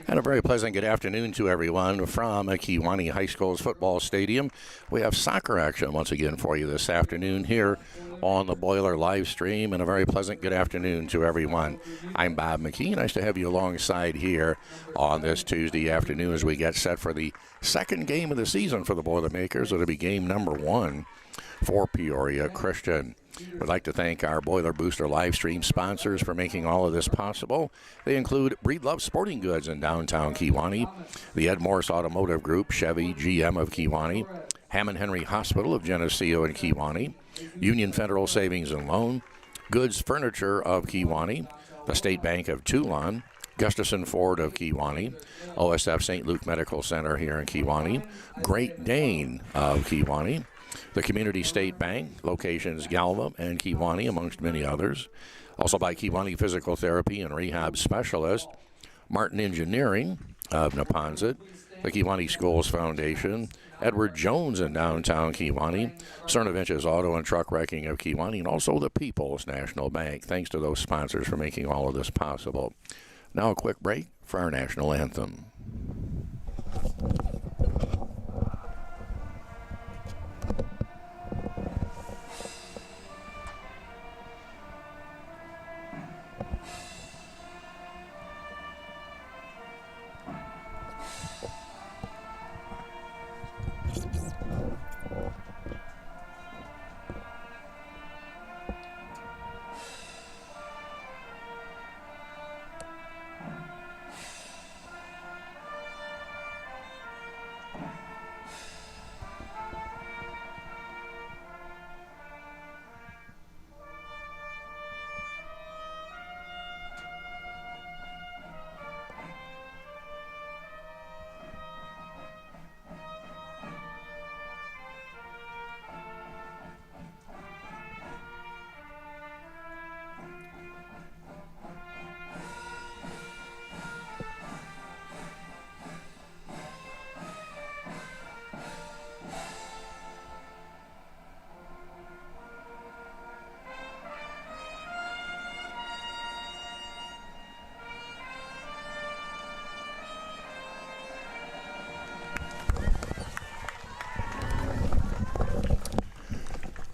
And a very pleasant good afternoon to everyone from Kewanee High School's football stadium. We have soccer action once again for you this afternoon here on the Boiler live stream, and a very pleasant good afternoon to everyone. I'm Bob McKee. Nice to have you alongside here on this Tuesday afternoon as we get set for the second game of the season for the Boilermakers. It'll be game number 1 for Peoria Christian. We'd like to thank our Boiler Booster live stream sponsors for making all of this possible. They include Breedlove Sporting Goods in downtown Kewanee, the Ed Morse Automotive Group, Chevy GM of Kewanee, Hammond Henry Hospital of Geneseo and Kewanee, Union Federal Savings and Loan, Goods Furniture of Kewanee, the State Bank of Toulon, Gustafson Ford of Kewanee, OSF St. Luke Medical Center here in Kewanee, Great Dane of Kewanee, the Community State Bank, locations Galva and Kewanee, amongst many others. Also by Kewanee Physical Therapy and Rehab Specialist, Martin Engineering of Neponset, the Kewanee Schools Foundation, Edward Jones in downtown Kewanee, Cernovich's Auto and Truck Wrecking of Kewanee, and also the People's National Bank. Thanks to those sponsors for making all of this possible. Now a quick break for our national anthem.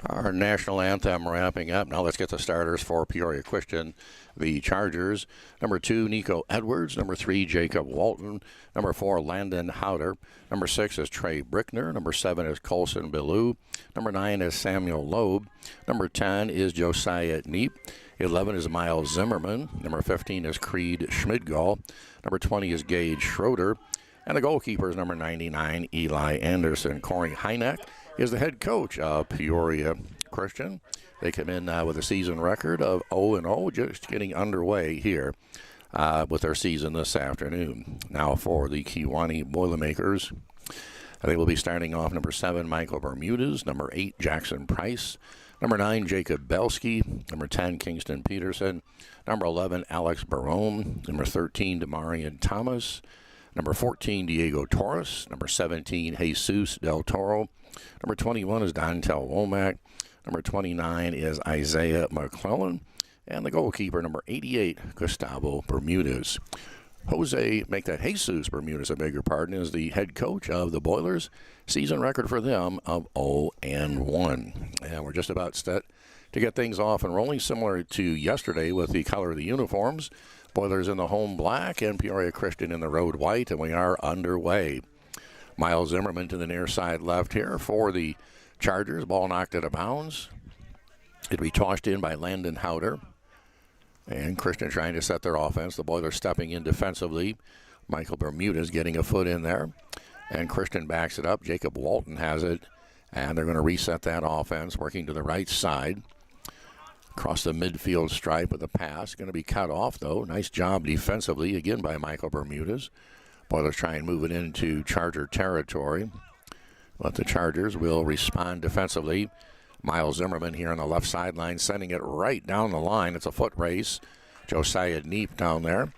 Our national anthem wrapping up. Now let's get the starters for Peoria Christian. The Chargers, number 2, Nico Edwards. Number 3, Jacob Walton. Number 4, Landon Howder. Number 6 is Trey Brickner. Number 7 is Colson Billou. Number 9 is Samuel Loeb. Number 10 is Josiah Neep. 11 is Miles Zimmerman. Number 15 is Creed Schmidgall. Number 20 is Gage Schroeder. And the goalkeeper is number 99, Eli Anderson. Corey Hynek is the head coach of Peoria Christian. They come in with a season record of 0-0, just getting underway here with their season this afternoon. Now for the Kewanee Boilermakers, they will be starting off number 7, Michael Bermudez, number 8, Jackson Price, number 9, Jacob Belsky, number 10, Kingston Peterson, number 11, Alex Barone, number 13, Demarion Thomas, number 14, Diego Torres, number 17, Jesus Del Toro, number 21 is Dontel Womack, number 29 is Isaiah McClellan, and the goalkeeper, number 88, Gustavo Bermudez. Jesus Bermudez, I beg your pardon, is the head coach of the Boilers. Season record for them of 0-1. And we're just about set to get things off and rolling, similar to yesterday with the color of the uniforms. Boilers in the home black and Peoria Christian in the road white, and we are underway. Miles Zimmerman to the near side left here for the Chargers. Ball knocked out of bounds. It'll be tossed in by Landon Howder. And Christian trying to set their offense. The Boilers stepping in defensively. Michael Bermudez getting a foot in there. And Christian backs it up. Jacob Walton has it. And they're going to reset that offense, working to the right side. Across the midfield stripe with a pass. Going to be cut off, though. Nice job defensively, again, by Michael Bermudez. Boilers try and move it into Charger territory. But the Chargers will respond defensively. Miles Zimmerman here on the left sideline, sending it right down the line. It's a foot race. Josiah Neep down there,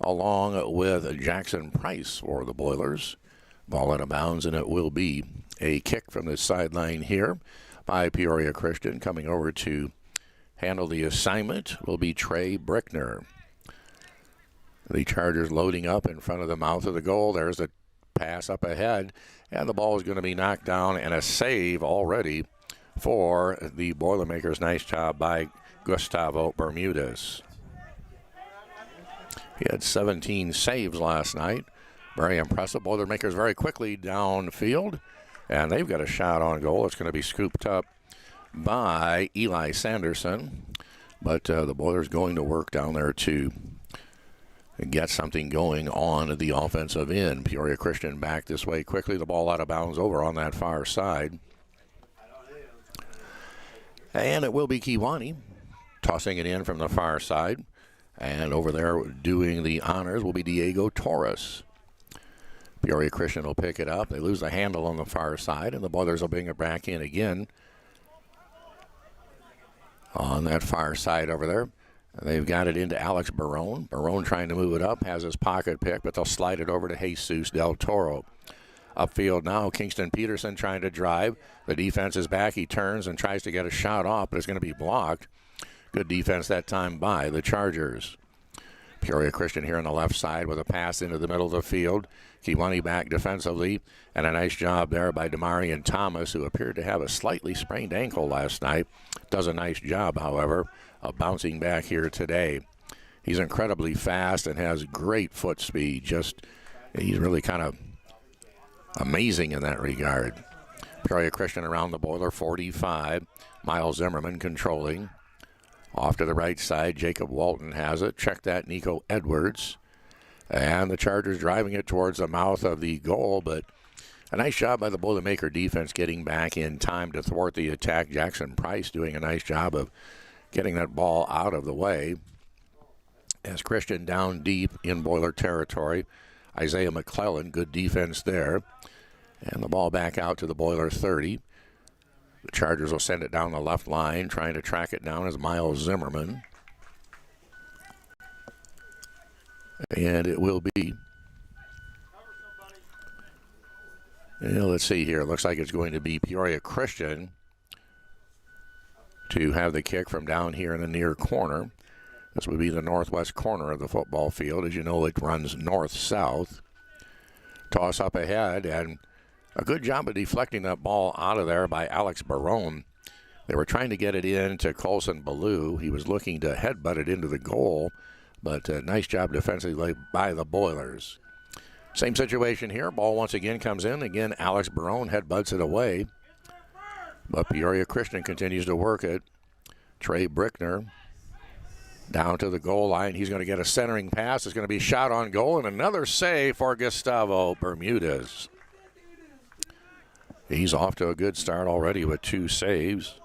along with Jackson Price for the Boilers. Ball out of bounds, and it will be a kick from the sideline here by Peoria Christian. Coming over to handle the assignment will be Trey Brickner. The Chargers loading up in front of the mouth of the goal. There's a pass up ahead, and the ball is going to be knocked down, and a save already for the Boilermakers. Nice job by Gustavo Bermudez. He had 17 saves last night. Very impressive. Boilermakers very quickly downfield, and they've got a shot on goal. It's going to be scooped up by Eli Sanderson, but the Boilers going to work down there to get something going on the offensive end. Peoria Christian back this way quickly. The ball out of bounds over on that far side. And it will be Kewanee tossing it in from the far side. And over there doing the honors will be Diego Torres. Peoria Christian will pick it up. They lose the handle on the far side, and the Boilers will bring it back in again on that far side over there. They've got it into Alex Barone. Barone trying to move it up, has his pocket pick, but they'll slide it over to Jesus Del Toro. Upfield now, Kingston Peterson trying to drive. The defense is back. He turns and tries to get a shot off, but it's going to be blocked. Good defense that time by the Chargers. Peoria Christian here on the left side with a pass into the middle of the field. Kewanee back defensively, and a nice job there by Demarion Thomas, who appeared to have a slightly sprained ankle last night. Does a nice job, however, of bouncing back here today. He's incredibly fast and has great foot speed. He's really kind of amazing in that regard. Peoria Christian around the Boiler 45. Miles Zimmerman controlling. Off to the right side, Jacob Walton has it. Check that, Nico Edwards. And the Chargers driving it towards the mouth of the goal, but a nice job by the Boilermaker defense getting back in time to thwart the attack. Jackson Price doing a nice job of getting that ball out of the way. As Christian down deep in Boiler territory. Isaiah McClellan, good defense there. And the ball back out to the Boiler 30. The Chargers will send it down the left line. Trying to track it down is Miles Zimmerman. And it will be, let's see here. It looks like it's going to be Peoria Christian to have the kick from down here in the near corner. This would be the northwest corner of the football field. As you know, it runs north-south. Toss up ahead, and a good job of deflecting that ball out of there by Alex Barone. They were trying to get it in to Colson Ballou. He was looking to headbutt it into the goal, but a nice job defensively by the Boilers. Same situation here. Ball once again comes in. Again, Alex Barone headbutts it away, but Peoria Christian continues to work it. Trey Brickner down to the goal line. He's going to get a centering pass. It's going to be shot on goal, and another save for Gustavo Bermudez. He's off to a good start already with 2 saves.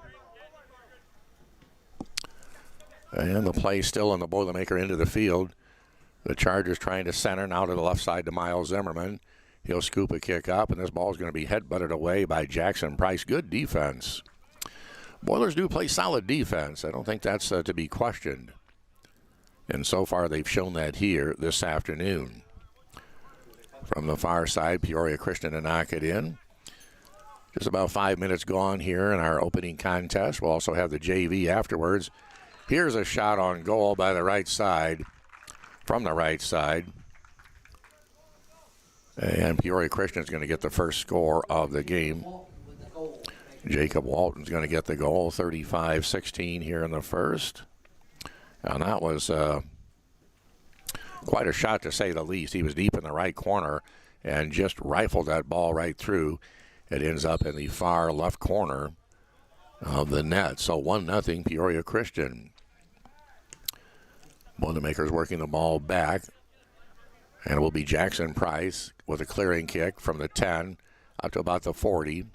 And the play still in the Boilermaker into the field. The Chargers trying to center now to the left side to Miles Zimmerman. He'll scoop a kick up, and this ball is going to be headbutted away by Jackson Price. Good defense. Boilers do play solid defense. I don't think that's to be questioned. And so far they've shown that here this afternoon. From the far side, Peoria Christian to knock it in. Just about 5 minutes gone here in our opening contest. We'll also have the JV afterwards. Here's a shot on goal by the right side, from the right side. And Peoria Christian is going to get the first score of the game. Jacob Walton's going to get the goal, 35-16 here in the first. And that was quite a shot to say the least. He was deep in the right corner and just rifled that ball right through. It ends up in the far left corner of the net. So 1-0 Peoria Christian. Boilermakers working the ball back. And it will be Jackson Price with a clearing kick from the 10 up to about the 40.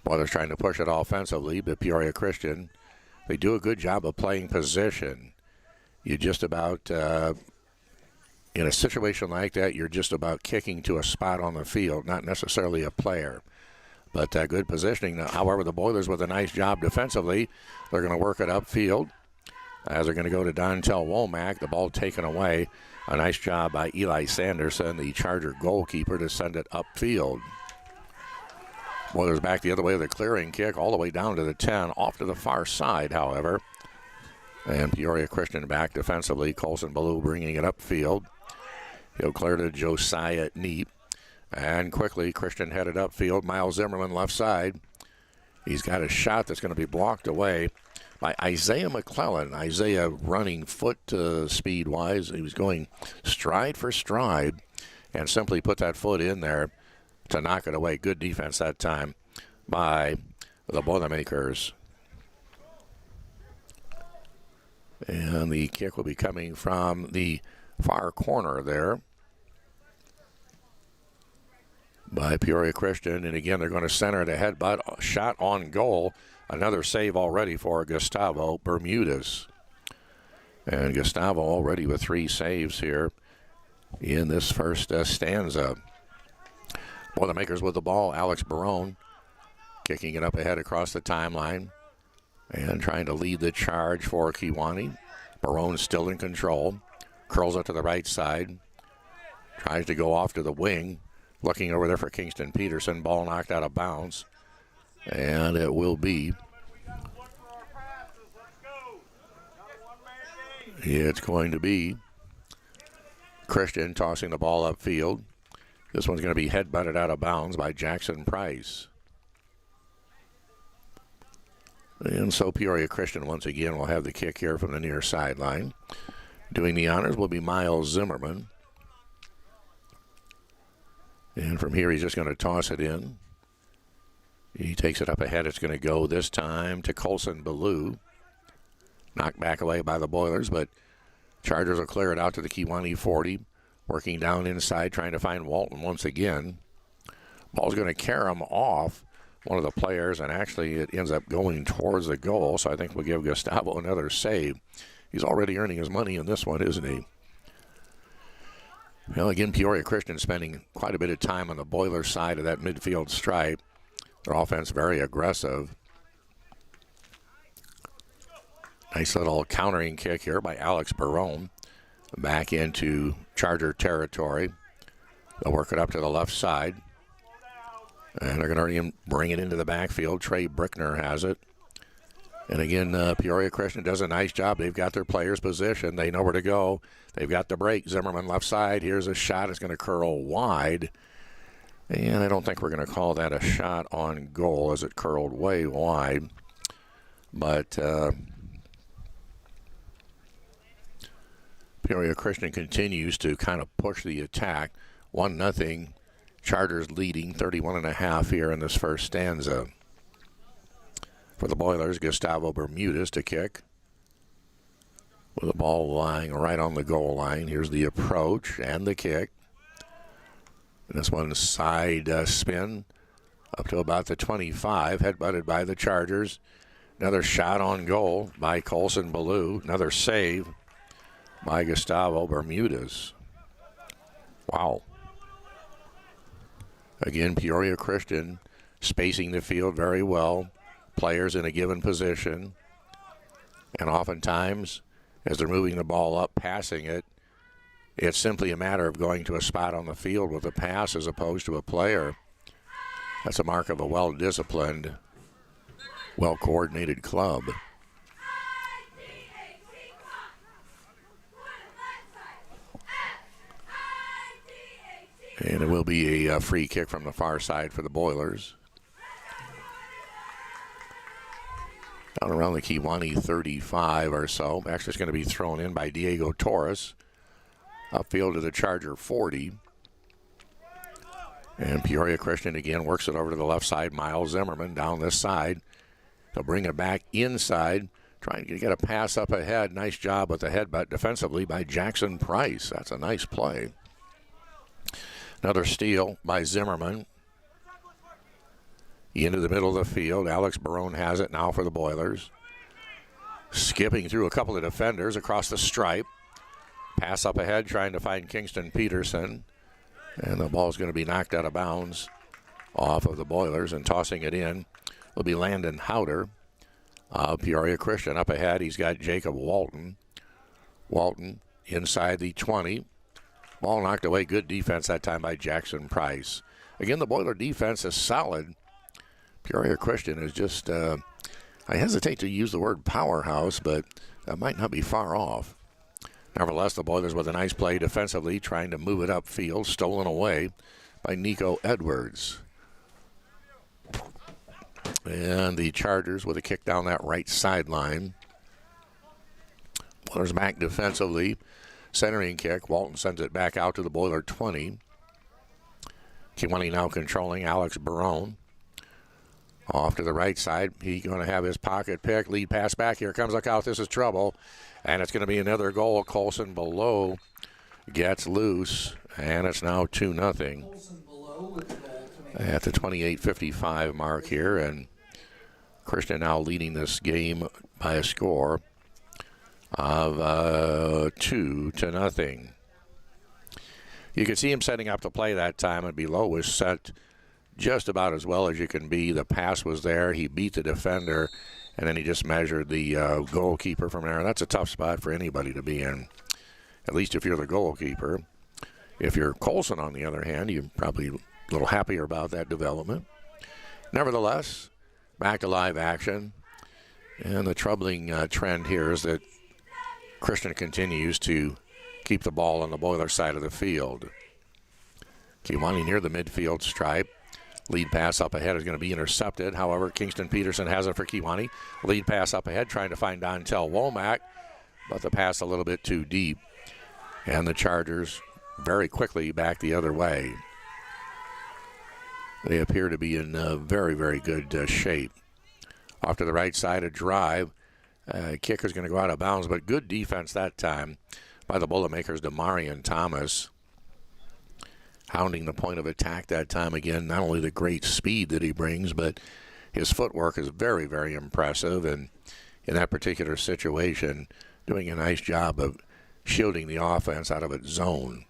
Boilers trying to push it offensively, but Peoria Christian, they do a good job of playing position. You just about, in a situation like that, you're just about kicking to a spot on the field, not necessarily a player. But good positioning. However, the Boilers with a nice job defensively. They're going to work it upfield as they're going to go to Dontel Womack. The ball taken away. A nice job by Eli Sanderson, the Charger goalkeeper, to send it upfield. Boilers back the other way with a clearing kick all the way down to the 10, off to the far side, however. And Peoria Christian back defensively. Colson Ballou bringing it upfield. He'll clear to Josiah Neep. And quickly, Christian headed upfield. Miles Zimmerman left side. He's got a shot that's going to be blocked away by Isaiah McClellan. Isaiah running foot speed-wise. He was going stride for stride and simply put that foot in there to knock it away. Good defense that time by the Boilermakers. And the kick will be coming from the far corner there by Peoria Christian. And again, they're going to center the headbutt. Shot on goal. Another save already for Gustavo Bermudez. And Gustavo already with 3 saves here in this first stanza. Boilermakers with the ball. Alex Barone kicking it up ahead across the timeline and trying to lead the charge for Kewanee. Barone still in control. Curls it to the right side. Tries to go off to the wing. Looking over there for Kingston Peterson. Ball knocked out of bounds. And it will be. It's going to be Christian tossing the ball upfield. This one's going to be headbutted out of bounds by Jackson Price. And so Peoria Christian once again will have the kick here from the near sideline. Doing the honors will be Miles Zimmerman. And from here he's just going to toss it in. He takes it up ahead. It's going to go this time to Colson Ballou. Knocked back away by the Boilers, but Chargers will clear it out to the Kewanee 40. Working down inside, trying to find Walton once again. Ball's going to carry him off one of the players, and actually it ends up going towards the goal, so I think we'll give Gustavo another save. He's already earning his money in this one, isn't he? Well, again, Peoria Christian spending quite a bit of time on the Boiler side of that midfield stripe. Their offense very aggressive. Nice little countering kick here by Alex Barone. Back into Charger territory. They'll work it up to the left side. And they're going to bring it into the backfield. Trey Brickner has it. And again, Peoria Christian does a nice job. They've got their players positioned. They know where to go. They've got the break. Zimmerman left side. Here's a shot. It's going to curl wide. And I don't think we're going to call that a shot on goal as it curled way wide. But Peoria Christian continues to kind of push the attack. 1-0. Chargers leading 31.5 here in this first stanza. For the Boilers, Gustavo Bermudez to kick. With the ball lying right on the goal line. Here's the approach and the kick. And this one's side spin up to about the 25. Headbutted by the Chargers. Another shot on goal by Colson Ballou. Another save by Gustavo Bermudez. Wow. Again, Peoria Christian spacing the field very well. Players in a given position. And oftentimes, as they're moving the ball up, passing it, it's simply a matter of going to a spot on the field with a pass as opposed to a player. That's a mark of a well-disciplined, well-coordinated club. And it will be a free kick from the far side for the Boilers. Down around the Kewanee 35 or so. Actually, it's going to be thrown in by Diego Torres. Upfield to the Charger 40. And Peoria Christian again works it over to the left side. Miles Zimmerman down this side. He'll bring it back inside. Trying to get a pass up ahead. Nice job with the headbutt defensively by Jackson Price. That's a nice play. Another steal by Zimmerman. Into the middle of the field. Alex Barone has it now for the Boilers. Skipping through a couple of defenders across the stripe. Pass up ahead trying to find Kingston Peterson. And the ball's going to be knocked out of bounds off of the Boilers, and tossing it in will be Landon Howder of Peoria Christian. Up ahead, he's got Jacob Walton. Walton inside the 20. Ball knocked away. Good defense that time by Jackson Price. Again, the Boiler defense is solid. Peoria Christian is just, I hesitate to use the word powerhouse, but That might not be far off. Nevertheless, the Boilers with a nice play defensively, trying to move it upfield, stolen away by Nico Edwards. And the Chargers with a kick down that right sideline. Boilers back defensively. Centering kick. Walton sends it back out to the Boiler 20. Kewanee now controlling. Alex Barone. Off to the right side. He's going to have his pocket pick. Lead pass back. Here comes, look out. This is trouble. And it's going to be another goal. Colson below gets loose. And it's now 2-0. At the 28:55 mark here. And Christian now leading this game by a score of 2-0. You can see him setting up the play that time, and below was set just about as well as you can be. The pass was there. He beat the defender, and then he just measured the goalkeeper from there. That's a tough spot for anybody to be in, at least if you're the goalkeeper. If you're Colson, on the other hand, you're probably a little happier about that development. Nevertheless, back to live action. And the troubling trend here is that Christian continues to keep the ball on the Boiler side of the field. Kewanee near the midfield stripe. Lead pass up ahead is going to be intercepted. However, Kingston Peterson has it for Kewanee. Lead pass up ahead, trying to find Dontel Womack, but the pass a little bit too deep. And the Chargers very quickly back the other way. They appear to be in very, very good shape. Off to the right side, a drive. Kicker's going to go out of bounds, but good defense that time by the Boilermakers, Demarion Thomas. Hounding the point of attack that time again. Not only the great speed that he brings, but his footwork is very, very impressive. And in that particular situation, doing a nice job of shielding the offense out of its zone.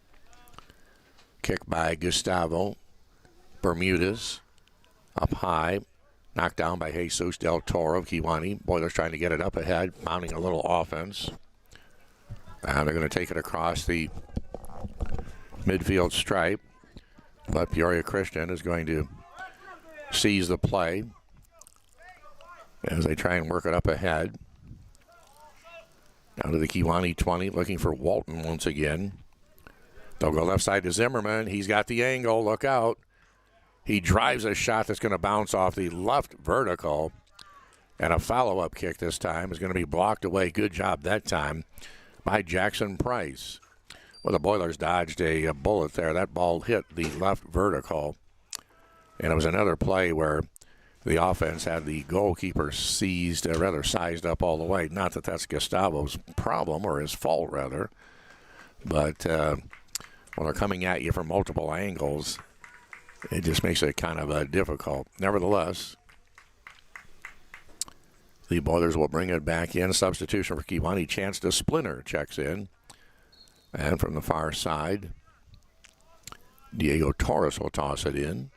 Kick by Gustavo Bermudez. Up high. Knocked down by Jesus Del Toro of Kewanee. Boilers trying to get it up ahead, mounting a little offense. And they're going to take it across the midfield stripe. But Peoria Christian is going to seize the play as they try and work it up ahead. Down to the Kewanee 20, looking for Walton once again. They'll go left side to Zimmerman. He's got the angle. Look out. He drives a shot that's going to bounce off the left vertical. And a follow-up kick this time is going to be blocked away. Good job that time by Jackson Price. Well, the Boilers dodged a bullet there. That ball hit the left vertical. And it was another play where the offense had the goalkeeper sized up all the way. Not that that's Gustavo's problem or his fault, rather. But when they're coming at you from multiple angles, it just makes it kind of difficult. Nevertheless, the Boilers will bring it back in. Substitution for Kewanee. Chance to Splinter checks in. And from the far side, Diego Torres will toss it in.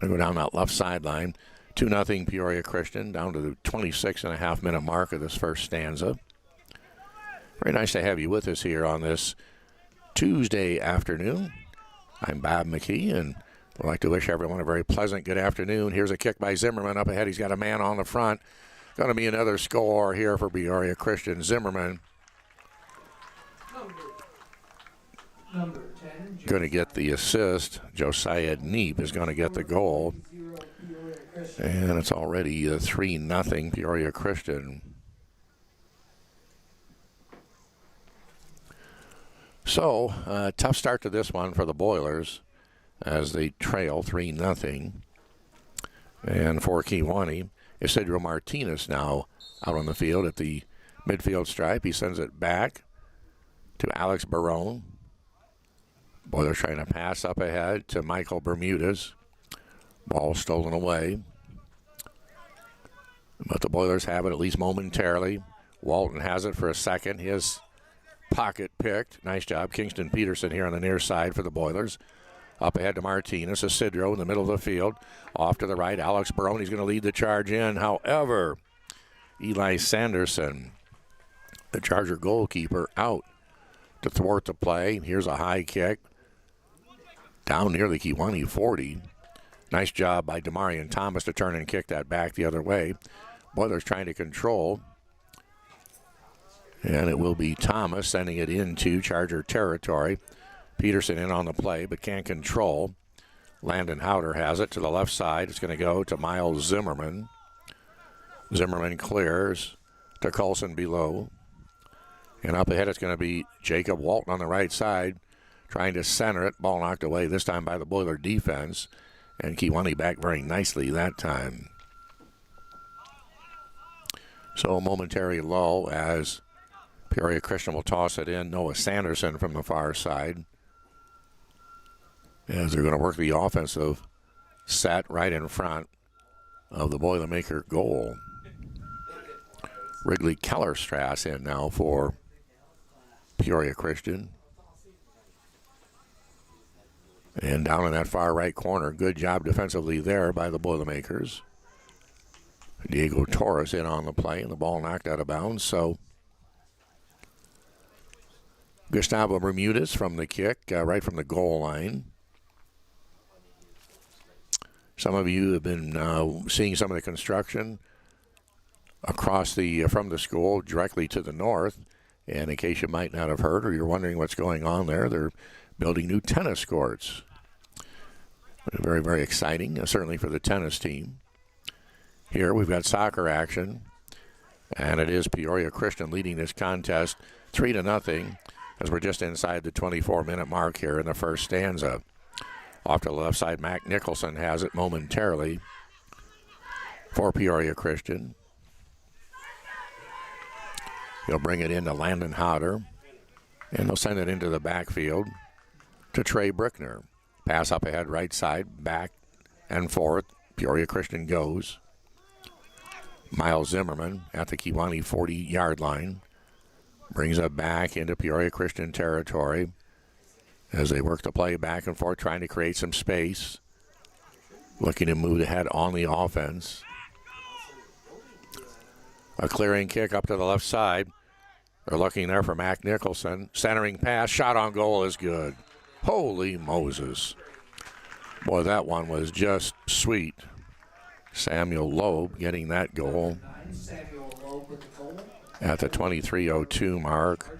And go down that left sideline. 2-0 Peoria Christian, down to the 26.5-minute mark of this first stanza. Very nice to have you with us here on this Tuesday afternoon. I'm Bob McKee, and I'd like to wish everyone a very pleasant good afternoon. Here's a kick by Zimmerman up ahead. He's got a man on the front. Going to be another score here for Peoria Christian. Zimmerman going to get the assist. Josiah Neep is going to get the goal. And it's already 3-0 Peoria Christian. So, tough start to this one for the Boilers as they trail 3-0. And for Kewanee, Isidro Martinez now out on the field at the midfield stripe. He sends it back to Alex Barone. Boilers trying to pass up ahead to Michael Bermudez. Ball stolen away. But the Boilers have it at least momentarily. Walton has it for a second. His pocket picked. Nice job. Kingston Peterson here on the near side for the Boilers. Up ahead to Martinez. Isidro in the middle of the field. Off to the right. Alex Barone. He's going to lead the charge in. However, Eli Sanderson, the Charger goalkeeper, out to thwart the play. Here's a high kick. Down near the Kewanee 40. Nice job by Demarion Thomas to turn and kick that back the other way. Boilers trying to control. And it will be Thomas sending it into Charger territory. Peterson in on the play, but can't control. Landon Howder has it to the left side. It's going to go to Miles Zimmerman. Zimmerman clears to Coulson below. And up ahead it's going to be Jacob Walton on the right side, trying to center it. Ball knocked away this time by the Boiler defense. And Kewanee back very nicely that time. So a momentary lull as Peoria Christian will toss it in. Noah Sanderson from the far side, as they're going to work the offensive set right in front of the Boilermaker goal. Wrigley Kellerstrass in now for Peoria Christian. And down in that far right corner, good job defensively there by the Boilermakers. Diego Torres in on the play, and the ball knocked out of bounds. So Gustavo Bermudez from the kick, right from the goal line. Some of you have been seeing some of the construction across from the school directly to the north. And in case you might not have heard or you're wondering what's going on there, they're building new tennis courts. Very, very exciting, certainly for the tennis team. Here we've got soccer action, and it is Peoria Christian leading this contest 3-0 as we're just inside the 24-minute mark here in the first stanza. Off to the left side, Mac Nicholson has it momentarily for Peoria Christian. He'll bring it into Landon Hodder, and they'll send it into the backfield to Trey Brickner. Pass up ahead, right side, back and forth. Peoria Christian goes. Miles Zimmerman at the Kewanee 40-yard line brings it back into Peoria Christian territory as they work the play back and forth, trying to create some space, looking to move ahead on the offense. A clearing kick up to the left side. They're looking there for Mac Nicholson. Centering pass, shot on goal is good. Holy Moses. Boy, that one was just sweet. Samuel Loeb getting that goal at the 23:02 mark.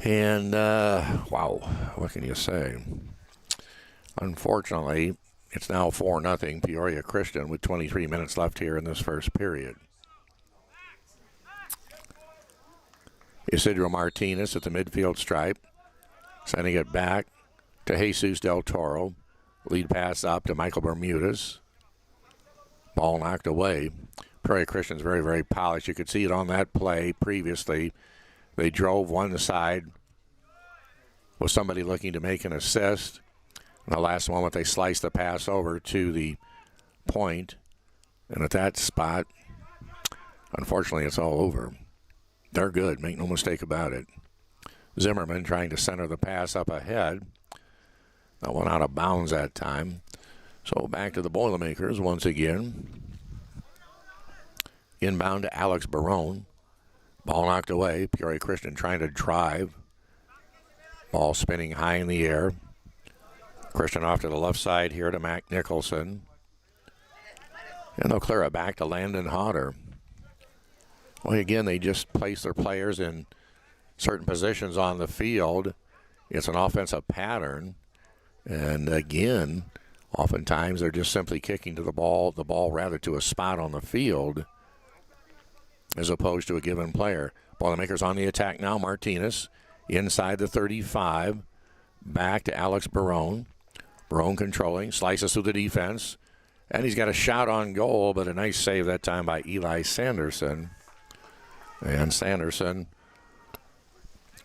And, wow, what can you say? Unfortunately, it's now 4-0 Peoria Christian with 23 minutes left here in this first period. Isidro Martinez at the midfield stripe, sending it back to Jesus Del Toro. Lead pass up to Michael Bermudez. Ball knocked away. Peoria Christian's very, very polished. You could see it on that play previously. They drove one side with somebody looking to make an assist. In the last moment, they sliced the pass over to the point. And at that spot, unfortunately, it's all over. They're good, make no mistake about it. Zimmerman trying to center the pass up ahead. That one out of bounds that time. So back to the Boilermakers once again. Inbound to Alex Barone. Ball knocked away. Peoria Christian trying to drive. Ball spinning high in the air. Christian off to the left side here to Mac Nicholson. And they'll clear it back to Landon Hodder. Well, again, they just place their players in certain positions on the field. It's an offensive pattern. And again, oftentimes they're just simply kicking to the ball rather to a spot on the field as opposed to a given player. Boilermakers on the attack now. Martinez inside the 35. Back to Alex Barone. Barone controlling, slices through the defense. And he's got a shot on goal, but a nice save that time by Eli Sanderson. And Sanderson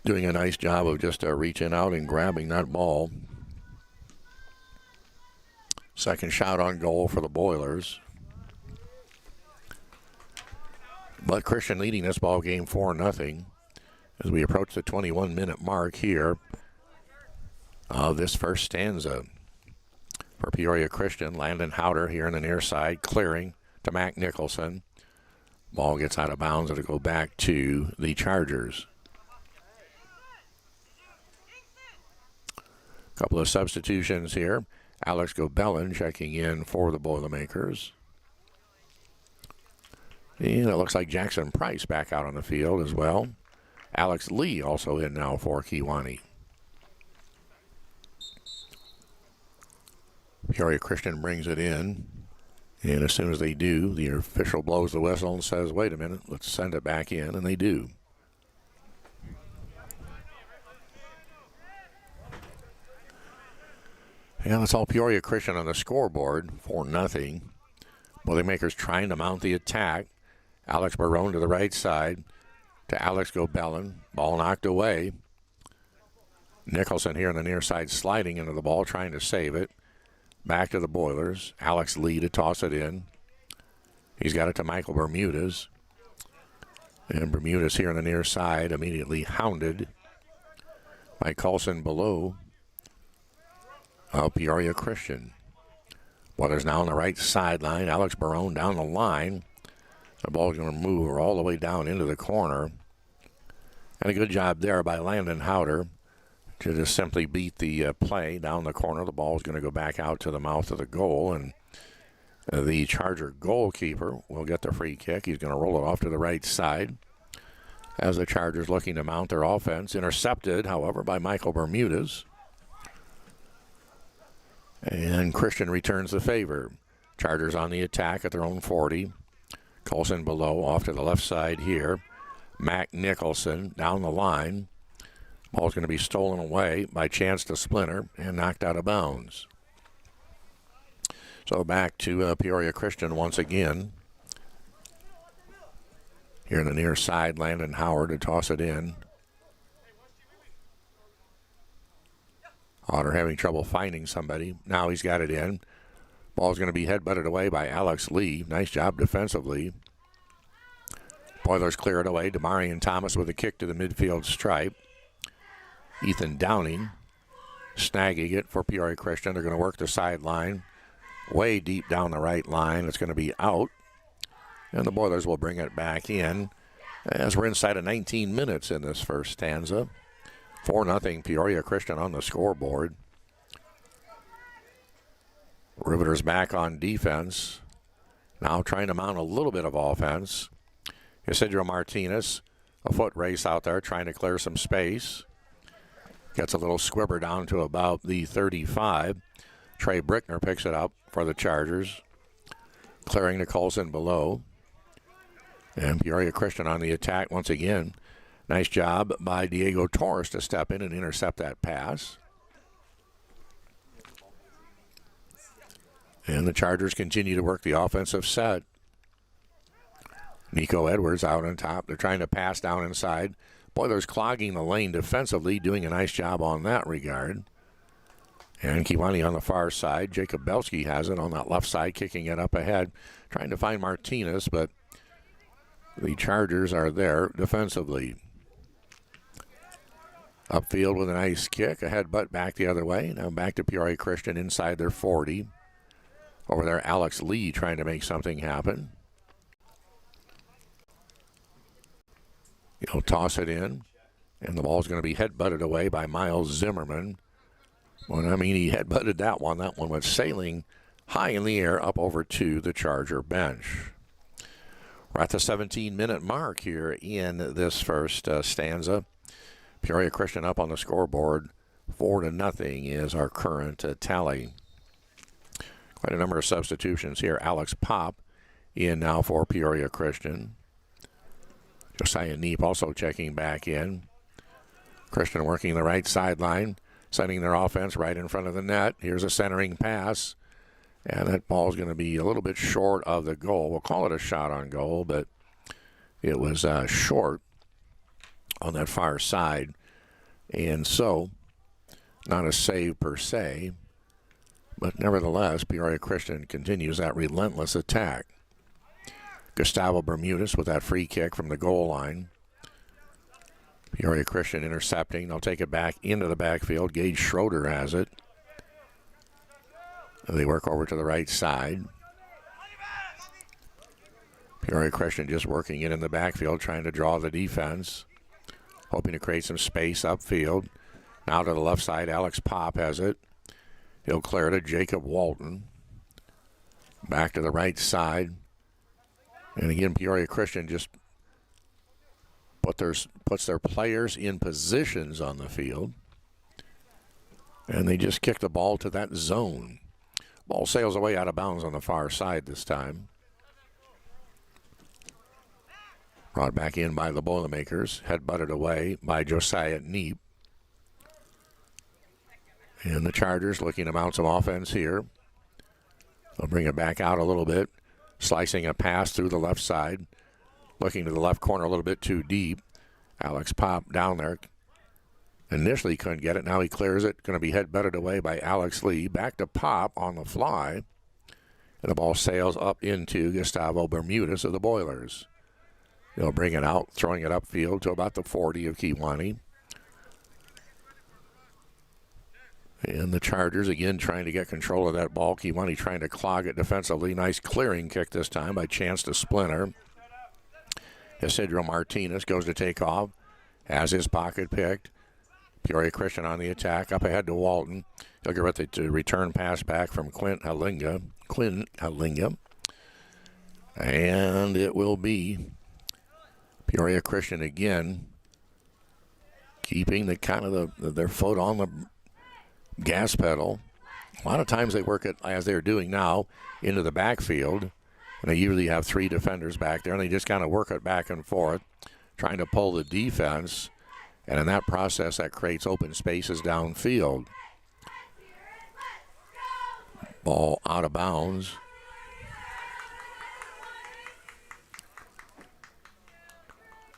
doing a nice job of just reaching out and grabbing that ball. Second shot on goal for the Boilers. But Christian leading this ball game 4-0 as we approach the 21-minute mark here of this first stanza. For Peoria Christian, Landon Howder here in the near side, clearing to Mac Nicholson. Ball gets out of bounds. It'll go back to the Chargers. Couple of substitutions here. Alex Gobelin checking in for the Boilermakers. And it looks like Jackson Price back out on the field as well. Alex Lee also in now for Kewanee. Peoria Christian brings it in. And as soon as they do, the official blows the whistle and says, wait a minute, let's send it back in, and they do. Yeah, that's all Peoria Christian on the scoreboard, 4-0. Boilermakers trying to mount the attack. Alex Barone to the right side to Alex Gobelin. Ball knocked away. Nicholson here on the near side sliding into the ball, trying to save it. Back to the Boilers. Alex Lee to toss it in. He's got it to Michael Bermudez. And Bermudez here on the near side, immediately hounded by Coulson below Peoria Christian. Boilers now on the right sideline. Alex Barone down the line. The ball's going to move all the way down into the corner. And a good job there by Landon Howder to just simply beat the play down the corner. The ball is going to go back out to the mouth of the goal, and the Charger goalkeeper will get the free kick. He's going to roll it off to the right side as the Chargers looking to mount their offense. Intercepted, however, by Michael Bermudez. And Christian returns the favor. Chargers on the attack at their own 40. Coulson below off to the left side here. Mac Nicholson down the line. Ball's going to be stolen away by Chance to Splinter and knocked out of bounds. So back to Peoria Christian once again. Here in the near side, Landon Howard to toss it in. Otter having trouble finding somebody. Now he's got it in. Ball's going to be headbutted away by Alex Lee. Nice job defensively. Boilers clear it away. Demarion Thomas with a kick to the midfield stripe. Ethan Downing snagging it for Peoria Christian. They're going to work the sideline way deep down the right line. It's going to be out. And the Boilers will bring it back in as we're inside of 19 minutes in this first stanza. 4-0 Peoria Christian on the scoreboard. Riveters back on defense. Now trying to mount a little bit of offense. Isidro Martinez, a foot race out there trying to clear some space. Gets a little squibber down to about the 35. Trey Brickner picks it up for the Chargers. Clearing to Coulson below. And Peoria Christian on the attack once again. Nice job by Diego Torres to step in and intercept that pass. And the Chargers continue to work the offensive set. Nico Edwards out on top. They're trying to pass down inside. Boilers clogging the lane defensively, doing a nice job on that regard. And Kewanee on the far side. Jacob Belsky has it on that left side, kicking it up ahead. Trying to find Martinez, but the Chargers are there defensively. Upfield with a nice kick. A headbutt back the other way. Now back to Peoria Christian inside their 40. Over there, Alex Lee trying to make something happen. He'll toss it in, and the ball's going to be headbutted away by Miles Zimmerman. Well, I mean, he headbutted that one. That one went sailing high in the air up over to the Charger bench. We're at the 17-minute mark here in this first stanza. Peoria Christian up on the scoreboard. 4-0 is our current tally. Quite a number of substitutions here. Alex Pop in now for Peoria Christian. Josiah Neep also checking back in. Christian working the right sideline, sending their offense right in front of the net. Here's a centering pass, and that ball is going to be a little bit short of the goal. We'll call it a shot on goal, but it was short on that far side, and so not a save per se, but nevertheless, Peoria Christian continues that relentless attack. Gustavo Bermudez with that free kick from the goal line. Peoria Christian intercepting. They'll take it back into the backfield. Gage Schroeder has it. They work over to the right side. Peoria Christian just working it in the backfield, trying to draw the defense, hoping to create some space upfield. Now to the left side, Alex Pop has it. He'll clear it to Jacob Walton. Back to the right side. And again, Peoria Christian just puts their players in positions on the field. And they just kick the ball to that zone. Ball sails away out of bounds on the far side this time. Brought back in by the Boilermakers. Head butted away by Josiah Neep. And the Chargers looking to mount some offense here. They'll bring it back out a little bit. Slicing a pass through the left side. Looking to the left corner a little bit too deep. Alex Pop down there. Initially couldn't get it. Now he clears it. Going to be head butted away by Alex Lee. Back to Pop on the fly. And the ball sails up into Gustavo Bermudez of the Boilers. They'll bring it out, throwing it upfield to about the 40 of Kewanee. And the Chargers again trying to get control of that ball. Kewanee trying to clog it defensively. Nice clearing kick this time by Chance to Splinter. Isidro Martinez goes to take off. Has his pocket picked. Peoria Christian on the attack. Up ahead to Walton. He'll get the return pass back from Quinn Halinga. And it will be Peoria Christian again keeping their foot on the gas pedal. A lot of times they work it, as they're doing now, into the backfield. And they usually have three defenders back there, and they just kind of work it back and forth, trying to pull the defense. And in that process, that creates open spaces downfield. Ball out of bounds.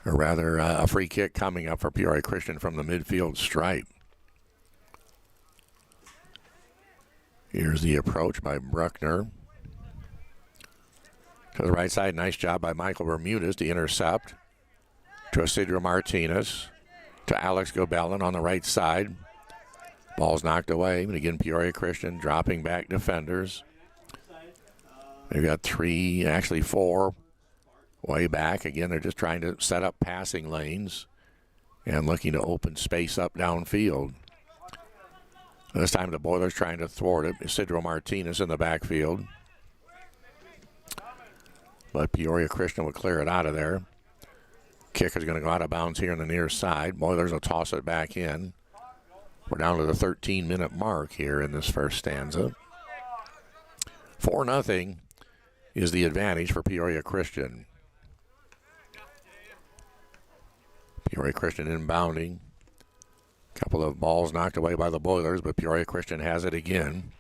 Or rather, a free kick coming up for Peoria Christian from the midfield stripe. Here's the approach by Bruckner. To the right side, nice job by Michael Bermudez to intercept. To Isidro Martinez. To Alex Gobelin on the right side. Ball's knocked away. And again, Peoria Christian dropping back defenders. They've got three, actually four, way back. Again, they're just trying to set up passing lanes and looking to open space up downfield. This time the Boilers trying to thwart it. Isidro Martinez in the backfield. But Peoria Christian will clear it out of there. Kick is going to go out of bounds here on the near side. Boilers will toss it back in. We're down to the 13-minute mark here in this first stanza. 4-0 is the advantage for Peoria Christian. Peoria Christian inbounding. Couple of balls knocked away by the Boilers, but Peoria Christian has it again.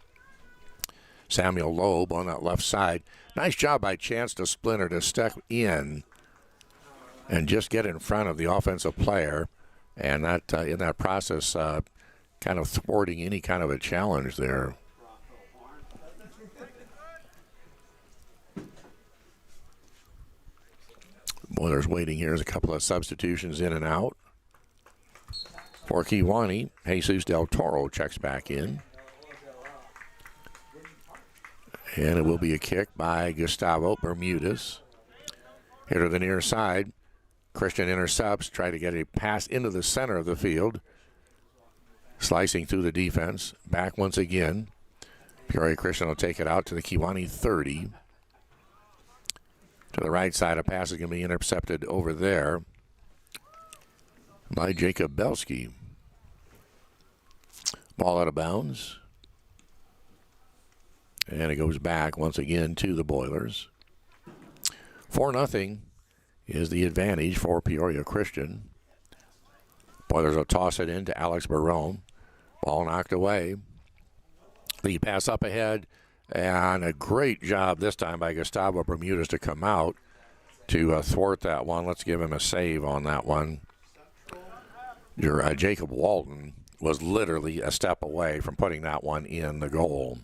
Samuel Loeb on that left side. Nice job by Chance to Splinter to step in and just get in front of the offensive player. And that in that process, kind of thwarting any kind of a challenge there. Boilers waiting here. There's a couple of substitutions in and out. For Kewanee, Jesus Del Toro checks back in. And it will be a kick by Gustavo Bermudez. Here to the near side. Christian intercepts, try to get a pass into the center of the field. Slicing through the defense. Back once again. Peoria Christian will take it out to the Kewanee 30. To the right side, a pass is going to be intercepted over there by Jacob Belsky. Ball out of bounds. And it goes back once again to the Boilers. 4-0 is the advantage for Peoria Christian. Boilers will toss it in to Alex Barone. Ball knocked away. The pass up ahead. And a great job this time by Gustavo Bermudez to come out to thwart that one. Let's give him a save on that one. Jacob Walton was literally a step away from putting that one in the goal.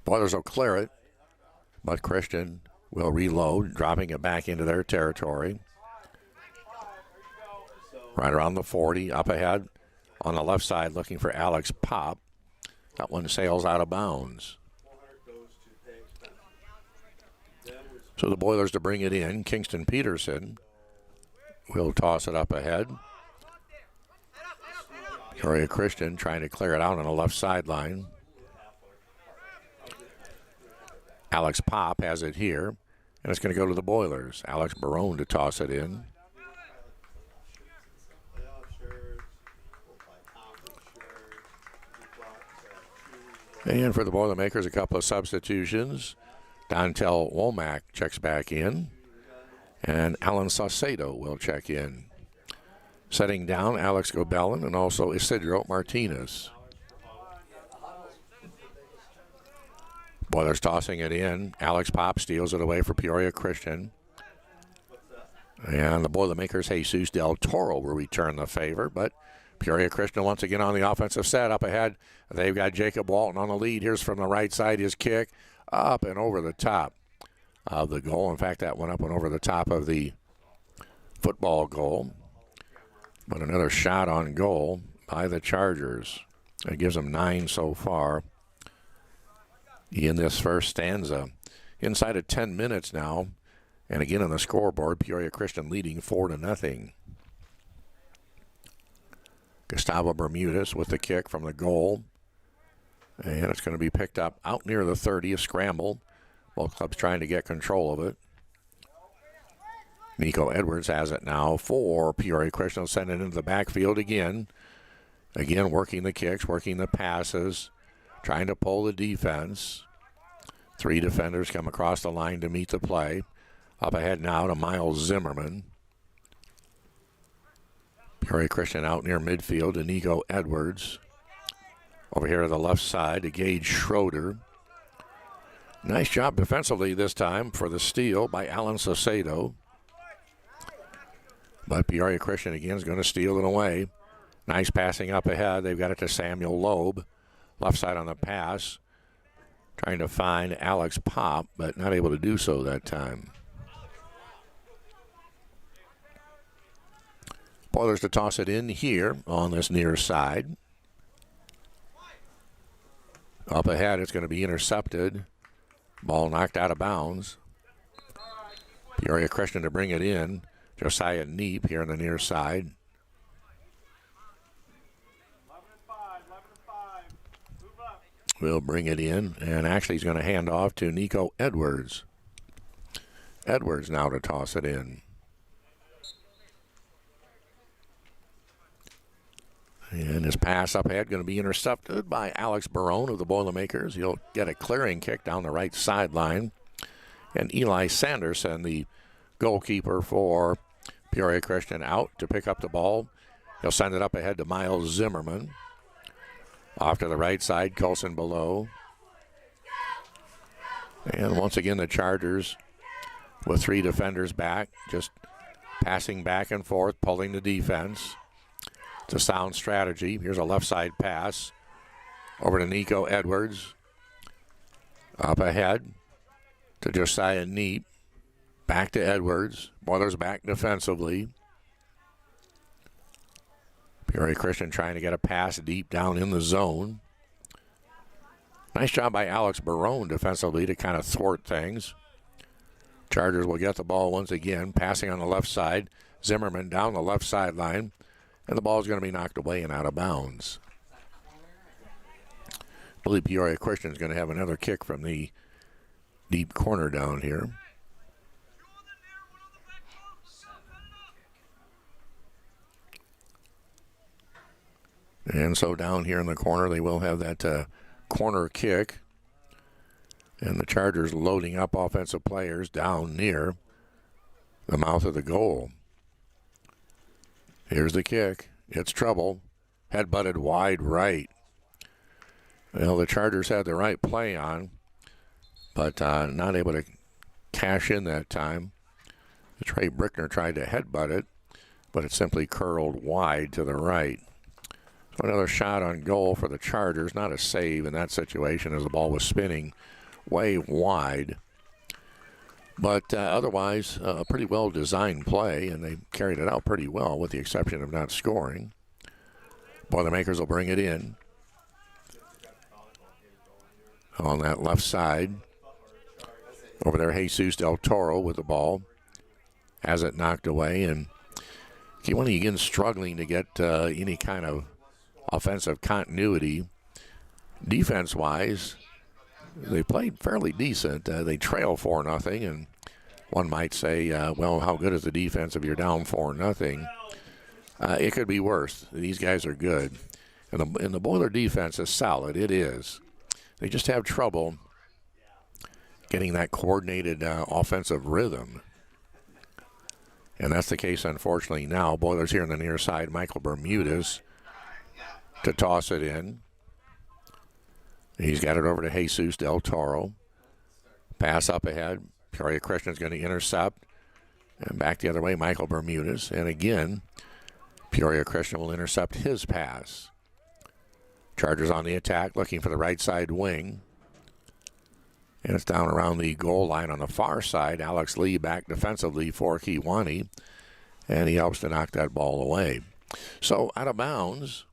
Boilers will clear it, but Christian will reload, dropping it back into their territory. Right around the 40, up ahead on the left side, looking for Alex Pop. That one sails out of bounds. So the Boilers to bring it in. Kingston Peterson will toss it up ahead. Peoria Christian trying to clear it out on the left sideline. Alex Pop has it here. And it's going to go to the Boilers. Alex Barone to toss it in. And for the Boilermakers, a couple of substitutions. Dontel Womack checks back in. And Alan Saucedo will check in. Setting down Alex Gobelin and also Isidro Martinez. Boilers tossing it in. Alex Pop steals it away for Peoria Christian. And the Boilermakers, Jesus Del Toro will return the favor, but Peoria Christian once again on the offensive set. Up ahead, they've got Jacob Walton on the lead. Here's from the right side his kick up and over the top of the goal. In fact, that went up and over the top of the football goal. But another shot on goal by the Chargers. It gives them 9 so far in this first stanza. Inside of 10 minutes now. And again on the scoreboard, Peoria Christian leading 4-0. Gustavo Bermudez with the kick from the goal. And it's going to be picked up out near the 30, a scramble. Both clubs trying to get control of it. Nico Edwards has it now for Peoria Christian. Send it into the backfield again. Again, working the kicks, working the passes, trying to pull the defense. 3 defenders come across the line to meet the play. Up ahead now to Miles Zimmerman. Peoria Christian out near midfield to Nico Edwards. Over here to the left side to Gage Schroeder. Nice job defensively this time for the steal by Alan Saucedo. But Peoria Christian again is going to steal it away. Nice passing up ahead. They've got it to Samuel Loeb. Left side on the pass. Trying to find Alex Pop, but not able to do so that time. Boilers to toss it in here on this near side. Up ahead, it's going to be intercepted. Ball knocked out of bounds. Peoria Christian to bring it in. Josiah Neep here on the near side. Will bring it in, and actually he's going to hand off to Nico Edwards. Edwards now to toss it in. And his pass up ahead going to be intercepted by Alex Barone of the Boilermakers. He'll get a clearing kick down the right sideline. And Eli Sanderson, the goalkeeper for Peoria Christian, out to pick up the ball. He'll send it up ahead to Miles Zimmerman. Off to the right side, Colson below. And once again, the Chargers with 3 defenders back, just passing back and forth, pulling the defense. It's a sound strategy. Here's a left side pass over to Nico Edwards. Up ahead to Josiah Neep. Back to Edwards. Boilers back defensively. Peoria Christian trying to get a pass deep down in the zone. Nice job by Alex Barone defensively to kind of thwart things. Chargers will get the ball once again, passing on the left side. Zimmerman down the left sideline. And the ball is going to be knocked away and out of bounds. I believe Peoria Christian is going to have another kick from the deep corner down here. And so down here in the corner, they will have that corner kick. And the Chargers loading up offensive players down near the mouth of the goal. Here's the kick. It's trouble. Head-butted wide right. Well, the Chargers had the right play on, but not able to cash in that time. Trey Brickner tried to headbutt it, but it simply curled wide to the right. So another shot on goal for the Chargers. Not a save in that situation as the ball was spinning way wide. But otherwise, a pretty well-designed play, and they carried it out pretty well with the exception of not scoring. Boilermakers will bring it in on that left side. Over there, Jesus Del Toro with the ball. Has it knocked away, and Kewanee again struggling to get any kind of offensive continuity. Defense-wise, they played fairly decent. They trail 4-0, and One might say, well, how good is the defense if you're down 4-0? It could be worse. These guys are good. And the Boiler defense is solid. It is. They just have trouble getting that coordinated offensive rhythm. And that's the case, unfortunately, now. Boilers here on the near side. Michael Bermudez to toss it in. He's got it over to Jesus Del Toro. Pass up ahead. Peoria Christian's going to intercept. And back the other way, Michael Bermudez. And again, Peoria Christian will intercept his pass. Chargers on the attack, looking for the right side wing. And it's down around the goal line on the far side. Alex Lee back defensively for Kewanee. And he helps to knock that ball away. So out of bounds.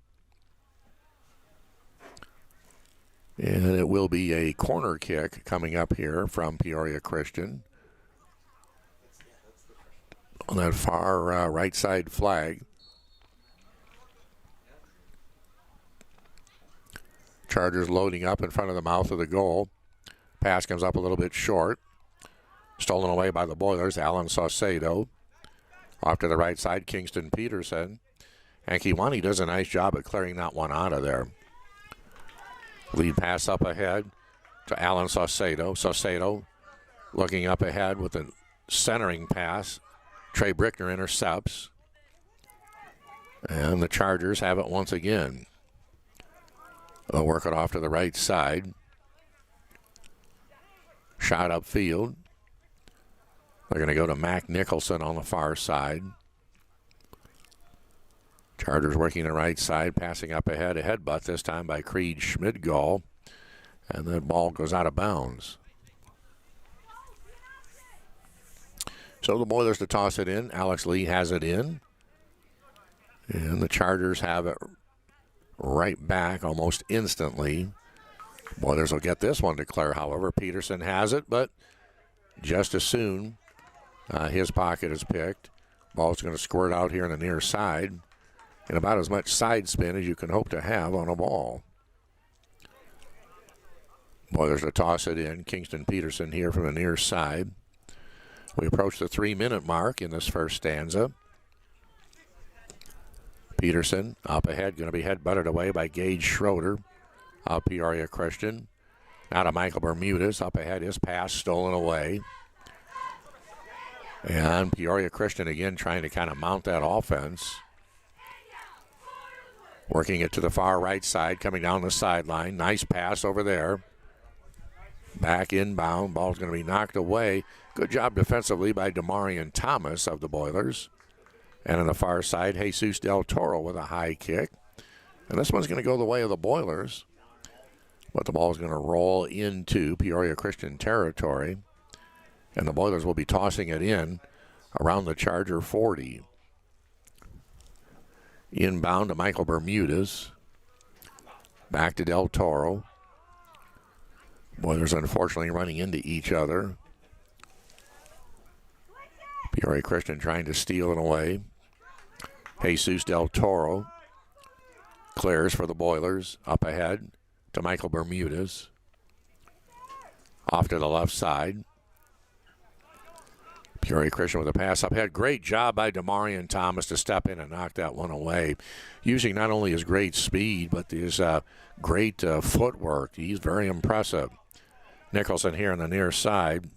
And it will be a corner kick coming up here from Peoria Christian. On that far right side flag. Chargers loading up in front of the mouth of the goal. Pass comes up a little bit short. Stolen away by the Boilers. Alan Saucedo. Off to the right side, Kingston Peterson. And Kewanee does a nice job at clearing that one out of there. Lead pass up ahead to Alan Saucedo. Saucedo looking up ahead with a centering pass. Trey Brickner intercepts. And the Chargers have it once again. They'll work it off to the right side. Shot upfield. They're going to go to Mac Nicholson on the far side. Chargers working the right side, passing up ahead. A headbutt this time by Creed Schmidgall. And the ball goes out of bounds. So the Boilers to toss it in. Alex Lee has it in. And the Chargers have it right back almost instantly. Boilers will get this one to clear, however. Peterson has it, but just as soon his pocket is picked. Ball's going to squirt out here on the near side. And about as much side spin as you can hope to have on a ball. Boilers to toss it in. Kingston Peterson here from the near side. We approach the 3-minute mark in this first stanza. Peterson up ahead, going to be head-butted away by Gage Schroeder of Peoria Christian. Now to Michael Bermudez. Up ahead, his pass stolen away. And Peoria Christian again trying to kind of mount that offense. Working it to the far right side, coming down the sideline. Nice pass over there. Back inbound. Ball's going to be knocked away. Good job defensively by Demarion Thomas of the Boilers. And on the far side, Jesus Del Toro with a high kick. And this one's going to go the way of the Boilers. But the ball is going to roll into Peoria Christian territory. And the Boilers will be tossing it in around the Charger 40. Inbound to Michael Bermudez. Back to Del Toro. Boilers unfortunately running into each other. Peoria Christian trying to steal it away. Jesus Del Toro clears for the Boilers. Up ahead to Michael Bermudez. Off to the left side. Peoria Christian with a pass up ahead. Great job by Demarion Thomas to step in and knock that one away. Using not only his great speed, but his great footwork. He's very impressive. Nicholson here on the near side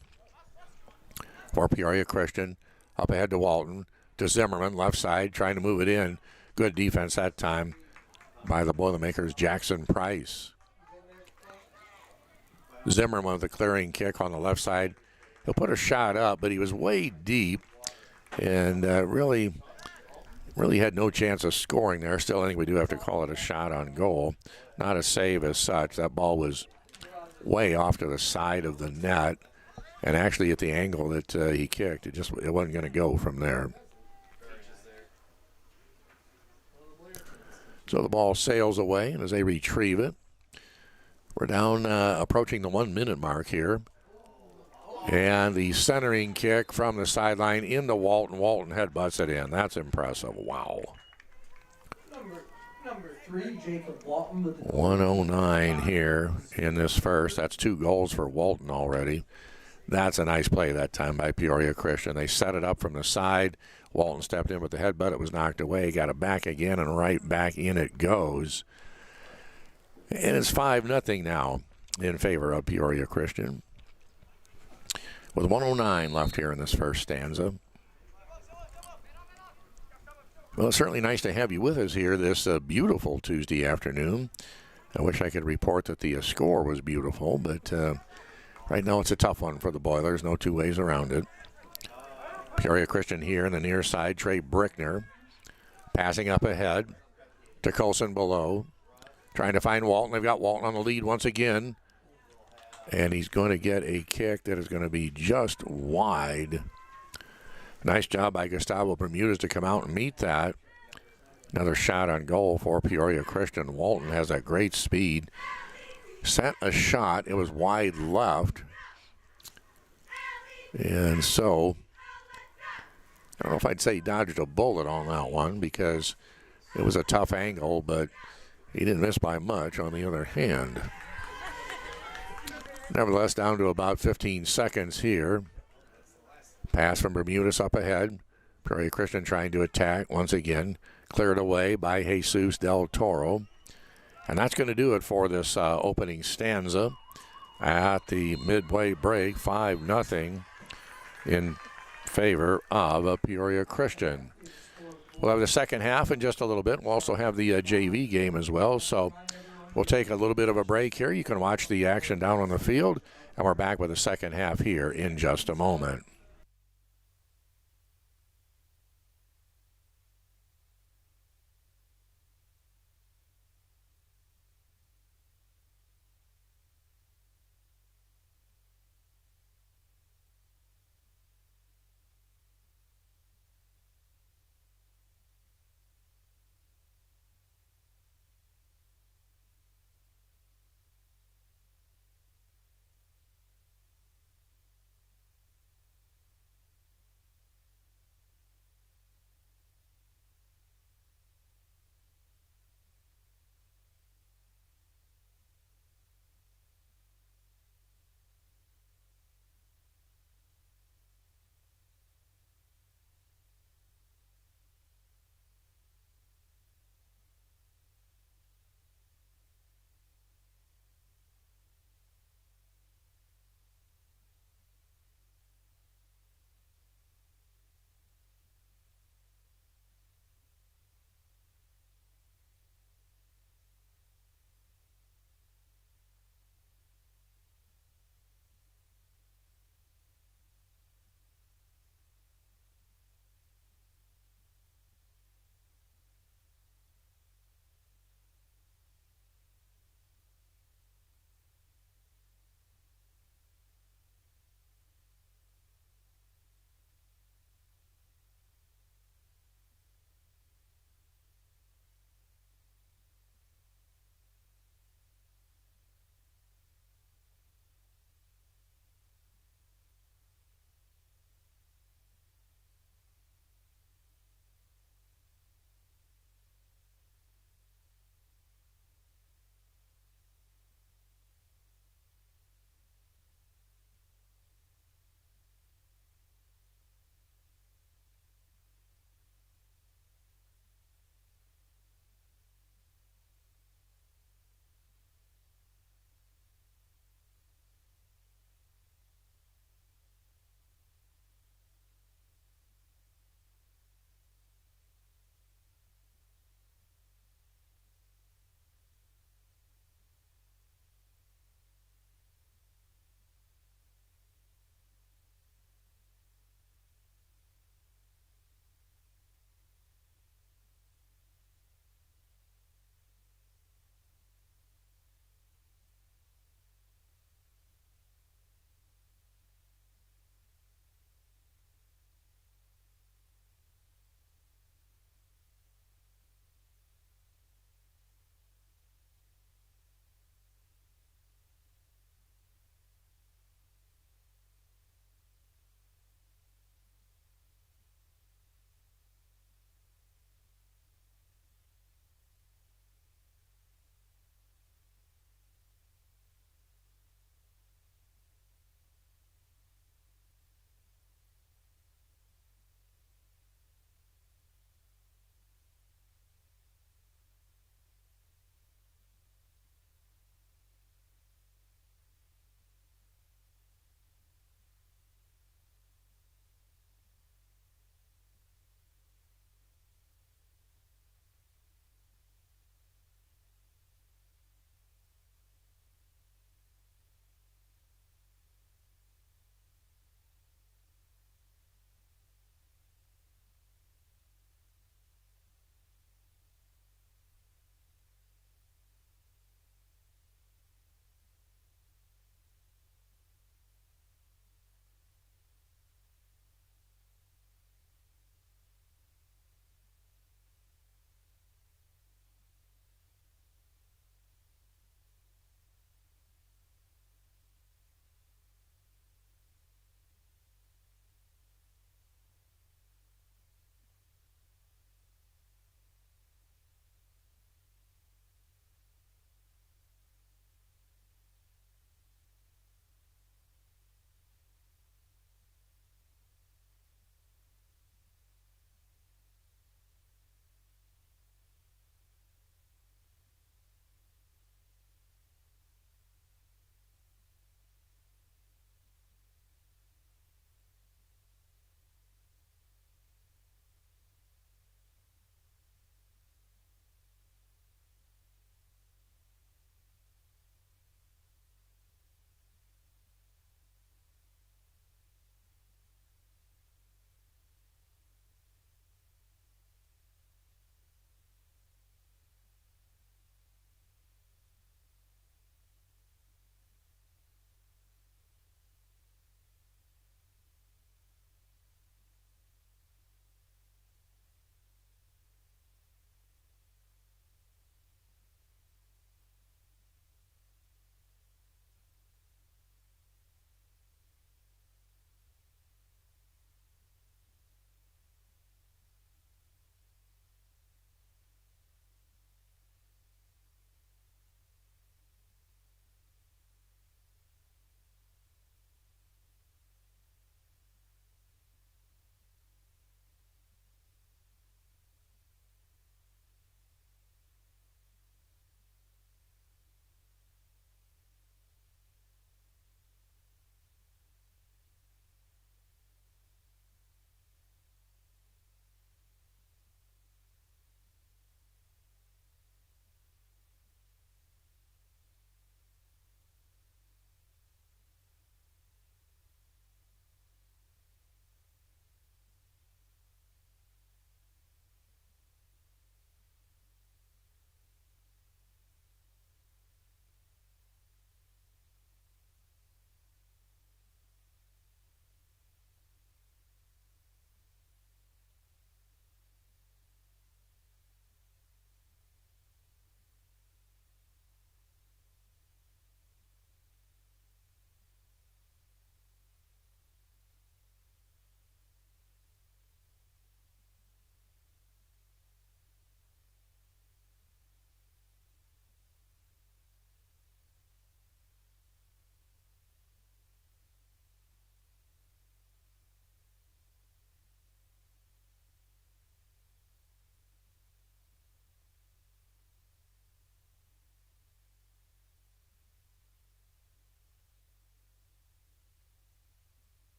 for Peoria Christian. Up ahead to Walton. To Zimmerman, left side, trying to move it in. Good defense that time by the Boilermakers, Jackson Price. Zimmerman with a clearing kick on the left side. He'll put a shot up, but he was way deep and really had no chance of scoring there. Still, I think we do have to call it a shot on goal. Not a save as such. That ball was way off to the side of the net, and actually at the angle that he kicked, it wasn't going to go from there. So the ball sails away, and as they retrieve it, we're down approaching the 1-minute mark here. And the centering kick from the sideline into Walton. Walton headbutts it in. That's impressive. Wow. Number 3, Jacob Walton with 109 here in this first. That's 2 goals for Walton already. That's a nice play that time by Peoria Christian. They set it up from the side. Walton stepped in with the headbutt. It was knocked away. Got it back again, and right back in it goes. And it's 5-0 now in favor of Peoria Christian. With 1:09 left here in this first stanza. Well, it's certainly nice to have you with us here this beautiful Tuesday afternoon. I wish I could report that the score was beautiful, but right now it's a tough one for the Boilers. No two ways around it. Peoria Christian here in the near side. Trey Brickner passing up ahead to Colson below. Trying to find Walton. They've got Walton on the lead once again. And he's going to get a kick that is going to be just wide. Nice job by Gustavo Bermudez to come out and meet that. Another shot on goal for Peoria Christian. Walton has a great speed. Sent a shot. It was wide left. And so, I don't know if I'd say he dodged a bullet on that one because it was a tough angle, but he didn't miss by much on the other hand. Nevertheless, down to about 15 seconds here. Pass from Bermudez up ahead. Peoria Christian trying to attack once again. Cleared away by Jesus Del Toro. And that's going to do it for this opening stanza. At the midway break, 5-0 in favor of Peoria Christian. We'll have the second half in just a little bit. We'll also have the JV game as well. So we'll take a little bit of a break here. You can watch the action down on the field. And we're back with the second half here in just a moment.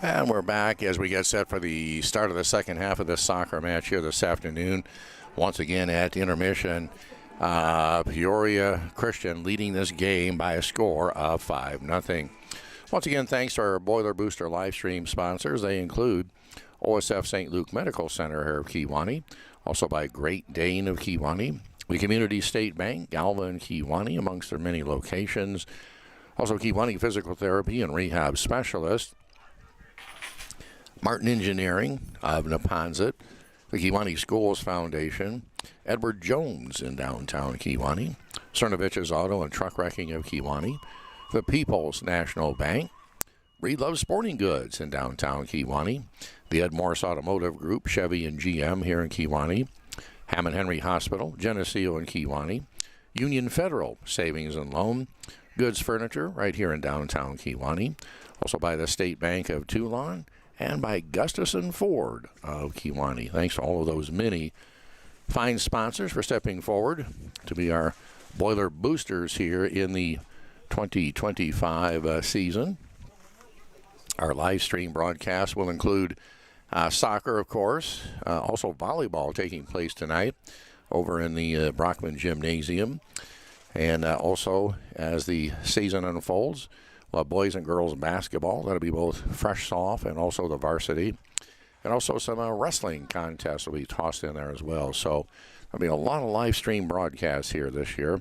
And we're back as we get set for the start of the second half of this soccer match here this afternoon. Once again at intermission, Peoria Christian leading this game by a score of 5-0. Once again, thanks to our Boiler Booster live stream sponsors. They include OSF St. Luke Medical Center here of Kewanee, also by Great Dane of Kewanee, the Community State Bank, Galva and Kewanee, amongst their many locations. Also, Kewanee Physical Therapy and Rehab Specialist, Martin Engineering of Neponset, the Kewanee Schools Foundation, Edward Jones in downtown Kewanee, Cernovich's Auto and Truck Wrecking of Kewanee, the People's National Bank, Reed Love Sporting Goods in downtown Kewanee, the Ed Morris Automotive Group, Chevy and GM here in Kewanee, Hammond Henry Hospital, Geneseo in Kewanee, Union Federal Savings and Loan, Goods Furniture right here in downtown Kewanee, also by the State Bank of Toulon, and by Gustafson Ford of Kewanee. Thanks to all of those many fine sponsors for stepping forward to be our boiler boosters here in the 2025 season. Our live stream broadcast will include soccer, of course, also volleyball taking place tonight over in the Brockman Gymnasium. And also, as the season unfolds, we'll have boys and girls basketball. That'll be both fresh, soft, and also the varsity. And also some wrestling contests will be tossed in there as well. So there'll be a lot of live stream broadcasts here this year.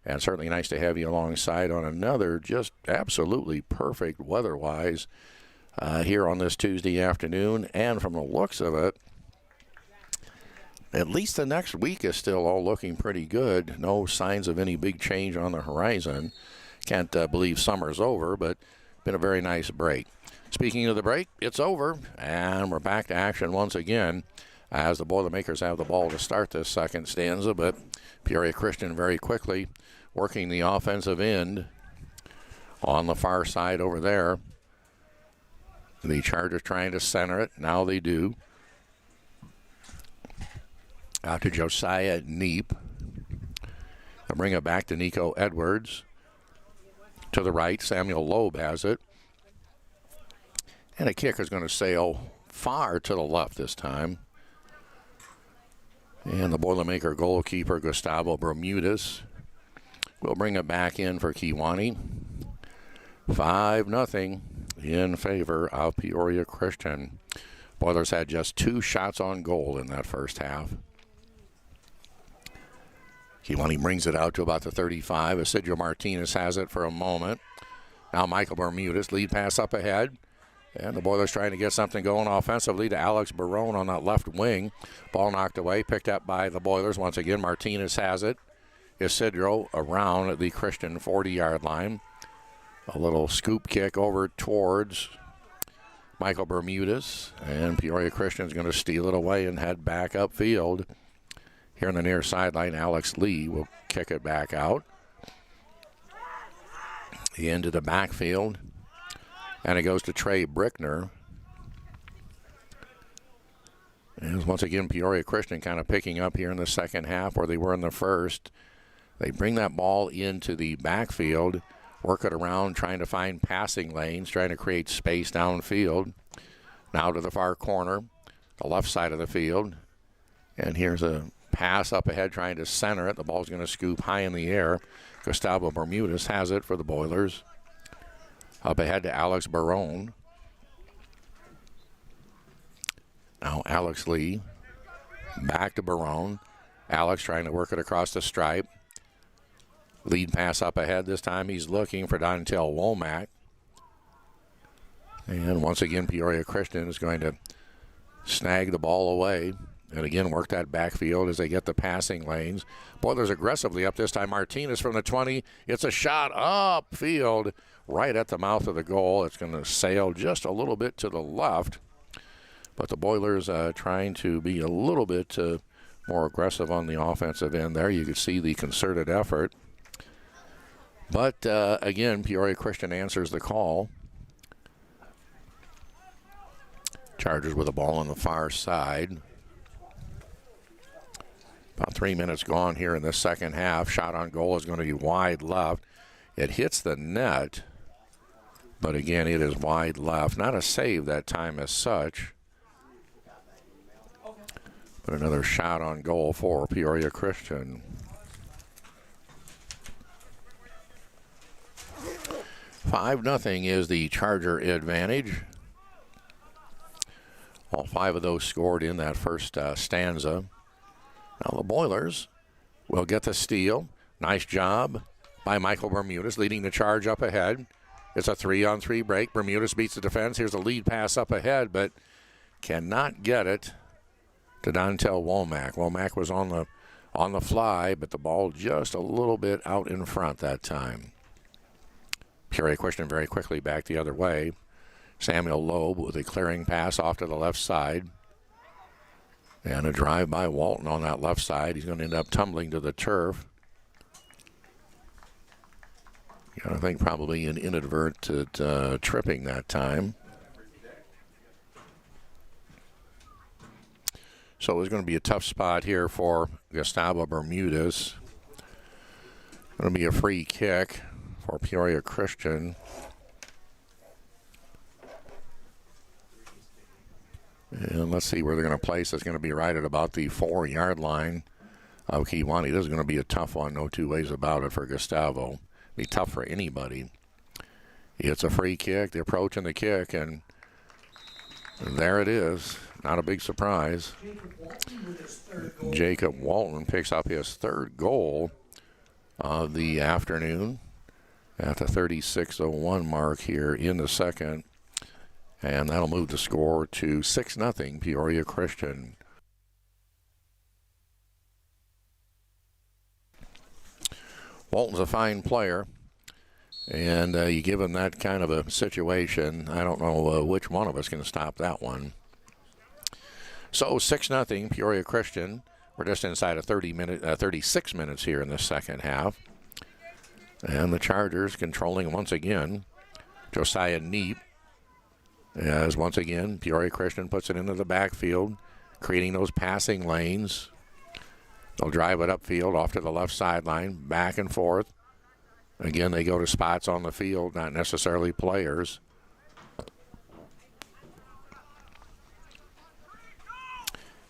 And certainly nice to have you alongside on another just absolutely perfect weather-wise here on this Tuesday afternoon. And from the looks of it, at least the next week is still all looking pretty good. No signs of any big change on the horizon. Can't believe summer's over, but been a very nice break. Speaking of the break, it's over, and we're back to action once again as the Boilermakers have the ball to start this second stanza, but Peoria Christian very quickly working the offensive end on the far side over there. The Chargers trying to center it. Now they do. Out to Josiah Neep. They'll bring it back to Nico Edwards. To the right, Samuel Loeb has it. And a kick is going to sail far to the left this time. And the Boilermaker goalkeeper, Gustavo Bermudez, will bring it back in for Kewanee. 5-0 in favor of Peoria Christian. Boilers had just 2 shots on goal in that first half. Kewanee brings it out to about the 35. Isidro Martinez has it for a moment. Now Michael Bermudez, lead pass up ahead. And the Boilers trying to get something going offensively to Alex Barone on that left wing. Ball knocked away, picked up by the Boilers. Once again, Martinez has it. Isidro around the Christian 40-yard line. A little scoop kick over towards Michael Bermudez. And Peoria Christian's going to steal it away and head back upfield. Here on the near sideline, Alex Lee will kick it back out. Into the backfield. And it goes to Trey Brickner. And once again, Peoria Christian kind of picking up here in the second half where they were in the first. They bring that ball into the backfield, work it around, trying to find passing lanes, trying to create space downfield. Now to the far corner, the left side of the field. And here's a pass up ahead trying to center it. The ball's going to scoop high in the air. Gustavo Bermudez has it for the Boilers. Up ahead to Alex Barone. Now Alex Lee. Back to Barone. Alex trying to work it across the stripe. Lead pass up ahead. This time he's looking for Dontel Womack. And once again, Peoria Christian is going to snag the ball away. And again, work that backfield as they get the passing lanes. Boilers aggressively up this time. Martinez from the 20. It's a shot upfield right at the mouth of the goal. It's going to sail just a little bit to the left. But the Boilers trying to be a little bit more aggressive on the offensive end there. You can see the concerted effort. But again, Peoria Christian answers the call. Chargers with the ball on the far side. About 3 minutes gone here in the second half. Shot on goal is going to be wide left. It hits the net, But again, it is wide left. Not a save that time as such. But another shot on goal for Peoria Christian. 5-0 is the Charger advantage. All 5 of those scored in that first stanza. Now the Boilers will get the steal. Nice job by Michael Bermudez, leading the charge up ahead. It's a 3-on-3 break. Bermudez beats the defense. Here's a lead pass up ahead, but cannot get it to Dontel Womack. Womack was on the fly, but the ball just a little bit out in front that time. Peoria Christian very quickly back the other way. Samuel Loeb with a clearing pass off to the left side. And a drive by Walton on that left side. He's going to end up tumbling to the turf. I think probably an inadvertent tripping that time. So it's going to be a tough spot here for Gustavo Bermudez. Going to be a free kick for Peoria Christian. And let's see where they're going to place. It's going to be right at about the 4-yard line of Kewanee. This is going to be a tough one, no two ways about it for Gustavo. Be tough for anybody. It's a free kick. They're approaching the kick, and there it is. Not a big surprise. Jacob Walton picks up his 3rd goal of the afternoon at the 36:01 mark here in the second. And that'll move the score to 6-0 Peoria Christian. Walton's a fine player, and you give him that kind of a situation, I don't know which one of us can stop that one. So 6-0 Peoria Christian. We're just inside of 36 minutes here in the second half. And the Chargers controlling once again. Josiah Neep, as once again Peoria Christian puts it into the backfield, creating those passing lanes. They'll drive it upfield off to the left sideline, back and forth. Again, they go to spots on the field, not necessarily players.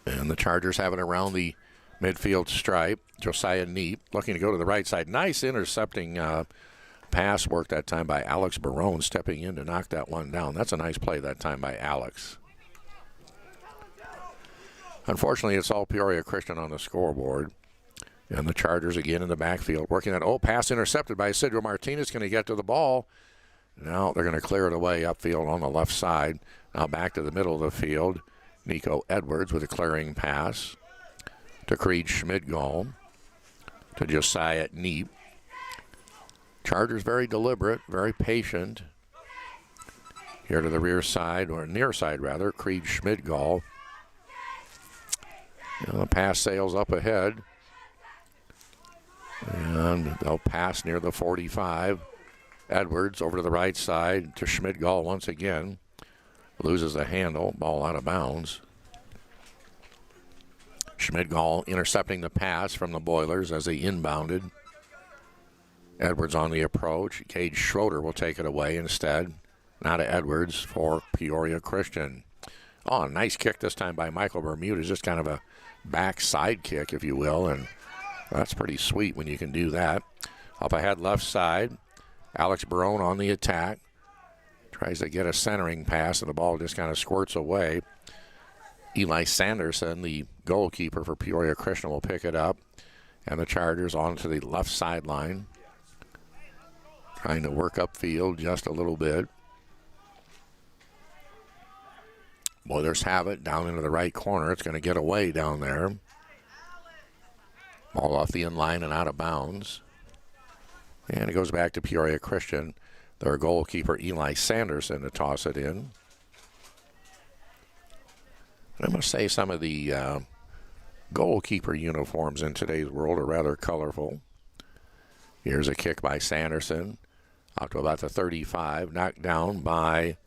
And the Chargers have it around the midfield stripe. Josiah Neep looking to go to the right side. Nice intercepting pass work that time by Alex Barone, stepping in to knock that one down. That's a nice play that time by Alex. Unfortunately, it's all Peoria Christian on the scoreboard. And the Chargers again in the backfield working that pass intercepted by Isidro Martinez. Going to get to the ball. Now they're going to clear it away upfield on the left side. Now back to the middle of the field. Nico Edwards with a clearing pass to Creed Schmidgall, to Josiah Neep. Chargers very deliberate, very patient. Here to the rear side, or near side rather, Creed Schmidgall. The pass sails up ahead. And they'll pass near the 45. Edwards over to the right side to Schmidgall once again. Loses the handle, ball out of bounds. Schmidgall intercepting the pass from the Boilers as they inbounded. Edwards on the approach. Cade Schroeder will take it away instead. Now to Edwards for Peoria Christian. Oh, nice kick this time by Michael Bermudez. Just kind of a backside kick, if you will, and that's pretty sweet when you can do that. Up ahead left side. Alex Barone on the attack. Tries to get a centering pass, and the ball just kind of squirts away. Eli Sanderson, the goalkeeper for Peoria Christian, will pick it up. And the Chargers onto the left sideline. Trying to work upfield just a little bit. Boilers have it down into the right corner. It's going to get away down there. Ball off the end line and out of bounds. And it goes back to Peoria Christian. Their goalkeeper, Eli Sanderson, to toss it in. I must say some of the goalkeeper uniforms in today's world are rather colorful. Here's a kick by Sanderson. Out to about the 35. Knocked down by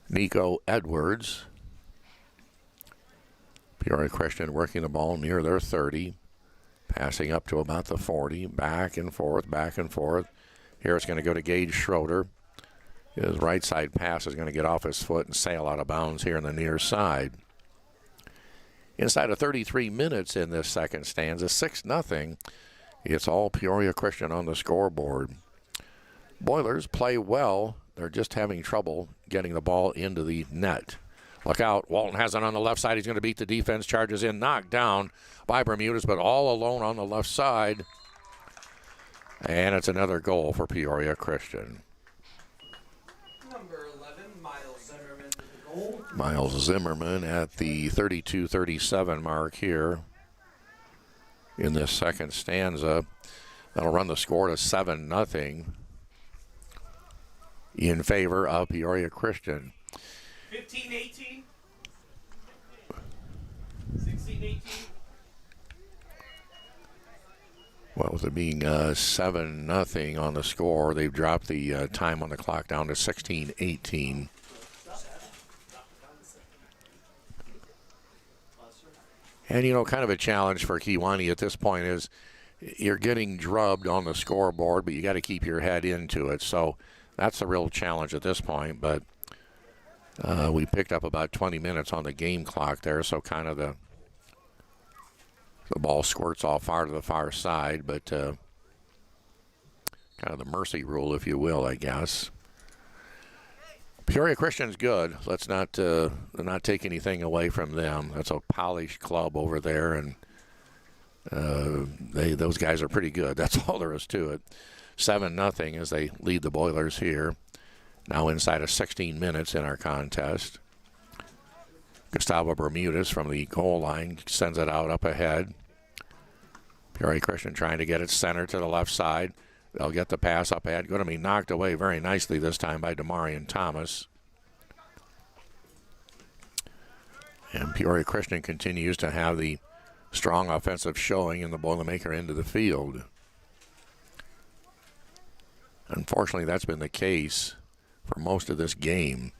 Nico Edwards. Peoria Christian working the ball near their 30. Passing up to about the 40. Back and forth, back and forth. Here it's going to go to Gage Schroeder. His right side pass is going to get off his foot and sail out of bounds here in the near side. Inside of 33 minutes in this second stanza, 6-0. It's all Peoria Christian on the scoreboard. Boilers play well. They're just having trouble getting the ball into the net. Look out. Walton has it on the left side. He's going to beat the defense. Charges in. Knocked down by Bermudez, but all alone on the left side. And it's another goal for Peoria Christian. Number 11, Miles Zimmerman with the goal. Miles Zimmerman at the 32-37 mark here in this second stanza. That'll run the score to 7-0 in favor of Peoria Christian. 15-18. 16-18. Well, with it being 7-0 on the score, they've dropped the time on the clock down to 16-18. And, you know, kind of a challenge for Kewanee at this point is you're getting drubbed on the scoreboard, but you got to keep your head into it. So that's the real challenge at this point. But we picked up about 20 minutes on the game clock there, so kind of the ball squirts off far to the far side, but kind of the mercy rule, if you will, I guess. Peoria Christian's good. Let's not take anything away from them. That's a polished club over there, and those guys are pretty good. That's all there is to it. 7-0 as they lead the Boilers here. Now inside of 16 minutes in our contest. Gustavo Bermudez from the goal line sends it out up ahead. Peoria Christian trying to get it center to the left side. They'll get the pass up ahead. Going to be knocked away very nicely this time by Demarion Thomas. And Peoria Christian continues to have the strong offensive showing in the Boilermaker end of the field. Unfortunately, that's been the case for most of this game.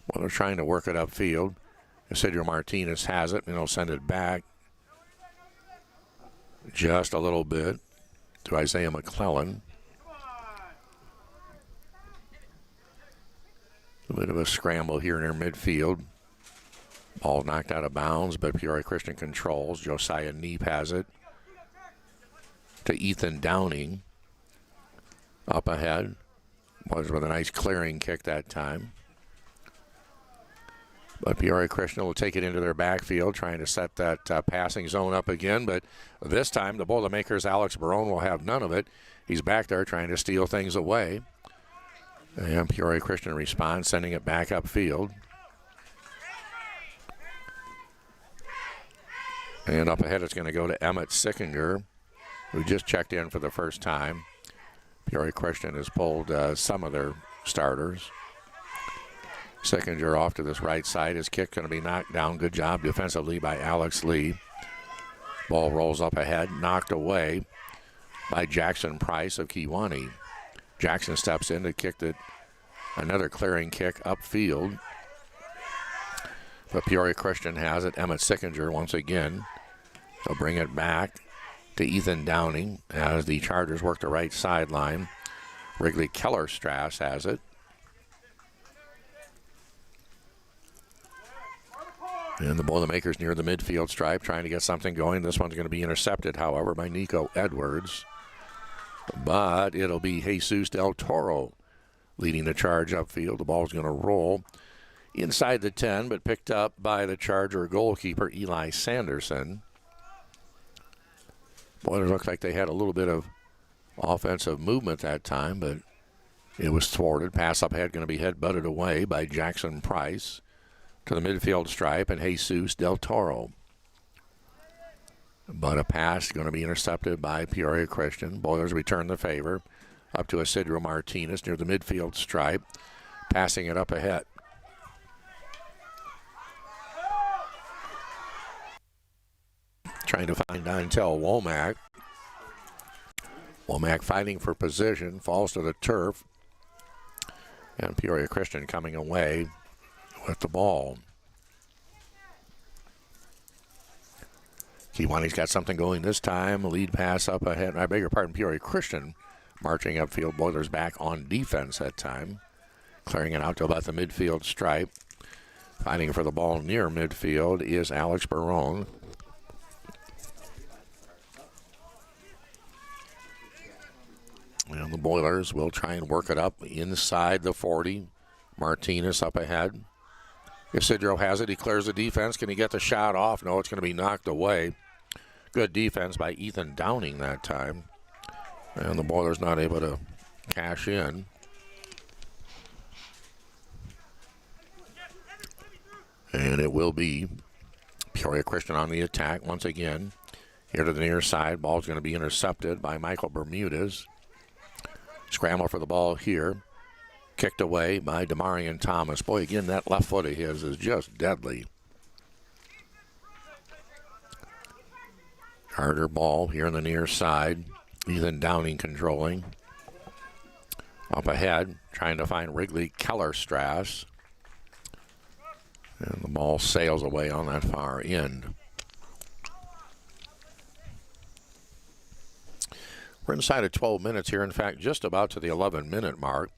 Well, they're trying to work it upfield. Isidro Martinez has it, and he'll send it back just a little bit to Isaiah McClellan. A bit of a scramble here near midfield. Ball knocked out of bounds, but Peoria Christian controls. Josiah Neep has it to Ethan Downing. Up ahead. Was with a nice clearing kick that time. But Peoria Christian will take it into their backfield, trying to set that passing zone up again. But this time, the Boilermakers' Alex Barone will have none of it. He's back there trying to steal things away. And Peoria Christian responds, sending it back upfield. And up ahead, it's going to go to Emmett Sickinger, who just checked in for the first time. Peoria Christian has pulled some of their starters. Sickinger off to this right side. His kick going to be knocked down. Good job defensively by Alex Lee. Ball rolls up ahead, knocked away by Jackson Price of Kewanee. Jackson steps in to kick another clearing kick upfield. But Peoria Christian has it. Emmett Sickinger once again. They'll bring it back to Ethan Downing as the Chargers work the right sideline. Wrigley Keller-Strass has it. And the Boilermakers near the midfield stripe trying to get something going. This one's going to be intercepted, however, by Nico Edwards. But it'll be Jesus Del Toro leading the charge upfield. The ball's going to roll inside the 10, but picked up by the Charger goalkeeper, Eli Sanderson. Boilers looked like they had a little bit of offensive movement that time, but it was thwarted. Pass up ahead going to be head-butted away by Jackson Price to the midfield stripe and Jesus Del Toro. But a pass going to be intercepted by Peoria Christian. Boilers return the favor up to Isidro Martinez near the midfield stripe, passing it up ahead. Trying to find Dontel Womack. Womack fighting for position, falls to the turf. And Peoria Christian coming away with the ball. Kewanee's got something going this time. Lead pass up ahead. I beg your pardon, Peoria Christian marching upfield. Boilers back on defense that time. Clearing it out to about the midfield stripe. Fighting for the ball near midfield is Alex Barone. And the Boilers will try and work it up inside the 40. Martinez up ahead. Isidro has it. He clears the defense. Can he get the shot off? No, it's going to be knocked away. Good defense by Ethan Downing that time. And the Boilers not able to cash in. And it will be Peoria Christian on the attack once again. Here to the near side. Ball's going to be intercepted by Michael Bermudez. Scramble for the ball here. Kicked away by Demarion Thomas. Boy, again, that left foot of his is just deadly. Harder ball here on the near side. Ethan Downing controlling. Up ahead, trying to find Wrigley Kellerstrass. And the ball sails away on that far end. We're inside of 12 minutes here. In fact, just about to the 11-minute mark.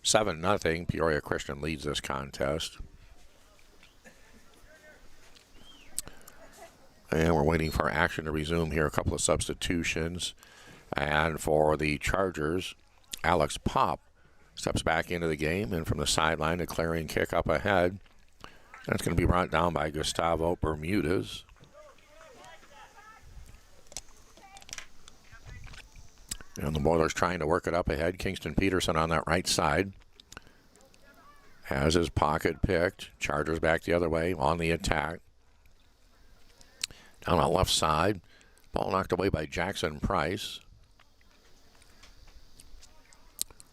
7-0. Peoria Christian leads this contest. And we're waiting for action to resume here. A couple of substitutions. And for the Chargers, Alex Pop steps back into the game. And from the sideline, a clearing kick up ahead. That's going to be brought down by Gustavo Bermudez. And the Boilers trying to work it up ahead. Kingston Peterson on that right side. Has his pocket picked. Chargers back the other way on the attack. Down on the left side. Ball knocked away by Jackson Price.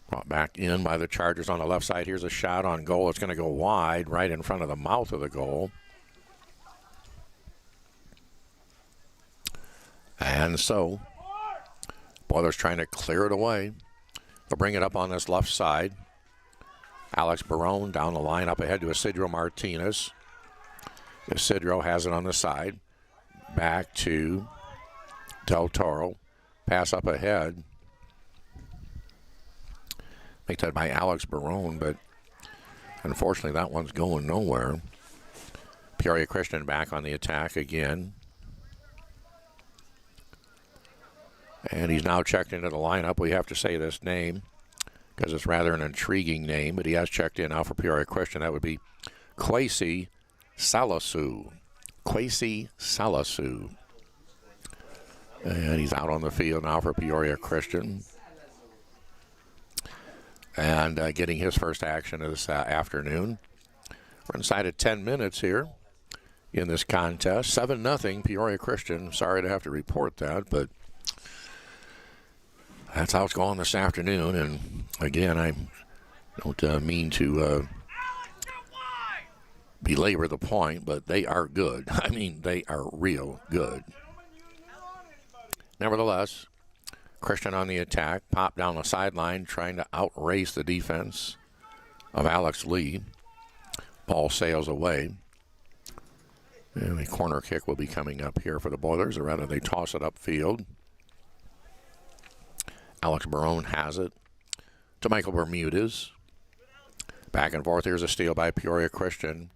Brought back in by the Chargers on the left side. Here's a shot on goal. It's going to go wide right in front of the mouth of the goal. And so, Boilers trying to clear it away. They'll bring it up on this left side. Alex Barone down the line up ahead to Isidro Martinez. Isidro has it on the side. Back to Del Toro. Pass up ahead. Make that by Alex Barone, but unfortunately that one's going nowhere. Peoria Christian back on the attack again. And he's now checked into the lineup. We have to say this name because it's rather an intriguing name, but he has checked in now for Peoria Christian. That would be Kwesi Salisu. Kwesi Salisu. And he's out on the field now for Peoria Christian. And getting his first action this afternoon. We're inside of 10 minutes here in this contest. 7-0 Peoria Christian. Sorry to have to report that, but that's how it's going this afternoon. And again, I don't mean to belabor the point, but they are good. I mean, they are real good. Nevertheless, Christian on the attack, pop down the sideline, trying to outrace the defense of Alex Lee. Ball sails away. And the corner kick will be coming up here for the Boilers, or rather they toss it upfield. Alex Barone has it to Michael Bermudez. Back and forth. Here's a steal by Peoria Christian.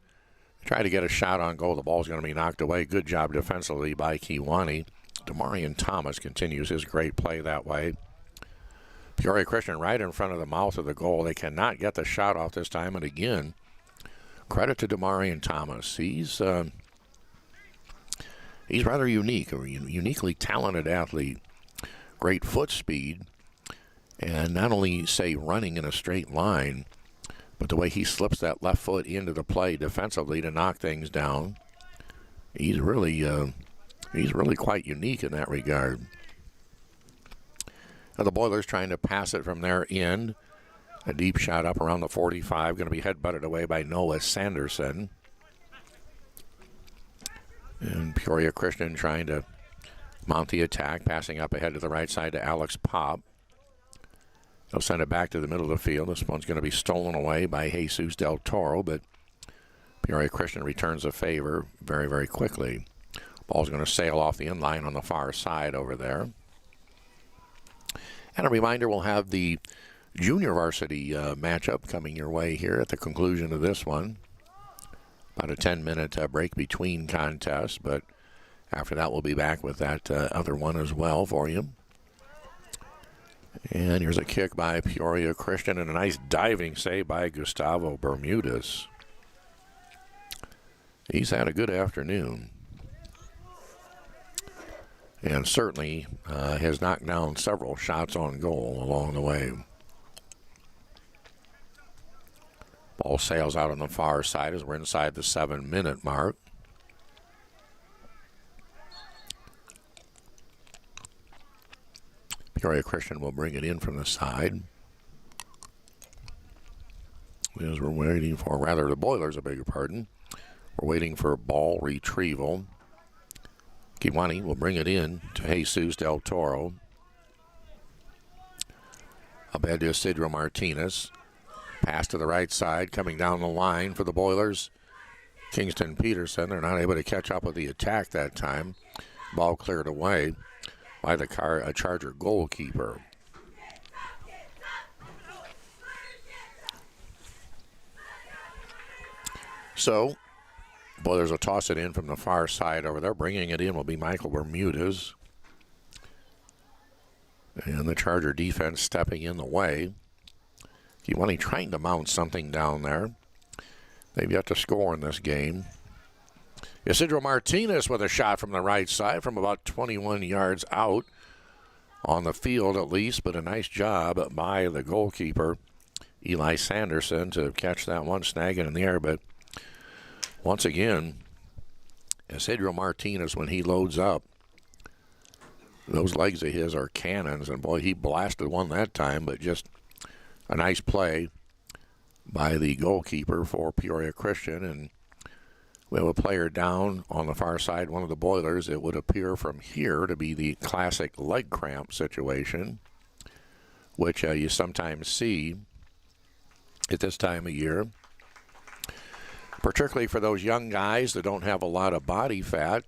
Try to get a shot on goal. The ball's going to be knocked away. Good job defensively by Kiwani. Demarion Thomas continues his great play that way. Peoria Christian right in front of the mouth of the goal. They cannot get the shot off this time. And again, credit to Demarion Thomas. He's rather unique, a uniquely talented athlete. Great foot speed. And not only, say, running in a straight line, but the way he slips that left foot into the play defensively to knock things down. He's really quite unique in that regard. Now the Boilers trying to pass it from their end. A deep shot up around the 45. Going to be headbutted away by Noah Sanderson. And Peoria Christian trying to mount the attack. Passing up ahead to the right side to Alex Pop. They'll send it back to the middle of the field. This one's going to be stolen away by Jesus Del Toro. But Peoria Christian returns a favor very, very quickly. Ball's going to sail off the end line on the far side over there. And a reminder, we'll have the junior varsity matchup coming your way here at the conclusion of this one. About a 10-minute break between contests, but after that we'll be back with that other one as well for you. And here's a kick by Peoria Christian and a nice diving save by Gustavo Bermudez. He's had a good afternoon. And certainly has knocked down several shots on goal along the way. Ball sails out on the far side as we're inside the 7-minute mark. Peoria Christian will bring it in from the side. As we're waiting for, rather the Boilers, I beg your pardon. We're waiting for ball retrieval. Kiwani will bring it in to Jesus Del Toro. Abed Isidro Martinez. Pass to the right side, coming down the line for the Boilers. Kingston Peterson, they're not able to catch up with the attack that time. Ball cleared away by the Charger goalkeeper. So, Boilers will toss it in from the far side over there. Bringing it in will be Michael Bermudez. And the Charger defense stepping in the way. Kiwani trying to mount something down there. They've yet to score in this game. Isidro Martinez with a shot from the right side from about 21 yards out on the field at least, but a nice job by the goalkeeper, Eli Sanderson, to catch that one, snag it in the air. But once again, Isidro Martinez, when he loads up, those legs of his are cannons, and boy, he blasted one that time, but just a nice play by the goalkeeper for Peoria Christian. And we have a player down on the far side, one of the Boilers. It would appear from here to be the classic leg cramp situation, which you sometimes see at this time of year, particularly for those young guys that don't have a lot of body fat.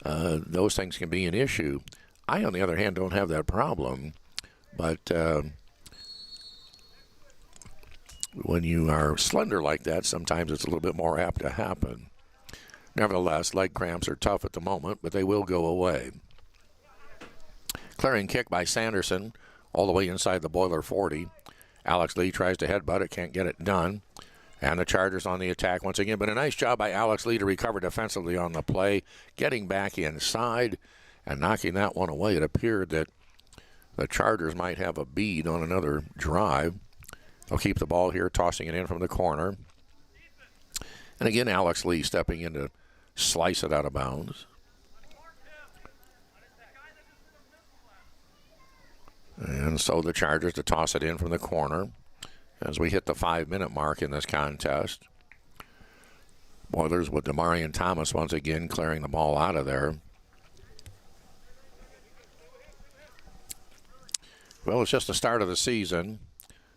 Those things can be an issue. I, on the other hand, don't have that problem, but when you are slender like that, sometimes it's a little bit more apt to happen. Nevertheless, leg cramps are tough at the moment, but they will go away. Clearing kick by Sanderson, all the way inside the Boiler 40. Alex Lee tries to headbutt it, can't get it done. And the Chargers on the attack once again, but a nice job by Alex Lee to recover defensively on the play, getting back inside and knocking that one away. It appeared that the Chargers might have a bead on another drive. They'll keep the ball here, tossing it in from the corner. And again, Alex Lee stepping in to slice it out of bounds. And so the Chargers to toss it in from the corner as we hit the 5-minute mark in this contest. Boilers with Demarion Thomas once again clearing the ball out of there. Well, it's just the start of the season.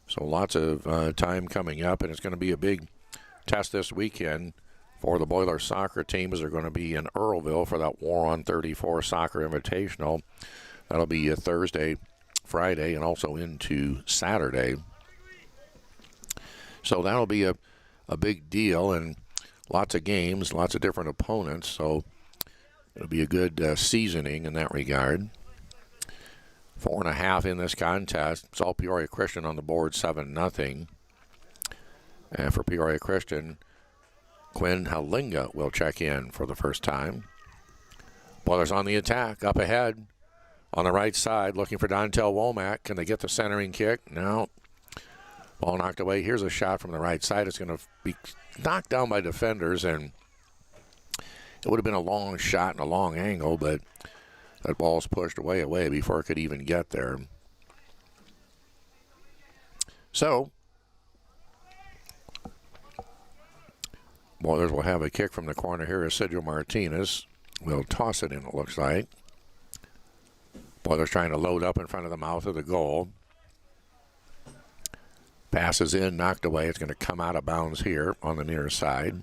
So lots of time coming up, and it's going to be a big test this weekend for the Boiler soccer team as they're going to be in Earlville for that War on 34 Soccer Invitational. That'll be Thursday, Friday, and also into Saturday. So that'll be a big deal, and lots of games, lots of different opponents. So it'll be a good seasoning in that regard. 4.5 in this contest. It's all Peoria Christian on the board, 7-0. And for Peoria Christian, Quinn Halinga will check in for the first time. Boilers on the attack, up ahead on the right side, looking for Dontel Womack. Can they get the centering kick? No. Ball knocked away. Here's a shot from the right side. It's going to be knocked down by defenders, and it would have been a long shot and a long angle, but that ball's pushed away before it could even get there. So, Boilers will have a kick from the corner here. Isidro Martinez will toss it in, it looks like. Boilers trying to load up in front of the mouth of the goal. Passes in, knocked away. It's going to come out of bounds here on the near side.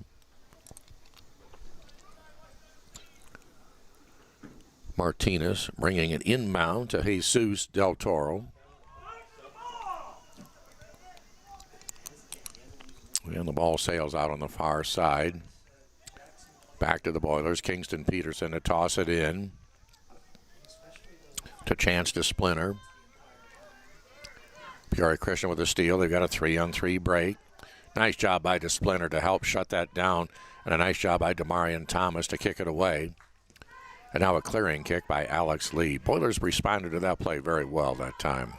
Martinez bringing it inbound to Jesus Del Toro. And the ball sails out on the far side. Back to the Boilers. Kingston Peterson to toss it in to Chance to Splinter. Peoria Christian with a steal. They've got a 3-on-3 break. Nice job by DeSplinter to help shut that down. And a nice job by Demarion Thomas to kick it away. And now a clearing kick by Alex Lee. Boilers responded to that play very well that time.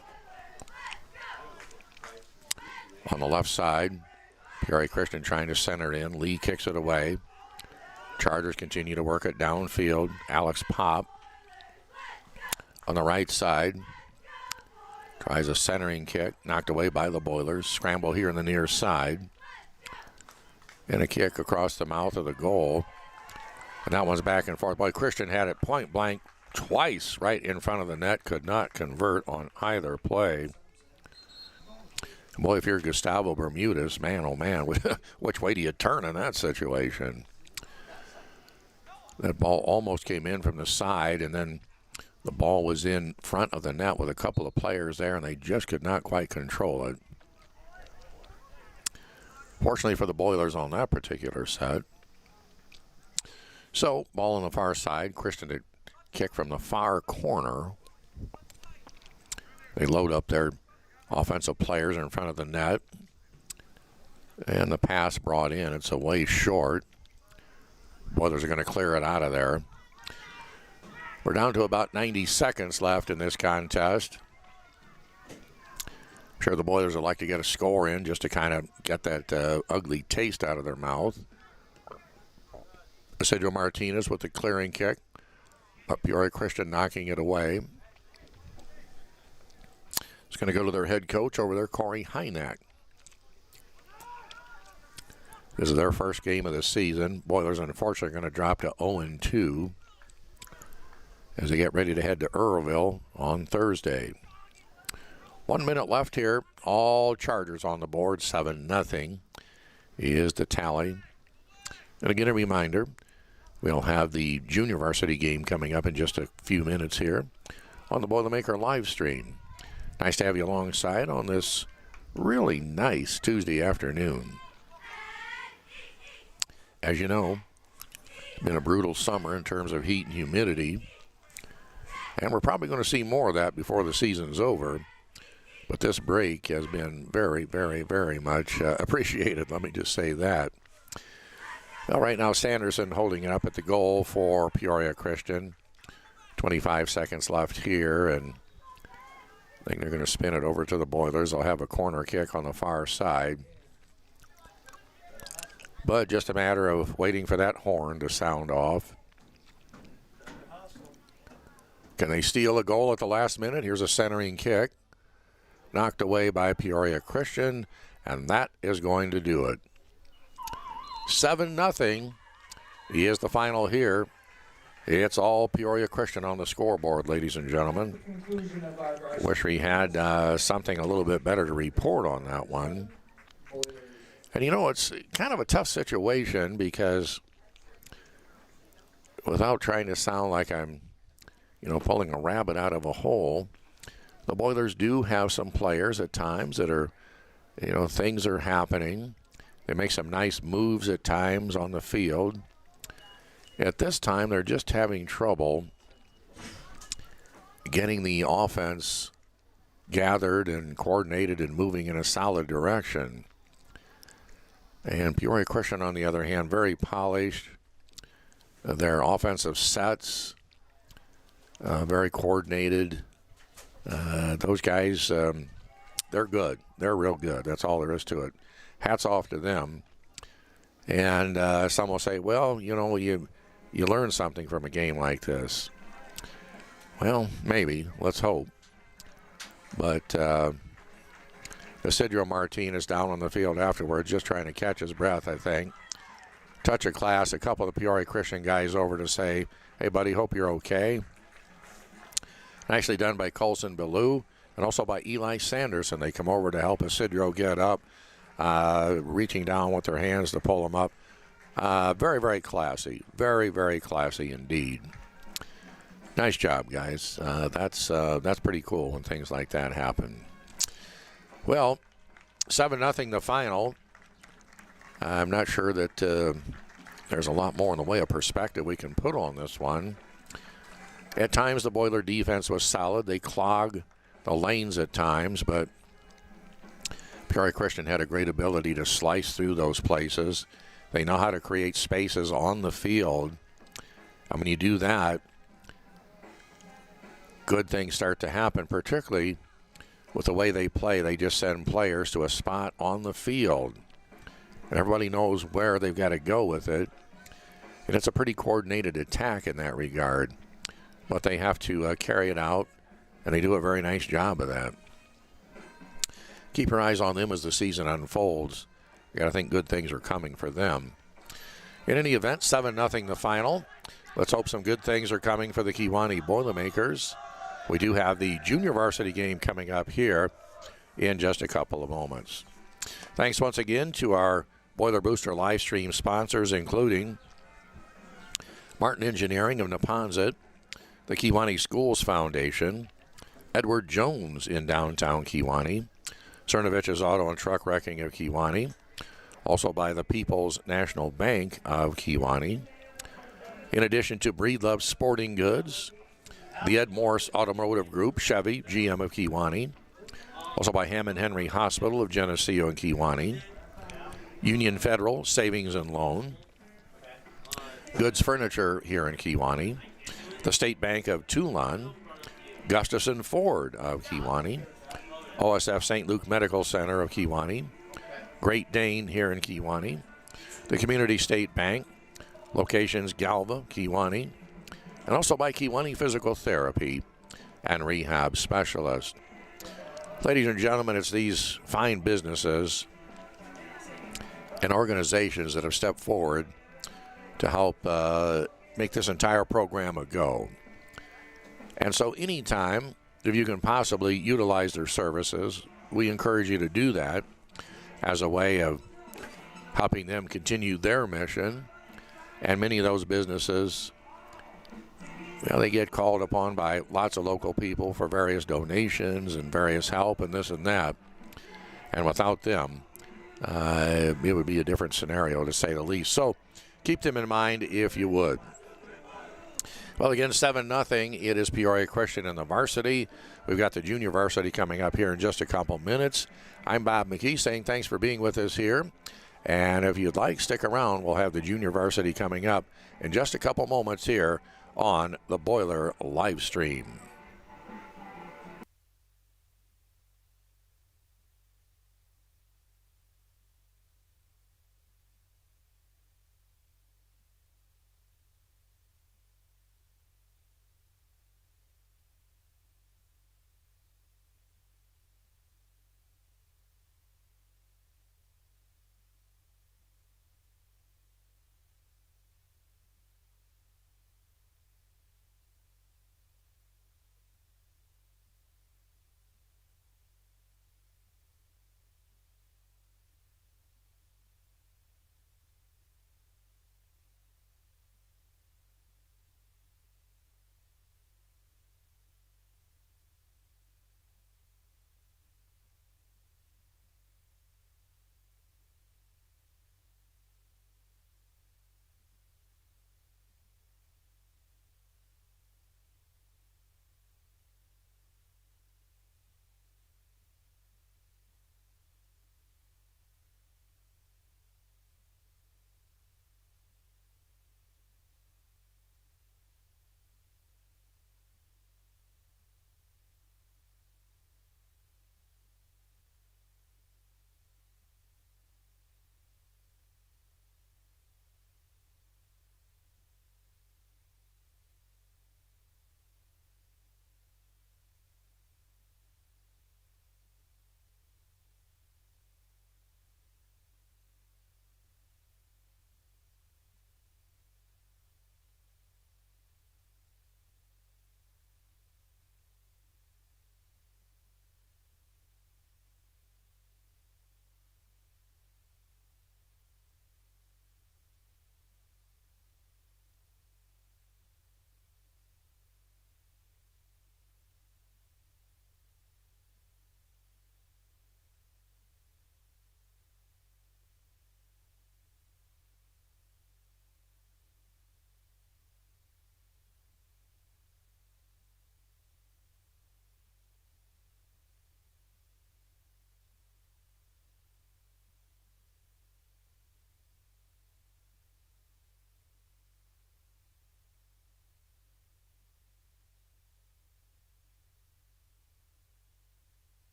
On the left side, Peoria Christian trying to center it in. Lee kicks it away. Chargers continue to work it downfield. Alex Pop on the right side. Tries a centering kick. Knocked away by the Boilers. Scramble here on the near side. And a kick across the mouth of the goal. And that one's back and forth. Boy, Christian had it point blank twice right in front of the net. Could not convert on either play. Boy, if you're Gustavo Bermudez, man, oh man, which way do you turn in that situation? That ball almost came in from the side, and then the ball was in front of the net with a couple of players there, and they just could not quite control it. Fortunately for the Boilers on that particular set. So, ball on the far side. Christian to kick from the far corner. They load up their offensive players in front of the net. And the pass brought in. It's away short. Boilers are going to clear it out of there. We're down to about 90 seconds left in this contest. I'm sure the Boilers would like to get a score in just to kind of get that ugly taste out of their mouth. Isidro Martinez with the clearing kick. But Peoria Christian knocking it away. It's going to go to their head coach over there, Corey Hynek. This is their first game of the season. Boilers, unfortunately, are going to drop to 0-2 as they get ready to head to Earlville on Thursday. 1 minute left here. All Chargers on the board. 7-0 is the tally. And again, a reminder, we'll have the junior varsity game coming up in just a few minutes here on the Boilermaker live stream. Nice to have you alongside on this really nice Tuesday afternoon. As you know, it's been a brutal summer in terms of heat and humidity. And we're probably going to see more of that before the season's over. But this break has been very, very, very much appreciated. Let me just say that. Well, right now, Sanderson holding it up at the goal for Peoria Christian. 25 seconds left here, and I think they're going to spin it over to the Boilers. They'll have a corner kick on the far side. But just a matter of waiting for that horn to sound off. Can they steal a goal at the last minute? Here's a centering kick. Knocked away by Peoria Christian, and that is going to do it. 7-0 is the final here. It's all Peoria Christian on the scoreboard, ladies and gentlemen. Wish we had something a little bit better to report on that one. And you know, it's kind of a tough situation because without trying to sound like I'm, pulling a rabbit out of a hole, the Boilers do have some players at times that are, things are happening. They make some nice moves at times on the field. At this time, they're just having trouble getting the offense gathered and coordinated and moving in a solid direction. And Peoria Christian, on the other hand, very polished. Their offensive sets, very coordinated. Those guys, they're good. They're real good. That's all there is to it. Hats off to them. And some will say, well, you learn something from a game like this. Well, maybe. Let's hope. But Isidro Martinez down on the field afterwards, just trying to catch his breath, I think. Touch of class, a couple of the Peoria Christian guys over to say, hey, buddy, hope you're okay. Nicely done by Colson Ballou and also by Eli Sanderson. They come over to help Isidro get up, reaching down with their hands to pull him up. Very, very classy. Very, very classy indeed. Nice job, guys. That's pretty cool when things like that happen. Well, 7-0 the final. I'm not sure that there's a lot more in the way of perspective we can put on this one. At times, the Boiler defense was solid. They clogged the lanes at times, but Peoria Christian had a great ability to slice through those places. They know how to create spaces on the field. And when you do that, good things start to happen, particularly with the way they play. They just send players to a spot on the field, and everybody knows where they've got to go with it. And it's a pretty coordinated attack in that regard. But they have to carry it out, and they do a very nice job of that. Keep your eyes on them as the season unfolds. You got to think good things are coming for them. In any event, 7-0 the final. Let's hope some good things are coming for the Kewanee Boilermakers. We do have the junior varsity game coming up here in just a couple of moments. Thanks once again to our Boiler Booster live stream sponsors, including Martin Engineering of Neponset, the Kewanee Schools Foundation, Edward Jones in downtown Kewanee, Cernovich's Auto and Truck Wrecking of Kewanee, also by the People's National Bank of Kewanee, in addition to Breedlove Sporting Goods, the Ed Morse Automotive Group, Chevy, GM of Kewanee, also by Hammond Henry Hospital of Geneseo and Kewanee, Union Federal Savings and Loan, Goods Furniture here in Kewanee, the State Bank of Toulon, Gustafson Ford of Kewanee, OSF St. Luke Medical Center of Kewanee, Great Dane here in Kewanee, the Community State Bank, locations Galva, Kewanee, and also by Kewanee Physical Therapy and Rehab Specialist. Ladies and gentlemen, it's these fine businesses and organizations that have stepped forward to help make this entire program a go. And so anytime, if you can possibly utilize their services, we encourage you to do that as a way of helping them continue their mission. And many of those businesses, they get called upon by lots of local people for various donations and various help and this and that. And without them, it would be a different scenario, to say the least. So keep them in mind if you would. Well, again, 7-0. It is Peoria Christian in the varsity. We've got the junior varsity coming up here in just a couple minutes. I'm Bob McKee saying thanks for being with us here. And if you'd like, stick around. We'll have the junior varsity coming up in just a couple moments here on the Boiler live stream.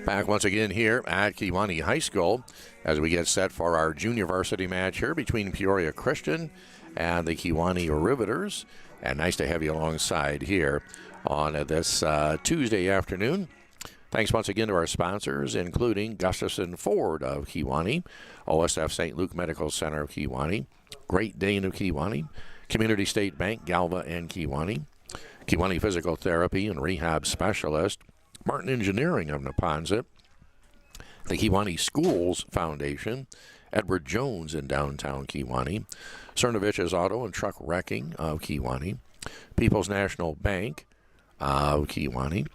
Back once again here at Kewanee High School as we get set for our junior varsity match here between Peoria Christian and the Kewanee Riveters. And nice to have you alongside here on this Tuesday afternoon. Thanks once again to our sponsors, including Gustafson Ford of Kewanee, OSF St. Luke Medical Center of Kewanee, Great Dane of Kewanee, Community State Bank, Galva and Kewanee, Kewanee Physical Therapy and Rehab Specialist, Martin Engineering of Neponset, the Kewanee Schools Foundation, Edward Jones in downtown Kewanee, Cernovich's Auto and Truck Wrecking of Kewanee, People's National Bank of Kewanee,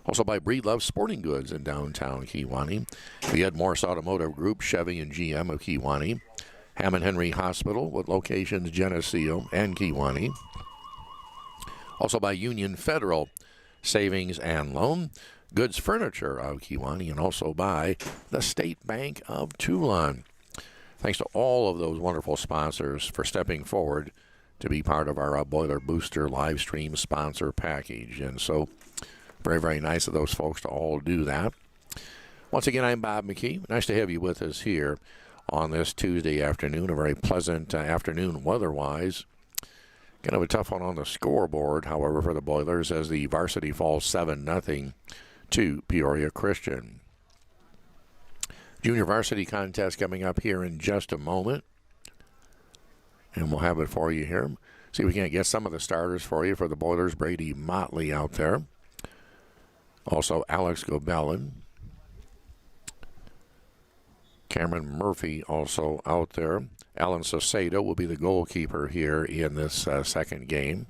also by Breedlove Sporting Goods in downtown Kewanee, the Ed Morse Automotive Group, Chevy and GM of Kewanee, Hammond Henry Hospital with locations Geneseo and Kewanee, also by Union Federal Savings and Loan, Goods Furniture of Kewanee, and also by the State Bank of Tulane. Thanks to all of those wonderful sponsors for stepping forward to be part of our Boiler Booster live stream sponsor package. And so, very, very nice of those folks to all do that. Once again, I'm Bob McKee. Nice to have you with us here on this Tuesday afternoon. A very pleasant afternoon weather-wise. Kind of a tough one on the scoreboard, however, for the Boilers as the Varsity falls 7-0 to Peoria Christian. Junior Varsity contest coming up here in just a moment. And we'll have it for you here. See if we can't get some of the starters for you for the Boilers. Brady Motley out there. Also Alex Gobelin. Cameron Murphy also out there. Alan Saucedo will be the goalkeeper here in this second game.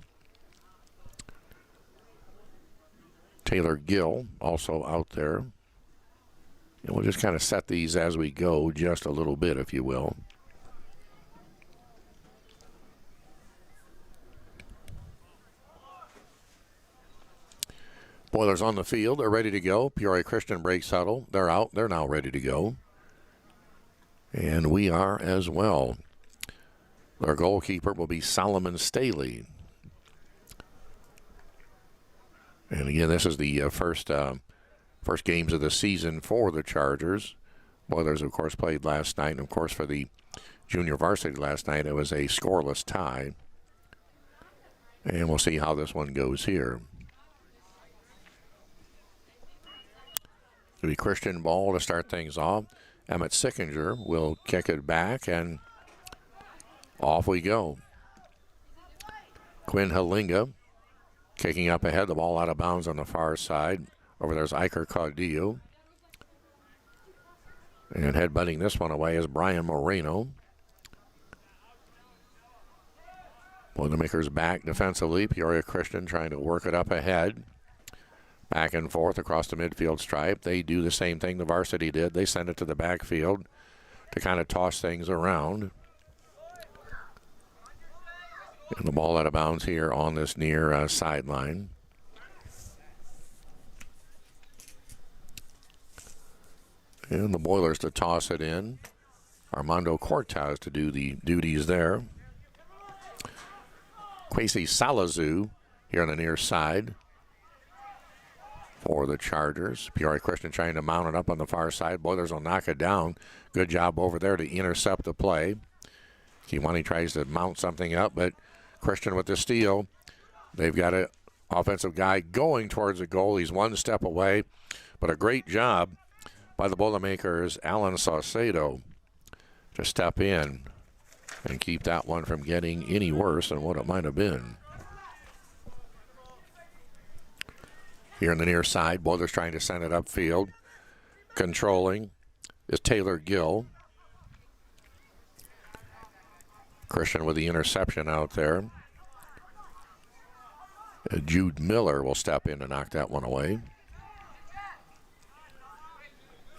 Taylor Gill also out there. And we'll just kind of set these as we go just a little bit, if you will. Boilers on the field. They're ready to go. Peoria Christian breaks huddle. They're out. They're now ready to go. And we are as well. Our goalkeeper will be Solomon Staley. And again, this is the first games of the season for the Chargers. Boilers, of course, played last night. And, of course, for the junior varsity last night, it was a scoreless tie. And we'll see how this one goes here. It'll be Christian ball to start things off. Emmett Sickinger will kick it back, and off we go. Quinn Halinga kicking up ahead, the ball out of bounds on the far side. Over there's Iker Caudillo. And headbutting this one away is Brian Moreno. Boilermakers back defensively. Peoria Christian trying to work it up ahead. Back and forth across the midfield stripe. They do the same thing the Varsity did. They send it to the backfield to kind of toss things around. And the ball out of bounds here on this near sideline. And the Boilers to toss it in. Armando Cortez to do the duties there. Quasi Salazu here on the near side for the Chargers. Peoria Christian trying to mount it up on the far side. Boilers will knock it down. Good job over there to intercept the play. Kewanee tries to mount something up, but Christian with the steal. They've got an offensive guy going towards the goal. He's one step away, but a great job by the Boilermakers, Alan Saucedo, to step in and keep that one from getting any worse than what it might have been. Here on the near side, Boilers trying to send it upfield. Controlling is Taylor Gill. Christian with the interception out there. Jude Miller will step in and knock that one away.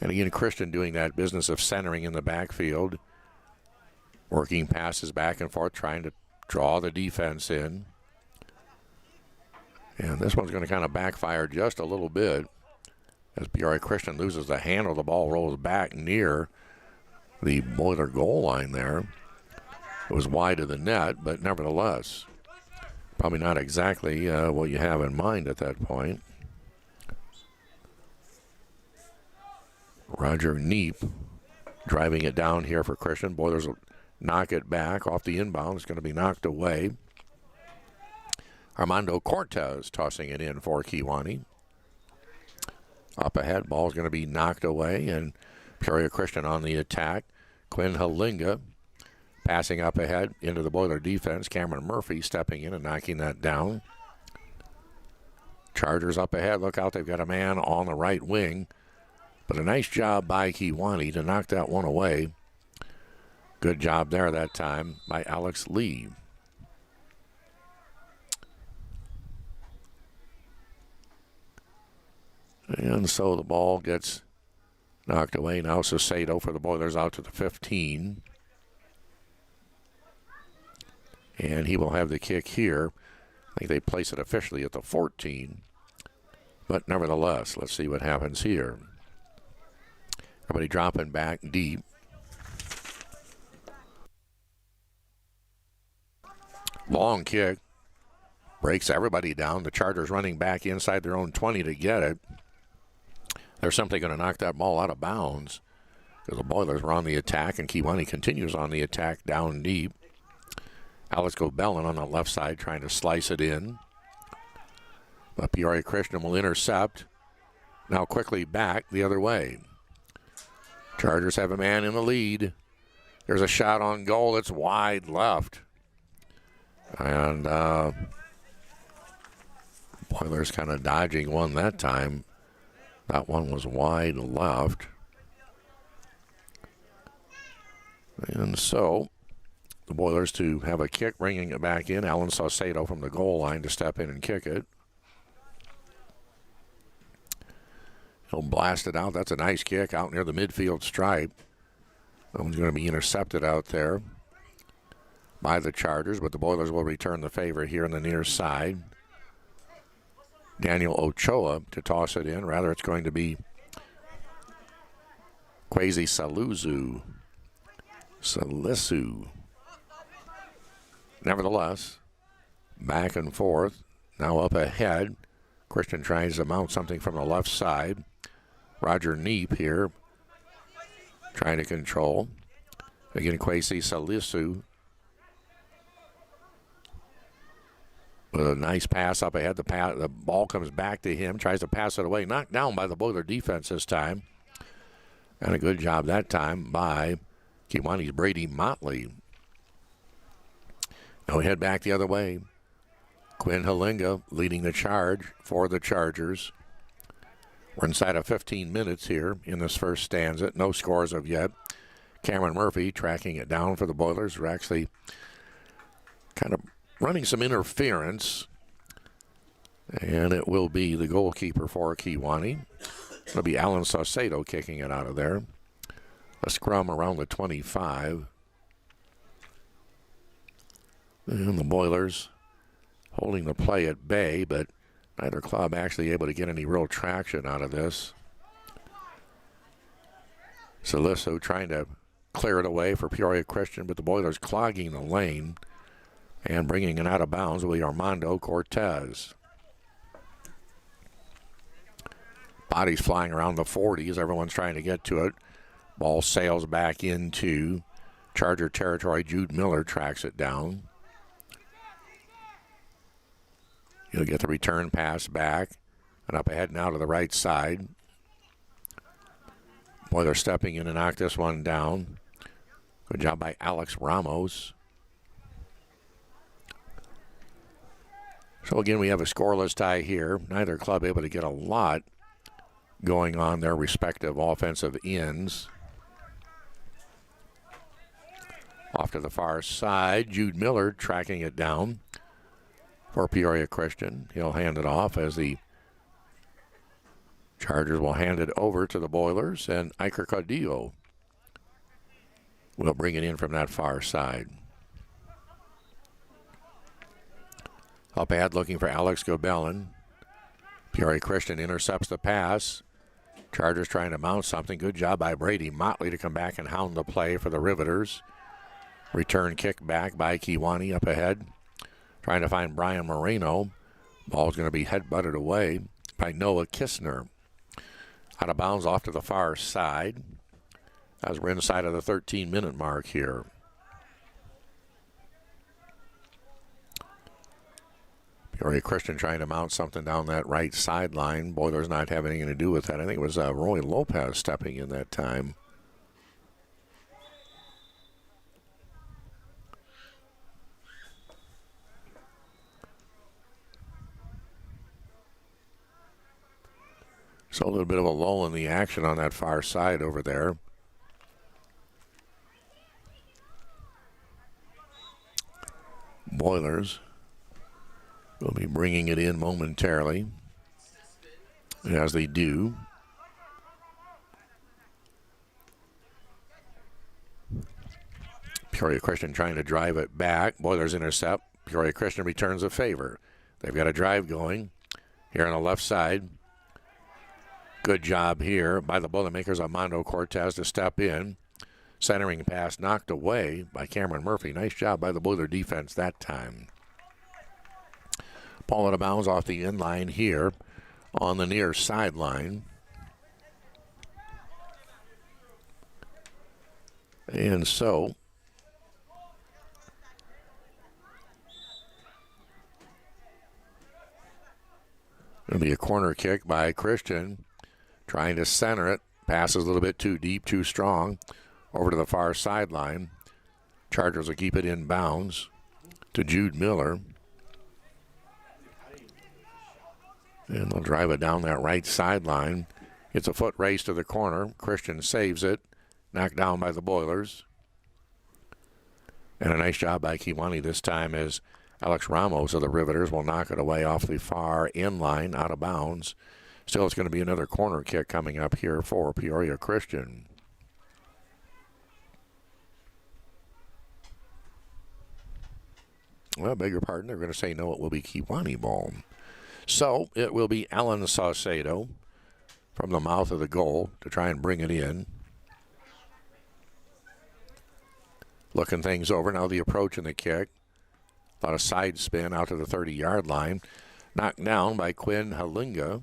And again, Christian doing that business of centering in the backfield. Working passes back and forth, trying to draw the defense in. And this one's going to kind of backfire just a little bit as Peoria Christian loses the handle. The ball rolls back near the Boiler goal line there. It was wide of the net, but nevertheless, probably not exactly what you have in mind at that point. Roger Neep driving it down here for Christian. Boilers will knock it back off the inbound. It's going to be knocked away. Armando Cortez tossing it in for Kewanee. Up ahead, ball's going to be knocked away, and Peoria Christian on the attack. Quinn Halinga passing up ahead into the Boiler defense. Cameron Murphy stepping in and knocking that down. Chargers up ahead. Look out, they've got a man on the right wing. But a nice job by Kewanee to knock that one away. Good job there that time by Alex Lee. And so the ball gets knocked away. Now Saucedo for the Boilers out to the 15. And he will have the kick here. I think they place it officially at the 14. But nevertheless, let's see what happens here. Everybody dropping back deep. Long kick. Breaks everybody down. The Chargers running back inside their own 20 to get it. They're simply going to knock that ball out of bounds because the Boilers were on the attack, and Kewanee continues on the attack down deep. Alex Gobelin on the left side trying to slice it in. But Peoria Christian will intercept. Now quickly back the other way. Chargers have a man in the lead. There's a shot on goal. It's wide left. And Boilers kind of dodging one that time. That one was wide left. And so the Boilers to have a kick, bringing it back in. Alan Saucedo from the goal line to step in and kick it. He'll blast it out. That's a nice kick out near the midfield stripe. That one's going to be intercepted out there by the Chargers, but the Boilers will return the favor here on the near side. Daniel Ochoa to toss it in. Rather, it's going to be Kwesi Salisu. Nevertheless, back and forth. Now up ahead. Christian tries to mount something from the left side. Roger Neep here trying to control. Again, Kwesi Salisu with a nice pass up ahead. The ball comes back to him, tries to pass it away. Knocked down by the Boiler defense this time. And a good job that time by Kewanee's Brady Motley. Now we head back the other way. Quinn Halinga leading the charge for the Chargers. We're inside of 15 minutes here in this first stanza. No scores of yet. Cameron Murphy tracking it down for the Boilers. We're actually kind of running some interference. And it will be the goalkeeper for Kewanee. It'll be Alan Saucedo kicking it out of there. A scrum around the 25. And the Boilers holding the play at bay, but neither club actually able to get any real traction out of this. Salisu trying to clear it away for Peoria Christian, but the Boilers clogging the lane and bringing it out of bounds will be Armando Cortez. Bodies flying around the 40s. Everyone's trying to get to it. Ball sails back into Charger territory. Jude Miller tracks it down. He'll get the return pass back and up ahead now to the right side. Boy, stepping in to knock this one down. Good job by Alex Ramos. So again, we have a scoreless tie here. Neither club able to get a lot going on their respective offensive ends. Off to the far side, Jude Miller tracking it down for Peoria Christian. He'll hand it off as the Chargers will hand it over to the Boilers, and Iker Caudillo will bring it in from that far side. Up ahead looking for Alex Gobelin. Peoria Christian intercepts the pass. Chargers trying to mount something. Good job by Brady Motley to come back and hound the play for the Riveters. Return kick back by Kewanee up ahead. Trying to find Brian Moreno. Ball's going to be headbutted away by Noah Kistner. Out of bounds off to the far side as we're inside of the 13-minute mark here. Peoria Christian trying to mount something down that right sideline. Boilers not having anything to do with that. I think it was Roy Lopez stepping in that time. So a little bit of a lull in the action on that far side over there. Boilers will be bringing it in momentarily, as they do. Peoria Christian trying to drive it back. Boilers intercept. Peoria Christian returns a favor. They've got a drive going here on the left side. Good job here by the Boilermakers. Armando Cortez to step in. Centering pass knocked away by Cameron Murphy. Nice job by the Boiler defense that time. Ball out of bounds off the end line here on the near sideline. And so it'll be a corner kick by Christian. Trying to center it. Passes a little bit too deep, too strong. Over to the far sideline. Chargers will keep it in bounds to Jude Miller. And they'll drive it down that right sideline. It's a foot race to the corner. Christian saves it. Knocked down by the Boilers. And a nice job by Kewanee this time as Alex Ramos of the Riveters will knock it away off the far end line out of bounds. Still, it's going to be another corner kick coming up here for Peoria Christian. Well, beg your pardon, they're going to say no, it will be Kewanee ball. So it will be Alan Saucedo from the mouth of the goal to try and bring it in. Looking things over. Now the approach and the kick. A lot of side spin out to the 30-yard line. Knocked down by Quinn Halinga.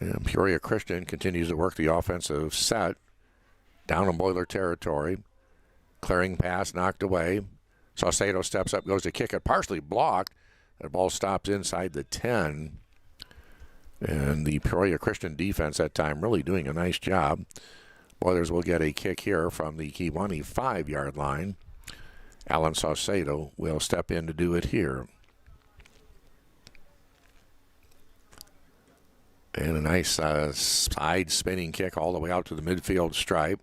And Peoria Christian continues to work the offensive set. Down in Boiler territory. Clearing pass knocked away. Saucedo steps up, goes to kick it. Partially blocked. The ball stops inside the 10. And the Peoria Christian defense that time really doing a nice job. Boilers will get a kick here from the Kewanee 5-yard line. Alan Saucedo will step in to do it here. And a nice side spinning kick all the way out to the midfield stripe.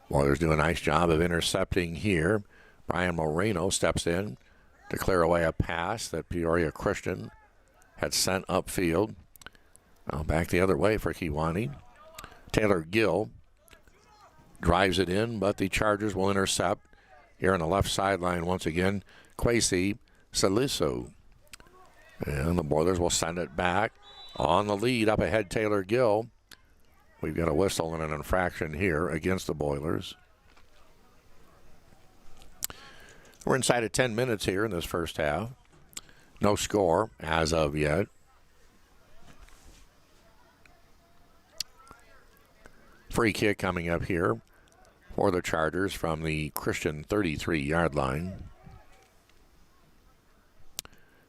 Boilers do a nice job of intercepting here. Brian Moreno steps in to clear away a pass that Peoria Christian had sent upfield. Now back the other way for Kewanee. Taylor Gill drives it in, but the Chargers will intercept. Here on the left sideline once again, Kwesi Saliso. And the Boilers will send it back. On the lead, up ahead, Taylor Gill. We've got a whistle and an infraction here against the Boilers. We're inside of 10 minutes here in this first half. No score as of yet. Free kick coming up here for the Chargers from the Christian 33-yard line.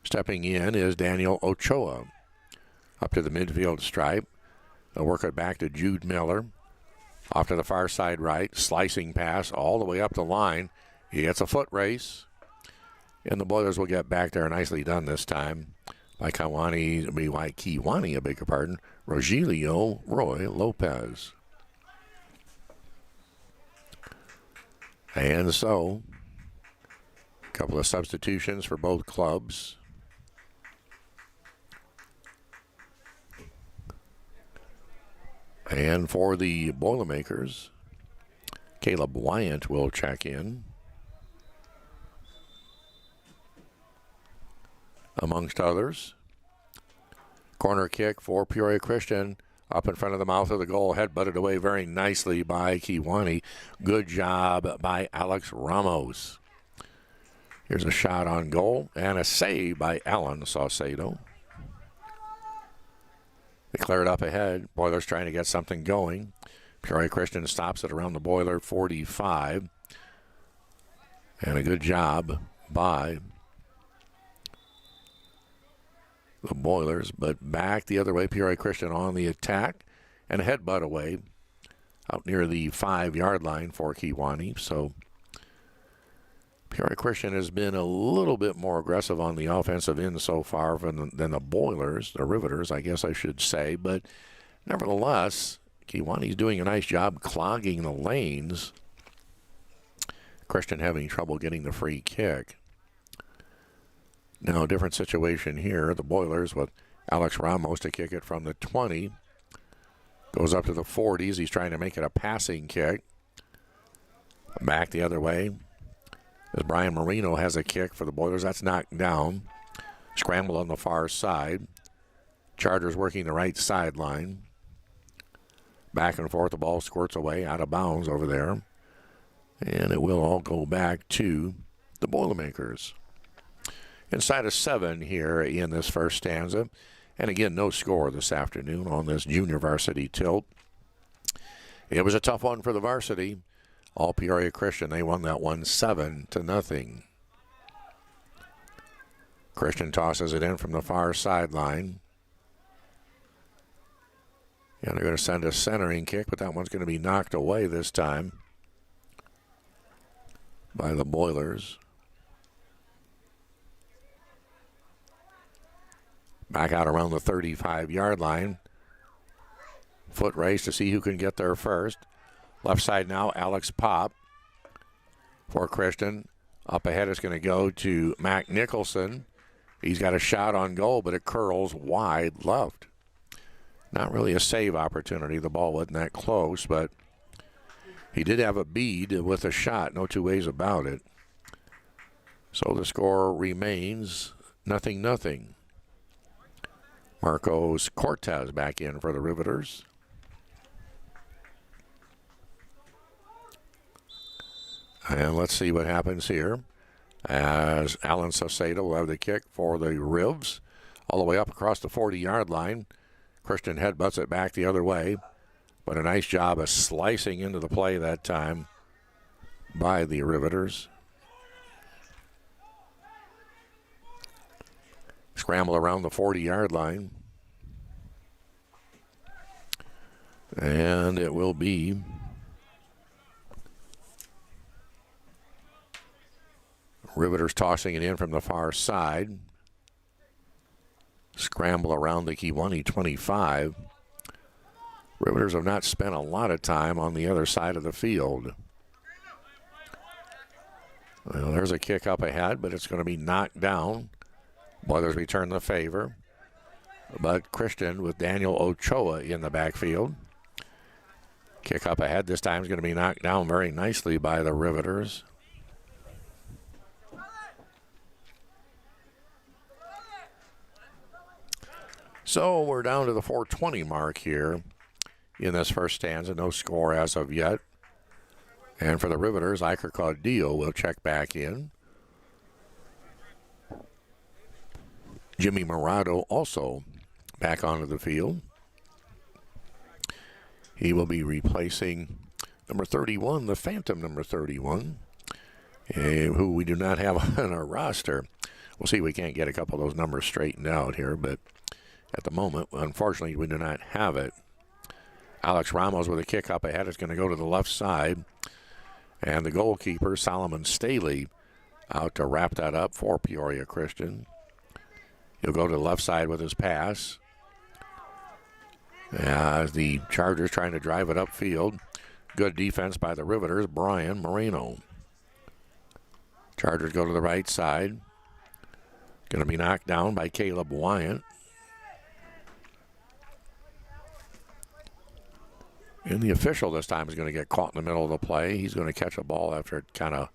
Stepping in is Daniel Ochoa. Up to the midfield stripe. They'll work it back to Jude Miller. Off to the far side right. Slicing pass all the way up the line. He gets a foot race. And the Boilers will get back there. Nicely done this time by Kewanee, I beg your pardon. Rogelio Roy Lopez. And so, a couple of substitutions for both clubs. And for the Boilermakers, Caleb Wyant will check in. Amongst others, corner kick for Peoria Christian. Up in front of the mouth of the goal, head butted away very nicely by Kewanee. Good job by Alex Ramos. Here's a shot on goal and a save by Alan Saucedo. They clear it up ahead. Boilers trying to get something going. Peoria Christian stops it around the Boiler 45. And a good job by the Boilers, but back the other way. Peoria Christian on the attack and a headbutt away out near the 5-yard line for Kewanee. So Peoria Christian has been a little bit more aggressive on the offensive end so far than the Boilers, the Riveters, I guess I should say. But nevertheless, Kewanee's doing a nice job clogging the lanes. Christian having trouble getting the free kick. Now a different situation here. The Boilers with Alex Ramos to kick it from the 20. Goes up to the 40s. He's trying to make it a passing kick. Back the other way. As Brian Marino has a kick for the Boilers. That's knocked down. Scramble on the far side. Chargers working the right sideline. Back and forth. The ball squirts away out of bounds over there. And it will all go back to the Boilermakers. Inside of 7 here in this first stanza. And again, no score this afternoon on this junior varsity tilt. It was a tough one for the varsity. All Peoria Christian, they won that one 7-0. Christian tosses it in from the far sideline. And they're going to send a centering kick, but that one's going to be knocked away this time by the Boilers. Back out around the 35-yard line. Foot race to see who can get there first. Left side now, Alex Pop for Christian. Up ahead is going to go to Mac Nicholson. He's got a shot on goal, but it curls wide left. Not really a save opportunity. The ball wasn't that close, but he did have a bead with a shot. No two ways about it. So the score remains 0-0. Marcos Cortez back in for the Riveters. And let's see what happens here as Alan Saucedo will have the kick for the Rivs all the way up across the 40-yard line. Christian headbutts it back the other way, but a nice job of slicing into the play that time by the Riveters. Scramble around the 40-yard line. And it will be Riveters tossing it in from the far side. Scramble around the Kewanee 25. Riveters have not spent a lot of time on the other side of the field. Well, there's a kick up ahead, but it's going to be knocked down. Boilers return the favor. But Christian with Daniel Ochoa in the backfield. Kick up ahead. This time is going to be knocked down very nicely by the Riveters. So we're down to the 4:20 mark here in this first stanza. No score as of yet. And for the Riveters, Iker Caudillo will check back in. Jimmy Morado also back onto the field. He will be replacing number 31, the Phantom number 31, who we do not have on our roster. We'll see if we can't get a couple of those numbers straightened out here, but at the moment, unfortunately, we do not have it. Alex Ramos with a kick up ahead is going to go to the left side. And the goalkeeper, Solomon Staley, out to wrap that up for Peoria Christian. He'll go to the left side with his pass. As the Chargers trying to drive it upfield. Good defense by the Riveters, Brian Moreno. Chargers go to the right side. Going to be knocked down by Caleb Wyant. And the official this time is going to get caught in the middle of the play. He's going to catch a ball after it kind of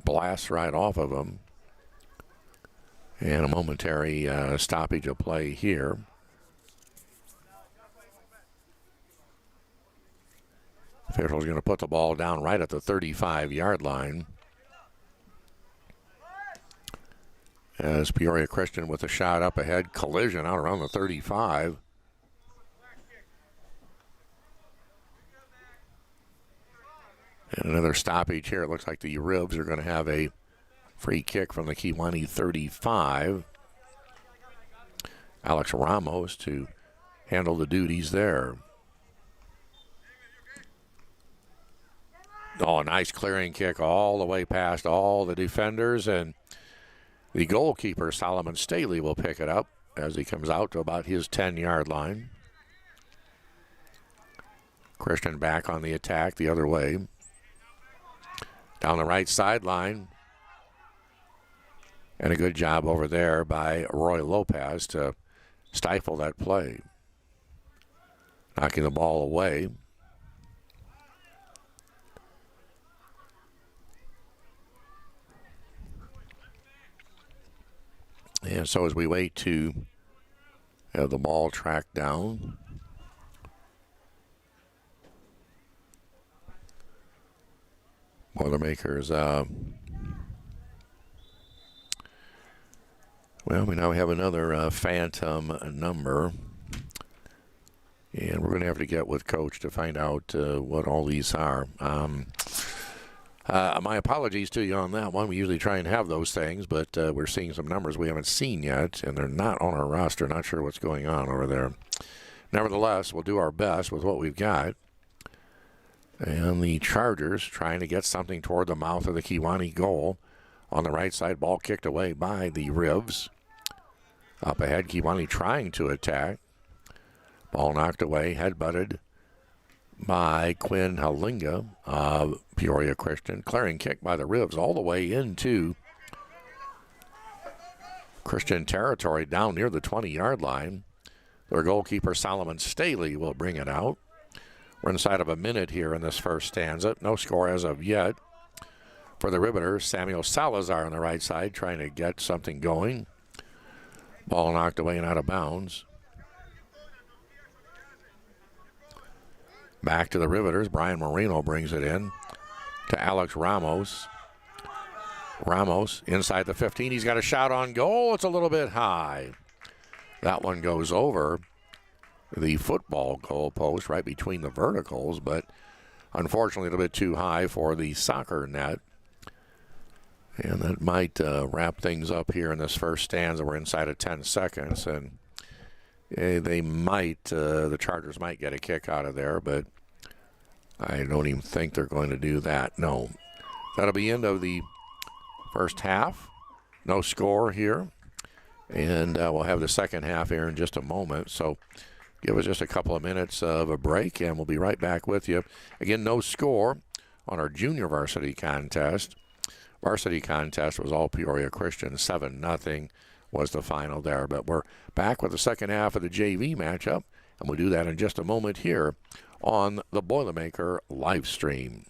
blasts right off of him. And a momentary stoppage of play here. Official's going to put the ball down right at the 35-yard line. As Peoria Christian with a shot up ahead, collision out around the 35. And another stoppage here. It looks like the Ribs are going to have a free kick from the Kewanee 35. Alex Ramos to handle the duties there. Oh, nice clearing kick all the way past all the defenders, and the goalkeeper, Solomon Staley, will pick it up as he comes out to about his 10-yard line. Christian back on the attack the other way. Down the right sideline. And a good job over there by Roy Lopez to stifle that play. Knocking the ball away. And so as we wait to have the ball tracked down, Boilermakers, well, we now have another phantom number. And we're going to have to get with Coach to find out what all these are. My apologies to you on that one. We usually try and have those things, but we're seeing some numbers we haven't seen yet, and they're not on our roster. Not sure what's going on over there. Nevertheless, we'll do our best with what we've got. And the Chargers trying to get something toward the mouth of the Kewanee goal. On the right side, ball kicked away by the Ribs. Up ahead, Kewanee trying to attack. Ball knocked away, headbutted by Quinn Halinga of Peoria Christian. Clearing kick by the Ribs all the way into Christian territory down near the 20-yard line. Their goalkeeper, Solomon Staley, will bring it out. We're inside of a minute here in this first stanza. No score as of yet. For the Riveters, Samuel Salazar on the right side trying to get something going. Ball knocked away and out of bounds. Back to the Riveters. Brian Marino brings it in to Alex Ramos. Ramos inside the 15. He's got a shot on goal. It's a little bit high. That one goes over the football goal post right between the verticals, but unfortunately a little bit too high for the soccer net. And that might wrap things up here in this first stanza. We're inside of 10 seconds, and they might, the Chargers might get a kick out of there, but I don't even think they're going to do that. No. That'll be end of the first half. No score here. And we'll have the second half here in just a moment. So give us just a couple of minutes of a break, and we'll be right back with you. Again, no score on our junior varsity contest. Varsity contest was all Peoria Christian. 7-0 was the final there. But we're back with the second half of the JV matchup, and we'll do that in just a moment here on the Boilermaker live stream.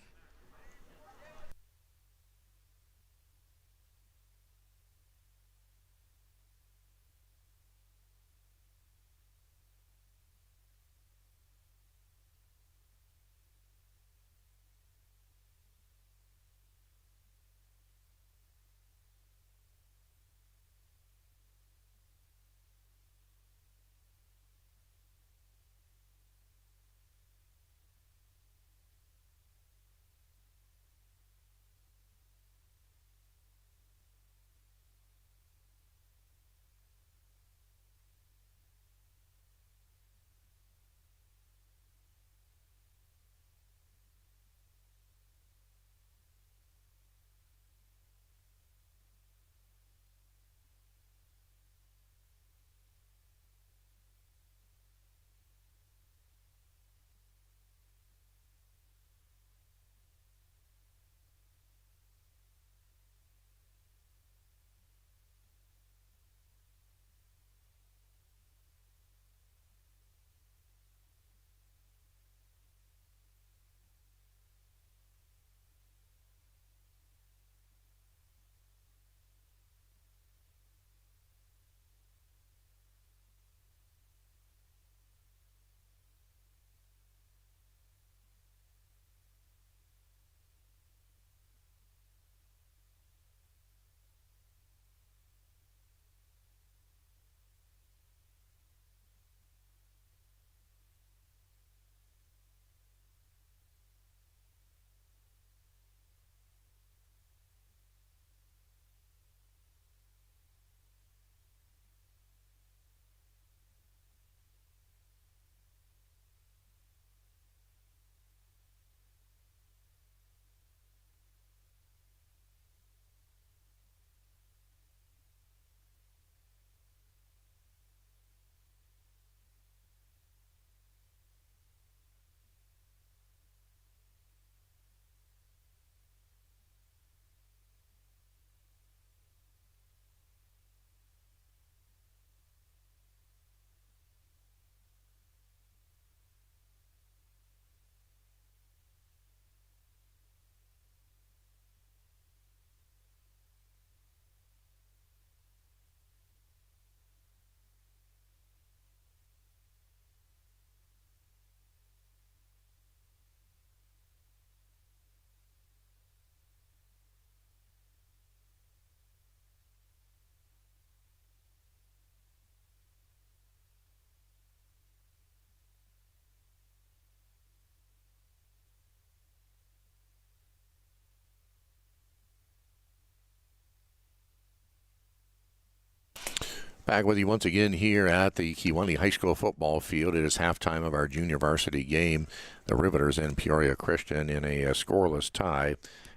Back with you once again here at the Kewanee High School football field. It is halftime of our junior varsity game. The Riveters and Peoria Christian in a scoreless tie.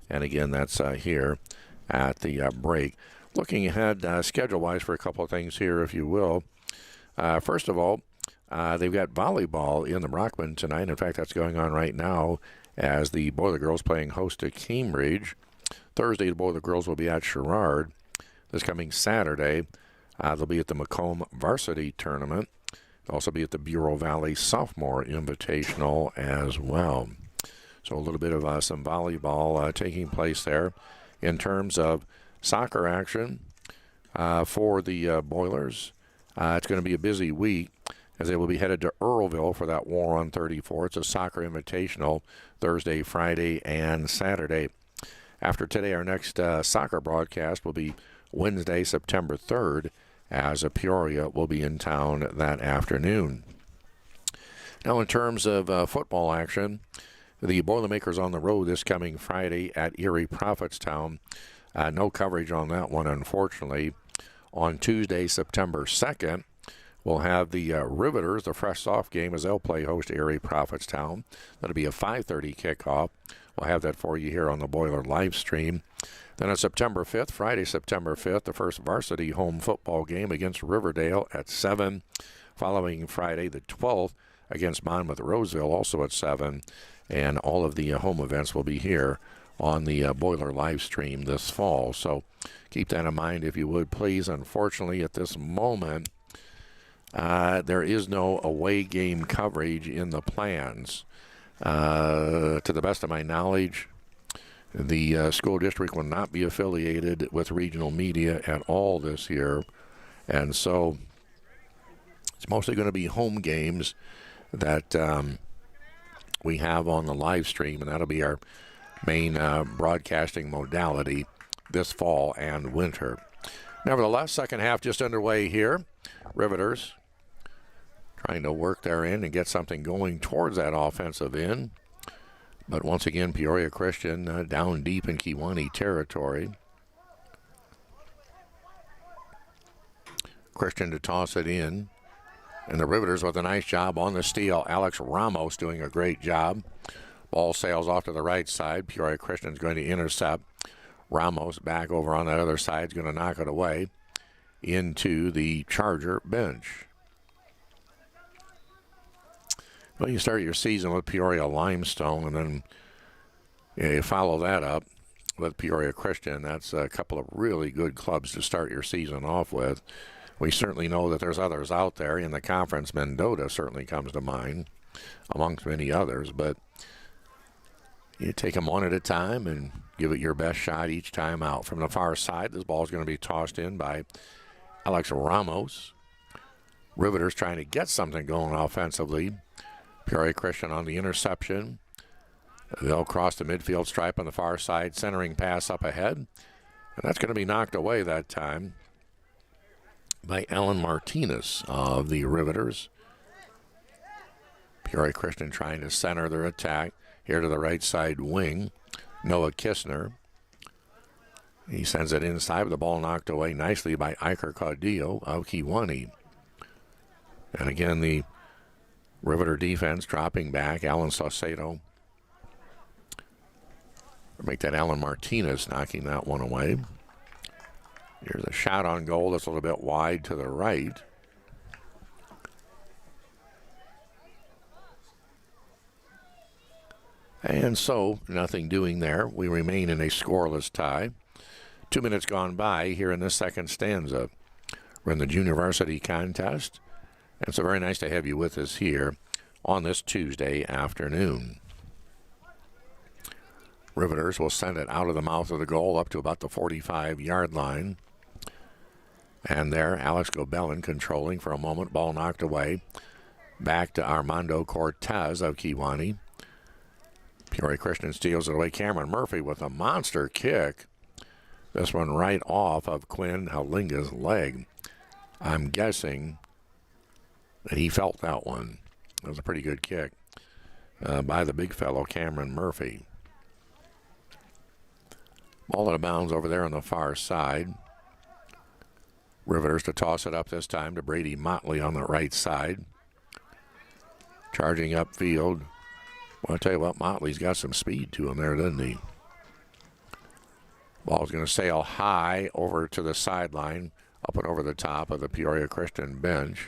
And again, that's here at the break. Looking ahead schedule-wise for a couple of things here, if you will. First of all, they've got volleyball in the Brockman tonight. In fact, that's going on right now as the Boiler Girls playing host to Cambridge. Thursday, the Boiler Girls will be at Sherrard. This coming Saturday, they'll be at the Macomb Varsity Tournament. They'll also be at the Bureau Valley Sophomore Invitational as well. So a little bit of some volleyball taking place there. In terms of soccer action for the Boilers, it's going to be a busy week as they will be headed to Earlville for that War on 34. It's a soccer invitational Thursday, Friday, and Saturday. After today, our next soccer broadcast will be Wednesday, September 3rd, as Peoria will be in town that afternoon. Now, in terms of football action, the Boilermakers on the road this coming Friday at Erie Prophetstown. No coverage on that one, unfortunately. On Tuesday, September 2nd, we'll have the Riveters, the fresh soft game, as they'll play host Erie Prophetstown. That'll be a 5:30 kickoff. We'll have that for you here on the Boiler live stream. Then on September 5th, Friday, September 5th, the first varsity home football game against Riverdale at 7. Following Friday, the 12th, against Monmouth Roseville, also at 7. And all of the home events will be here on the Boiler live stream this fall. So keep that in mind if you would, please. Unfortunately, at this moment, there is no away game coverage in the plans. To the best of my knowledge, the school district will not be affiliated with regional media at all this year. And so it's mostly going to be home games that we have on the live stream, and that'll be our main broadcasting modality this fall and winter. Nevertheless, second half just underway here. Riveters trying to work their end and get something going towards that offensive end. But once again, Peoria Christian down deep in Kewanee territory. Christian to toss it in. And the Riveters with a nice job on the steal. Alex Ramos doing a great job. Ball sails off to the right side. Peoria Christian's going to intercept. Ramos back over on that other side is going to knock it away into the Charger bench. Well, you start your season with Peoria Limestone, and then you follow that up with Peoria Christian. That's a couple of really good clubs to start your season off with. We certainly know that there's others out there in the conference. Mendota certainly comes to mind, amongst many others. But you take them one at a time and give it your best shot each time out. From the far side, this ball is going to be tossed in by Alex Ramos. Riveters trying to get something going offensively. Peoria Christian on the interception. They'll cross the midfield stripe on the far side. Centering pass up ahead. And that's going to be knocked away that time by Alan Martinez of the Riveters. Peoria Christian trying to center their attack here to the right side wing. Noah Kistner. He sends it inside with the ball knocked away nicely by Iker Caudillo of Kewanee. And again, the Riveter defense dropping back. Alan Saucedo. Make that Alan Martinez knocking that one away. Here's a shot on goal that's a little bit wide to the right. And so, nothing doing there. We remain in a scoreless tie. 2 minutes gone by here in the second stanza. We're in the junior varsity contest. And it's very nice to have you with us here on this Tuesday afternoon. Riveters will send it out of the mouth of the goal up to about the 45-yard line. And there, Alex Gobelin controlling for a moment. Ball knocked away. Back to Armando Cortez of Kewanee. Peoria Christian steals it away. Cameron Murphy with a monster kick. This one right off of Quinn Halinga's leg. I'm guessing that he felt that one. It was a pretty good kick by the big fellow, Cameron Murphy. Ball out of bounds over there on the far side. Riveters to toss it up this time to Brady Motley on the right side. Charging upfield. Well, I tell you what, Motley's got some speed to him there, doesn't he? Ball's going to sail high over to the sideline, up and over the top of the Peoria Christian bench.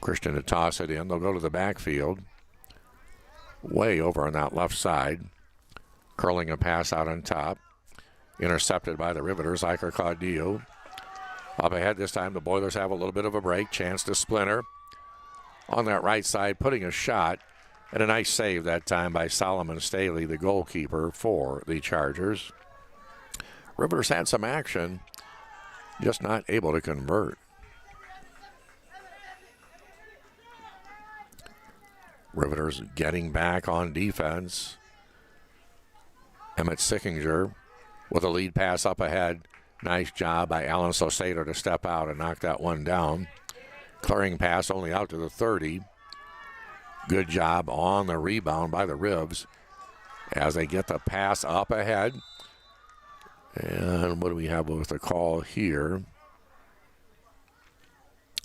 Christian to toss it in. They'll go to the backfield. Way over on that left side. Curling a pass out on top. Intercepted by the Riveters, Iker Caudillo. Up ahead this time, the Boilers have a little bit of a break. Chance to splinter. On that right side, putting a shot. And a nice save that time by Solomon Staley, the goalkeeper for the Chargers. Riveters had some action, just not able to convert. Riveters getting back on defense. Emmett Sickinger with a lead pass up ahead. Nice job by Alan Saucedo to step out and knock that one down. Clearing pass only out to the 30. Good job on the rebound by the Rivs as they get the pass up ahead. And what do we have with the call here?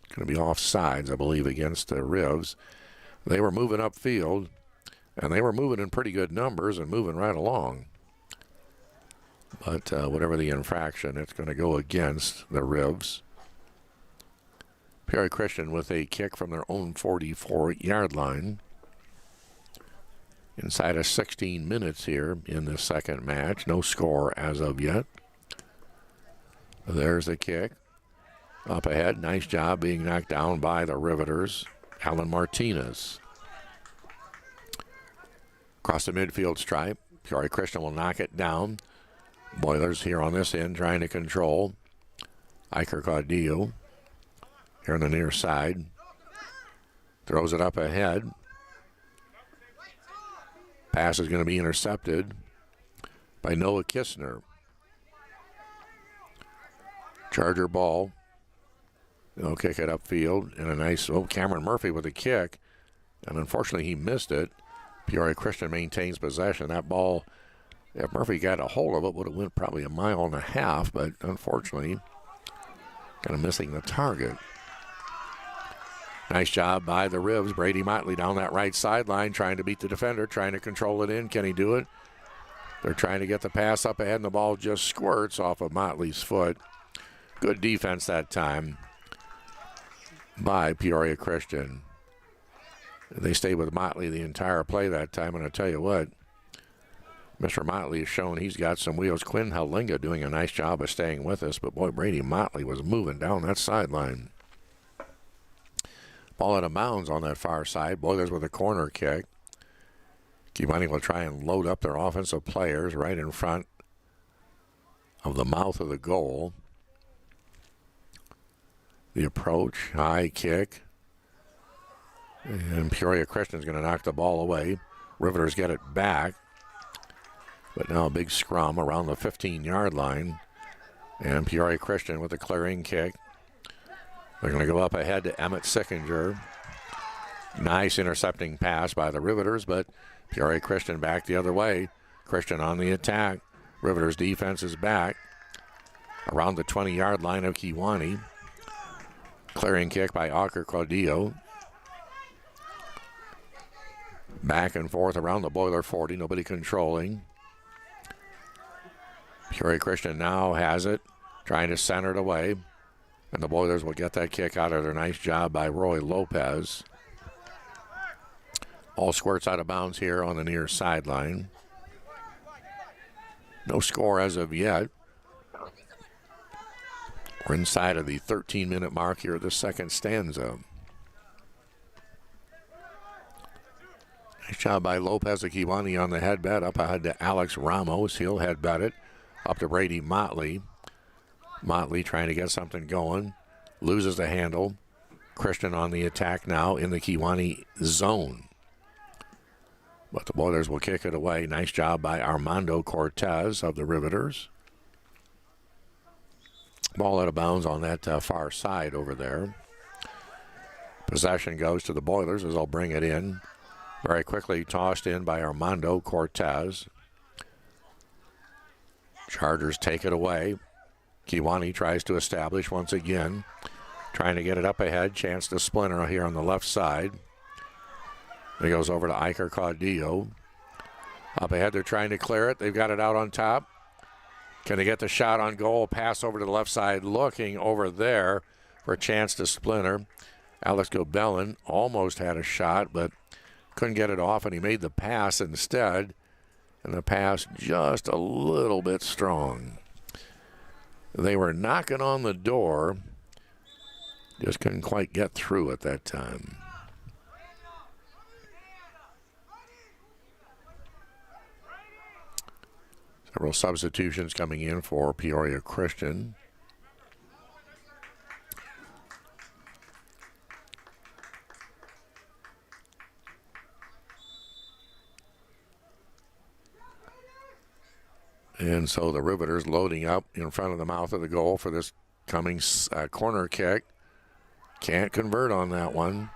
Going to be offsides, I believe, against the Rivs. They were moving upfield, and they were moving in pretty good numbers and moving right along. But whatever the infraction, it's going to go against the Rivs. Peoria Christian with a kick from their own 44-yard line. Inside of 16 minutes here in the second match. No score as of yet. There's the kick. Up ahead. Nice job being knocked down by the Riveters. Alan Martinez. Across the midfield stripe. Peoria Christian will knock it down. Boilers here on this end trying to control. Iker Caudillo. Here on the near side. Throws it up ahead. Pass is going to be intercepted by Noah Kistner. Charger ball. They'll kick it upfield. And a nice, Cameron Murphy with a kick. And unfortunately he missed it. Peoria Christian maintains possession. That ball, if Murphy got a hold of it, would have went probably a mile and a half. But unfortunately, kind of missing the target. Nice job by the Rivs. Brady Motley down that right sideline trying to beat the defender, trying to control it in. Can he do it? They're trying to get the pass up ahead, and the ball just squirts off of Motley's foot. Good defense that time by Peoria Christian. They stayed with Motley the entire play that time, and I tell you what, Mr. Motley has shown he's got some wheels. Quinn Halinga doing a nice job of staying with us, but boy, Brady Motley was moving down that sideline. Ball out of bounds on that far side. Boilers with a corner kick. Kiwani will try and load up their offensive players right in front of the mouth of the goal. The approach, high kick. And Peoria Christian's going to knock the ball away. Riveters get it back. But now a big scrum around the 15-yard line. And Peoria Christian with a clearing kick. They're going to go up ahead to Emmett Sickinger. Nice intercepting pass by the Riveters, but Peoria Christian back the other way. Christian on the attack. Riveters defense is back around the 20-yard line of Kewanee. Clearing kick by Iker Caudillo. Back and forth around the Boiler 40, nobody controlling. Peoria Christian now has it, trying to center it away. And the Boilers will get that kick out of there. Nice job by Roy Lopez. All squirts out of bounds here on the near sideline. No score as of yet. We're inside of the 13-minute mark here of the second stanza. Nice job by Lopez Akiwani on the headbet. Up ahead to Alex Ramos. He'll headbet it. Up to Brady Motley. Motley trying to get something going. Loses the handle. Christian on the attack now in the Kewanee zone. But the Boilers will kick it away. Nice job by Armando Cortez of the Riveters. Ball out of bounds on that far side over there. Possession goes to the Boilers as they'll bring it in. Very quickly tossed in by Armando Cortez. Chargers take it away. Kiwani tries to establish once again. Trying to get it up ahead. Chance to splinter here on the left side. It goes over to Iker Caudillo. Up ahead, they're trying to clear it. They've got it out on top. Can they get the shot on goal? Pass over to the left side. Looking over there for a chance to splinter. Alex Gobelin almost had a shot, but couldn't get it off, and he made the pass instead. And the pass just a little bit strong. They were knocking on the door. Just couldn't quite get through at that time. Several substitutions coming in for Peoria Christian. And so the Riveters loading up in front of the mouth of the goal for this coming corner kick. Can't convert on that one.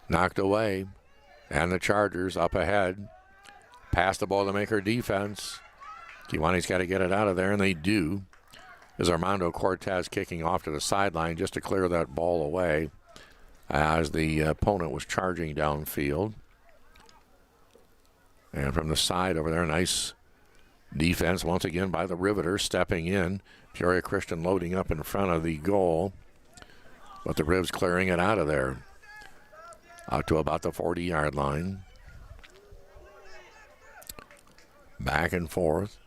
Knocked away. And the Chargers up ahead. Pass the ball to make her defense. Kiwani's got to get it out of there, and they do. As Armando Cortez kicking off to the sideline just to clear that ball away as the opponent was charging downfield. And from the side over there, nice defense once again by the Riveters stepping in. Peoria Christian loading up in front of the goal. But the Rivs clearing it out of there. Out to about the 40-yard line. Back and forth.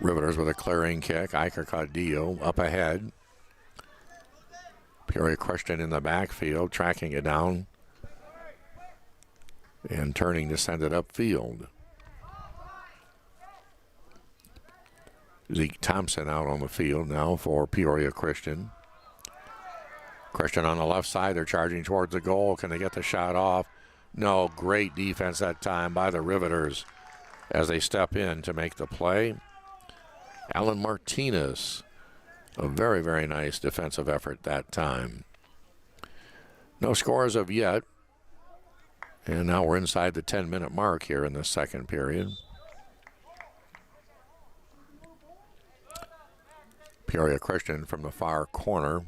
Riveters with a clearing kick. Iker Caudillo up ahead. Peoria Christian in the backfield, tracking it down. And turning to send it upfield. Zeke Thompson out on the field now for Peoria Christian. Christian on the left side. They're charging towards the goal. Can they get the shot off? No. Great defense that time by the Riveters as they step in to make the play. Alan Martinez. A very, very nice defensive effort that time. No scores of yet. And now we're inside the 10-minute mark here in the second period. Peoria Christian from the far corner.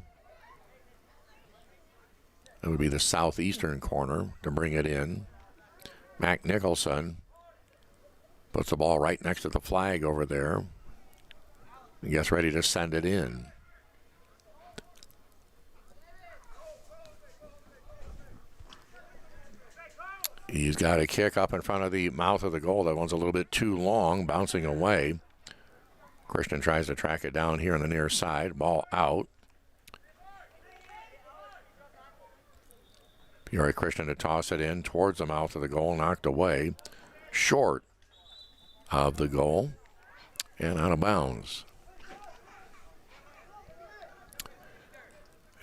It would be the southeastern corner to bring it in. Mac Nicholson puts the ball right next to the flag over there. He gets ready to send it in. He's got a kick up in front of the mouth of the goal. That one's a little bit too long, bouncing away. Christian tries to track it down here on the near side. Ball out. Peoria Christian to toss it in towards the mouth of the goal, knocked away. Short of the goal and out of bounds.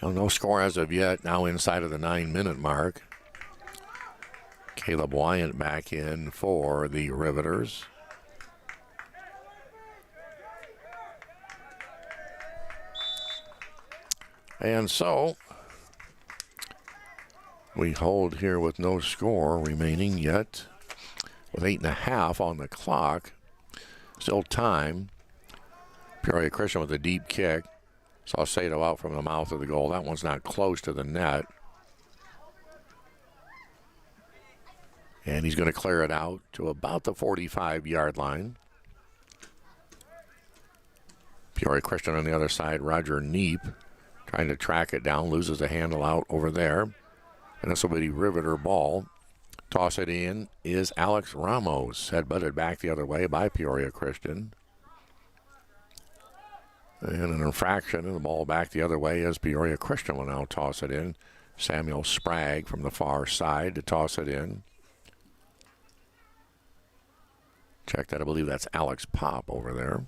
Well, no score as of yet, now inside of the 9-minute mark. Caleb Wyant back in for the Riveters. And so we hold here with no score remaining yet. With 8.5 on the clock. Still time. Peoria Christian with a deep kick. Saucedo out from the mouth of the goal. That one's not close to the net. And he's going to clear it out to about the 45-yard line. Peoria Christian on the other side. Roger Neep trying to track it down. Loses a handle out over there. And this will be the Riveter ball. Toss it in is Alex Ramos. Headbutted back the other way by Peoria Christian. And an infraction, and the ball back the other way as Peoria Christian will now toss it in. Samuel Sprague from the far side to toss it in. Check that, I believe that's Alex Pop over there.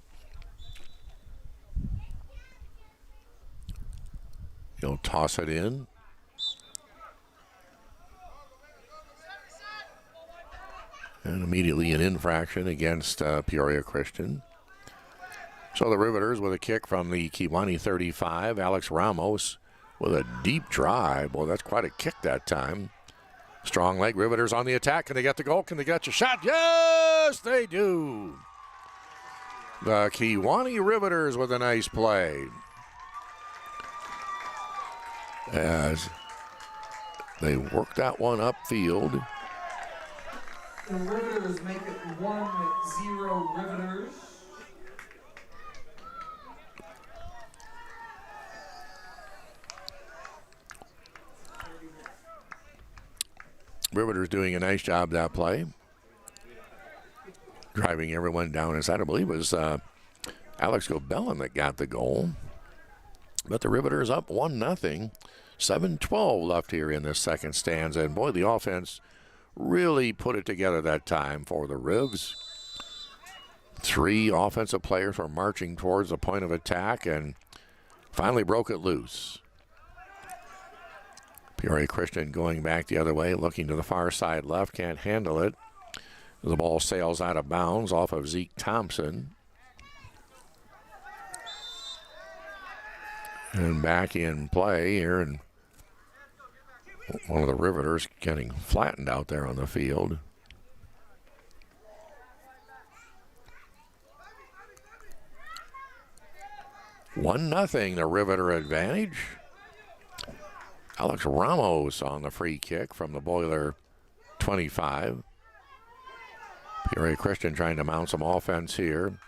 He'll toss it in. And immediately an infraction against Peoria Christian. So the Riveters with a kick from the Kiwani 35. Alex Ramos with a deep drive. Boy, that's quite a kick that time. Strong leg. Riveters on the attack. Can they get the goal? Can they get your shot? Yes, they do. The Kewanee Riveters with a nice play. As they work that one upfield. The Riveters make it 1-0 Riveters. Riveters doing a nice job that play. Driving everyone down inside. I believe it was Alex Gobellin that got the goal. But the Riveters up 1-0. 7:12 left here in this second stanza. And boy, the offense really put it together that time for the Rivs. 3 offensive players were marching towards the point of attack and finally broke it loose. Peoria Christian going back the other way, looking to the far side left, can't handle it. The ball sails out of bounds off of Zeke Thompson. And back in play here, and one of the Riveters getting flattened out there on the field. One nothing, the Riveter advantage. Alex Ramos on the free kick from the Boiler 25. Peoria Christian trying to mount some offense here.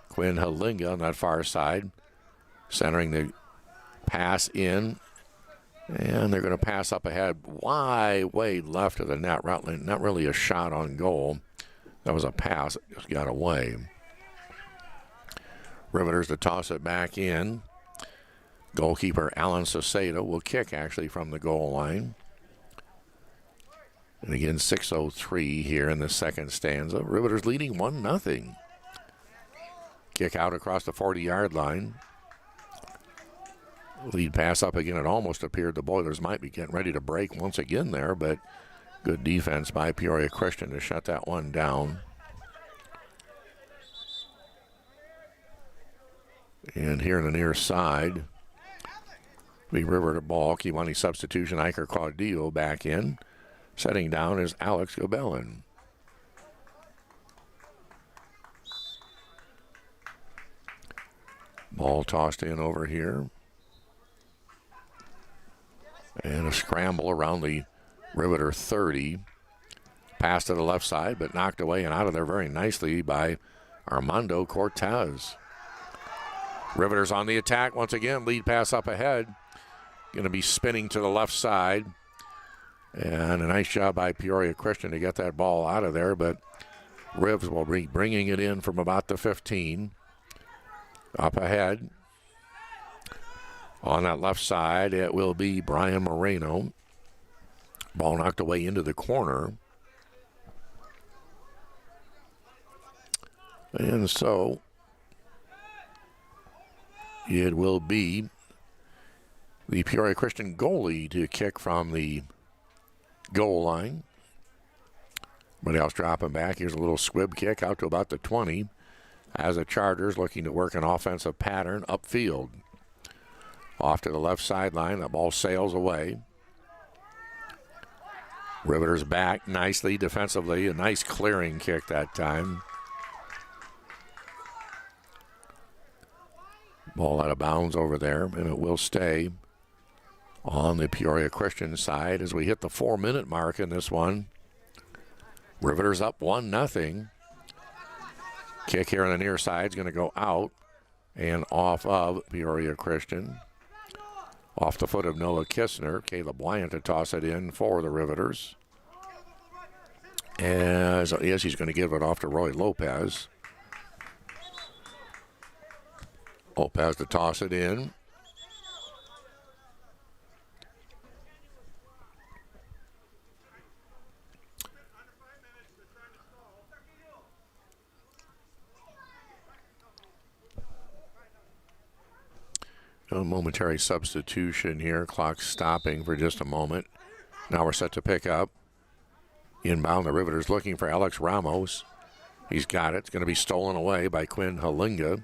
Quinn Halinga on that far side, centering the pass in. And they're going to pass up ahead, way left of the net. Not really a shot on goal. That was a pass. It just got away. Riveters to toss it back in. Goalkeeper Alan Saceda will kick actually from the goal line. And again, 6:03 here in the second stanza. Riveters leading 1-0. Kick out across the 40-yard line. Lead pass up again. It almost appeared the Boilers might be getting ready to break once again there, but good defense by Peoria Christian to shut that one down. And here in the near side, the Riveter ball. Kewanee substitution. Iker Caudillo back in. Setting down is Alex Gobellin. Ball tossed in over here. And a scramble around the Riveter 30. Pass to the left side, but knocked away and out of there very nicely by Armando Cortez. Riveters on the attack once again. Lead pass up ahead. Going to be spinning to the left side. And a nice job by Peoria Christian to get that ball out of there, but Rivs will be bringing it in from about the 15. Up ahead. On that left side, it will be Brian Moreno. Ball knocked away into the corner. And so it will be the Peoria Christian goalie to kick from the goal line. Everybody else dropping back. Here's a little squib kick out to about the 20 as the Chargers looking to work an offensive pattern upfield. Off to the left sideline. The ball sails away. Riveters back nicely defensively. A nice clearing kick that time. Ball out of bounds over there, and it will stay on the Peoria Christian side as we hit the 4-minute mark in this one. Riveters up 1-0. Kick here on the near side is going to go out and off of Peoria Christian. Off the foot of Noah Kistner. Caleb Wyant to toss it in for the Riveters. As yes, he's going to give it off to Roy Lopez. Lopez to toss it in. A momentary substitution here. Clock stopping for just a moment. Now we're set to pick up. Inbound, the Riveters looking for Alex Ramos. He's got it. It's going to be stolen away by Quinn Halinga.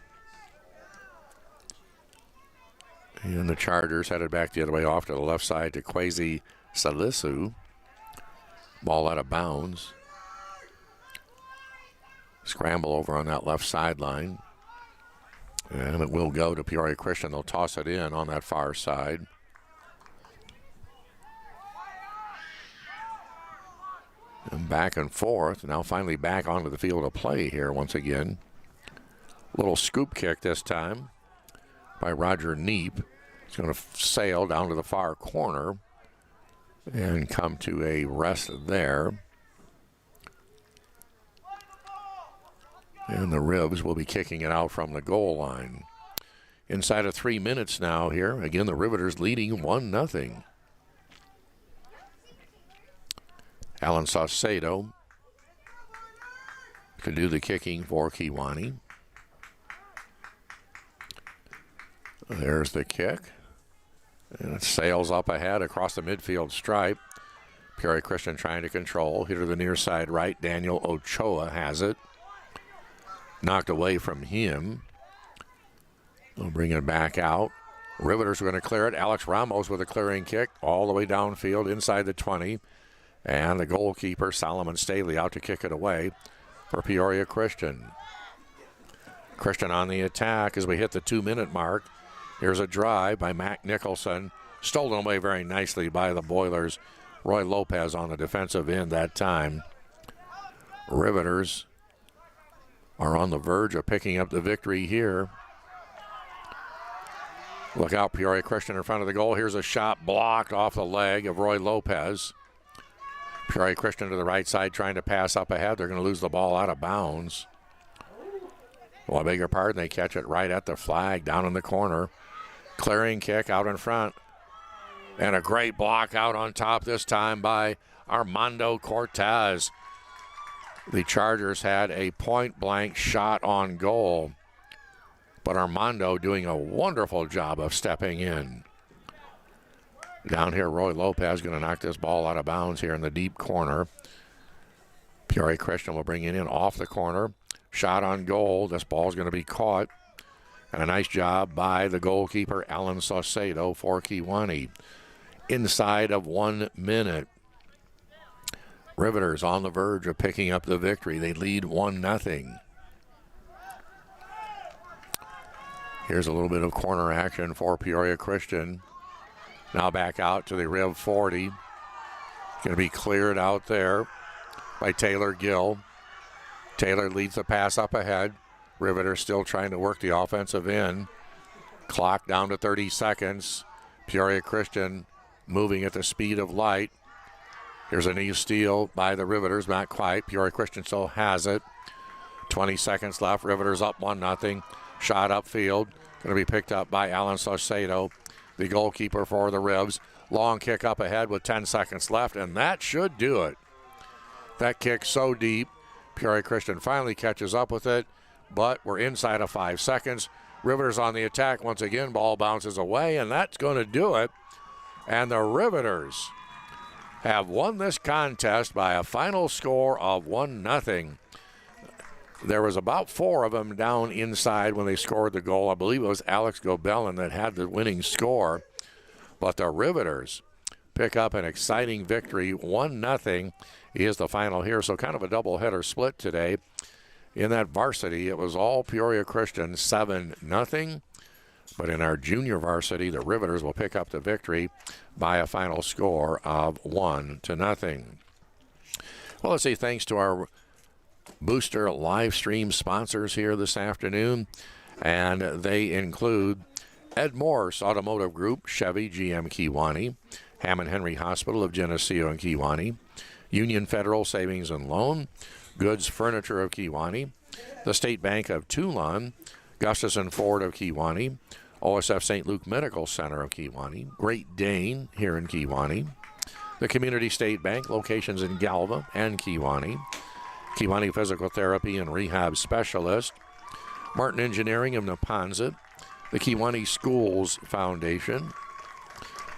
And the Chargers headed back the other way off to the left side to Kwesi Salisu. Ball out of bounds. Scramble over on that left sideline. And it will go to Peoria Christian. They'll toss it in on that far side. And back and forth. Now finally back onto the field of play here once again. Little scoop kick this time by Roger Neep. He's going to sail down to the far corner and come to a rest there. And the Ribs will be kicking it out from the goal line. Inside of 3 minutes now here. Again, the Riveters leading 1-0. Alan Saucedo to do the kicking for Kewanee. There's the kick. And it sails up ahead across the midfield stripe. Peoria Christian trying to control. Hit to the near side right. Daniel Ochoa has it. Knocked away from him. We'll bring it back out. Riveters are going to clear it. Alex Ramos with a clearing kick all the way downfield inside the 20. And the goalkeeper, Solomon Staley, out to kick it away for Peoria Christian. Christian on the attack as we hit the 2-minute mark. Here's a drive by Mac Nicholson. Stolen away very nicely by the Boilers. Roy Lopez on the defensive end that time. Riveters are on the verge of picking up the victory here. Look out, Peoria Christian in front of the goal. Here's a shot blocked off the leg of Roy Lopez. Peoria Christian to the right side trying to pass up ahead. They're going to lose the ball out of bounds. Well, I beg your pardon, they catch it right at the flag down in the corner. Clearing kick out in front. And a great block out on top this time by Armando Cortez. The Chargers had a point-blank shot on goal, but Armando doing a wonderful job of stepping in. Down here, Roy Lopez going to knock this ball out of bounds here in the deep corner. Peoria Christian will bring it in off the corner. Shot on goal. This ball's going to be caught. And a nice job by the goalkeeper, Alan Saucedo, for Kewanee. Inside of 1 minute. Riveters on the verge of picking up the victory. They lead 1-0. Here's a little bit of corner action for Peoria Christian. Now back out to the Riv 40. Going to be cleared out there by Taylor Gill. Taylor leads the pass up ahead. Riveters still trying to work the offensive end. Clock down to 30 seconds. Peoria Christian moving at the speed of light. Here's a knee steal by the Riveters, not quite. Peoria Christian still has it. 20 seconds left. Riveters up 1-0. Shot upfield. Going to be picked up by Alan Saucedo, the goalkeeper for the Ribs. Long kick up ahead with 10 seconds left, and that should do it. That kick so deep. Peoria Christian finally catches up with it, but we're inside of 5 seconds. Riveters on the attack once again. Ball bounces away, and that's going to do it. And the Riveters have won this contest by a final score of 1-0. There was about 4 of them down inside when they scored the goal. I believe it was Alex Gobelin that had the winning score. But the Riveters pick up an exciting victory. 1-0 is the final here. So kind of a doubleheader split today. In that varsity, it was all Peoria Christian 7-0. But in our junior varsity, the Riveters will pick up the victory by a final score of 1-0. Well, let's say thanks to our booster live stream sponsors here this afternoon. And they include Ed Morse Automotive Group, Chevy, GM Kewanee, Hammond Henry Hospital of Geneseo and Kewanee, Union Federal Savings and Loan, Goods Furniture of Kewanee, the State Bank of Toulon, Gustafson Ford of Kewanee, OSF St. Luke Medical Center of Kewanee, Great Dane here in Kewanee, the Community State Bank, locations in Galva and Kewanee, Kewanee Physical Therapy and Rehab Specialist, Martin Engineering of Neponsit, the Kewanee Schools Foundation,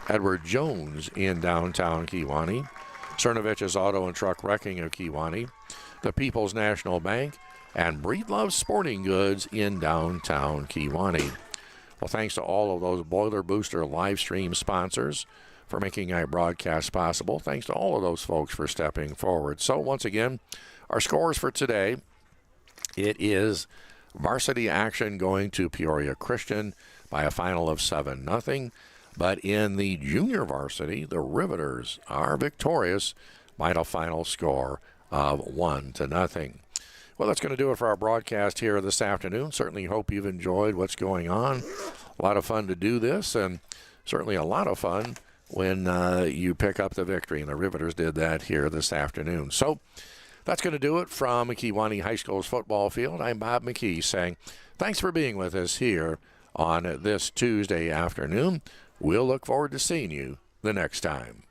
Edward Jones in downtown Kewanee, Cernovich's Auto and Truck Wrecking of Kewanee, the People's National Bank, and Breedlove Sporting Goods in downtown Kewanee. Well, thanks to all of those Boiler Booster live stream sponsors for making our broadcast possible. Thanks to all of those folks for stepping forward. So once again, our scores for today, it is Varsity action going to Peoria Christian by a final of 7-0. But in the junior varsity, the Riveters are victorious by a final score of 1-0. Well, that's going to do it for our broadcast here this afternoon. Certainly hope you've enjoyed what's going on. A lot of fun to do this, and certainly a lot of fun when you pick up the victory, and the Riveters did that here this afternoon. So that's going to do it from Kewanee High School's football field. I'm Bob McKee saying thanks for being with us here on this Tuesday afternoon. We'll look forward to seeing you the next time.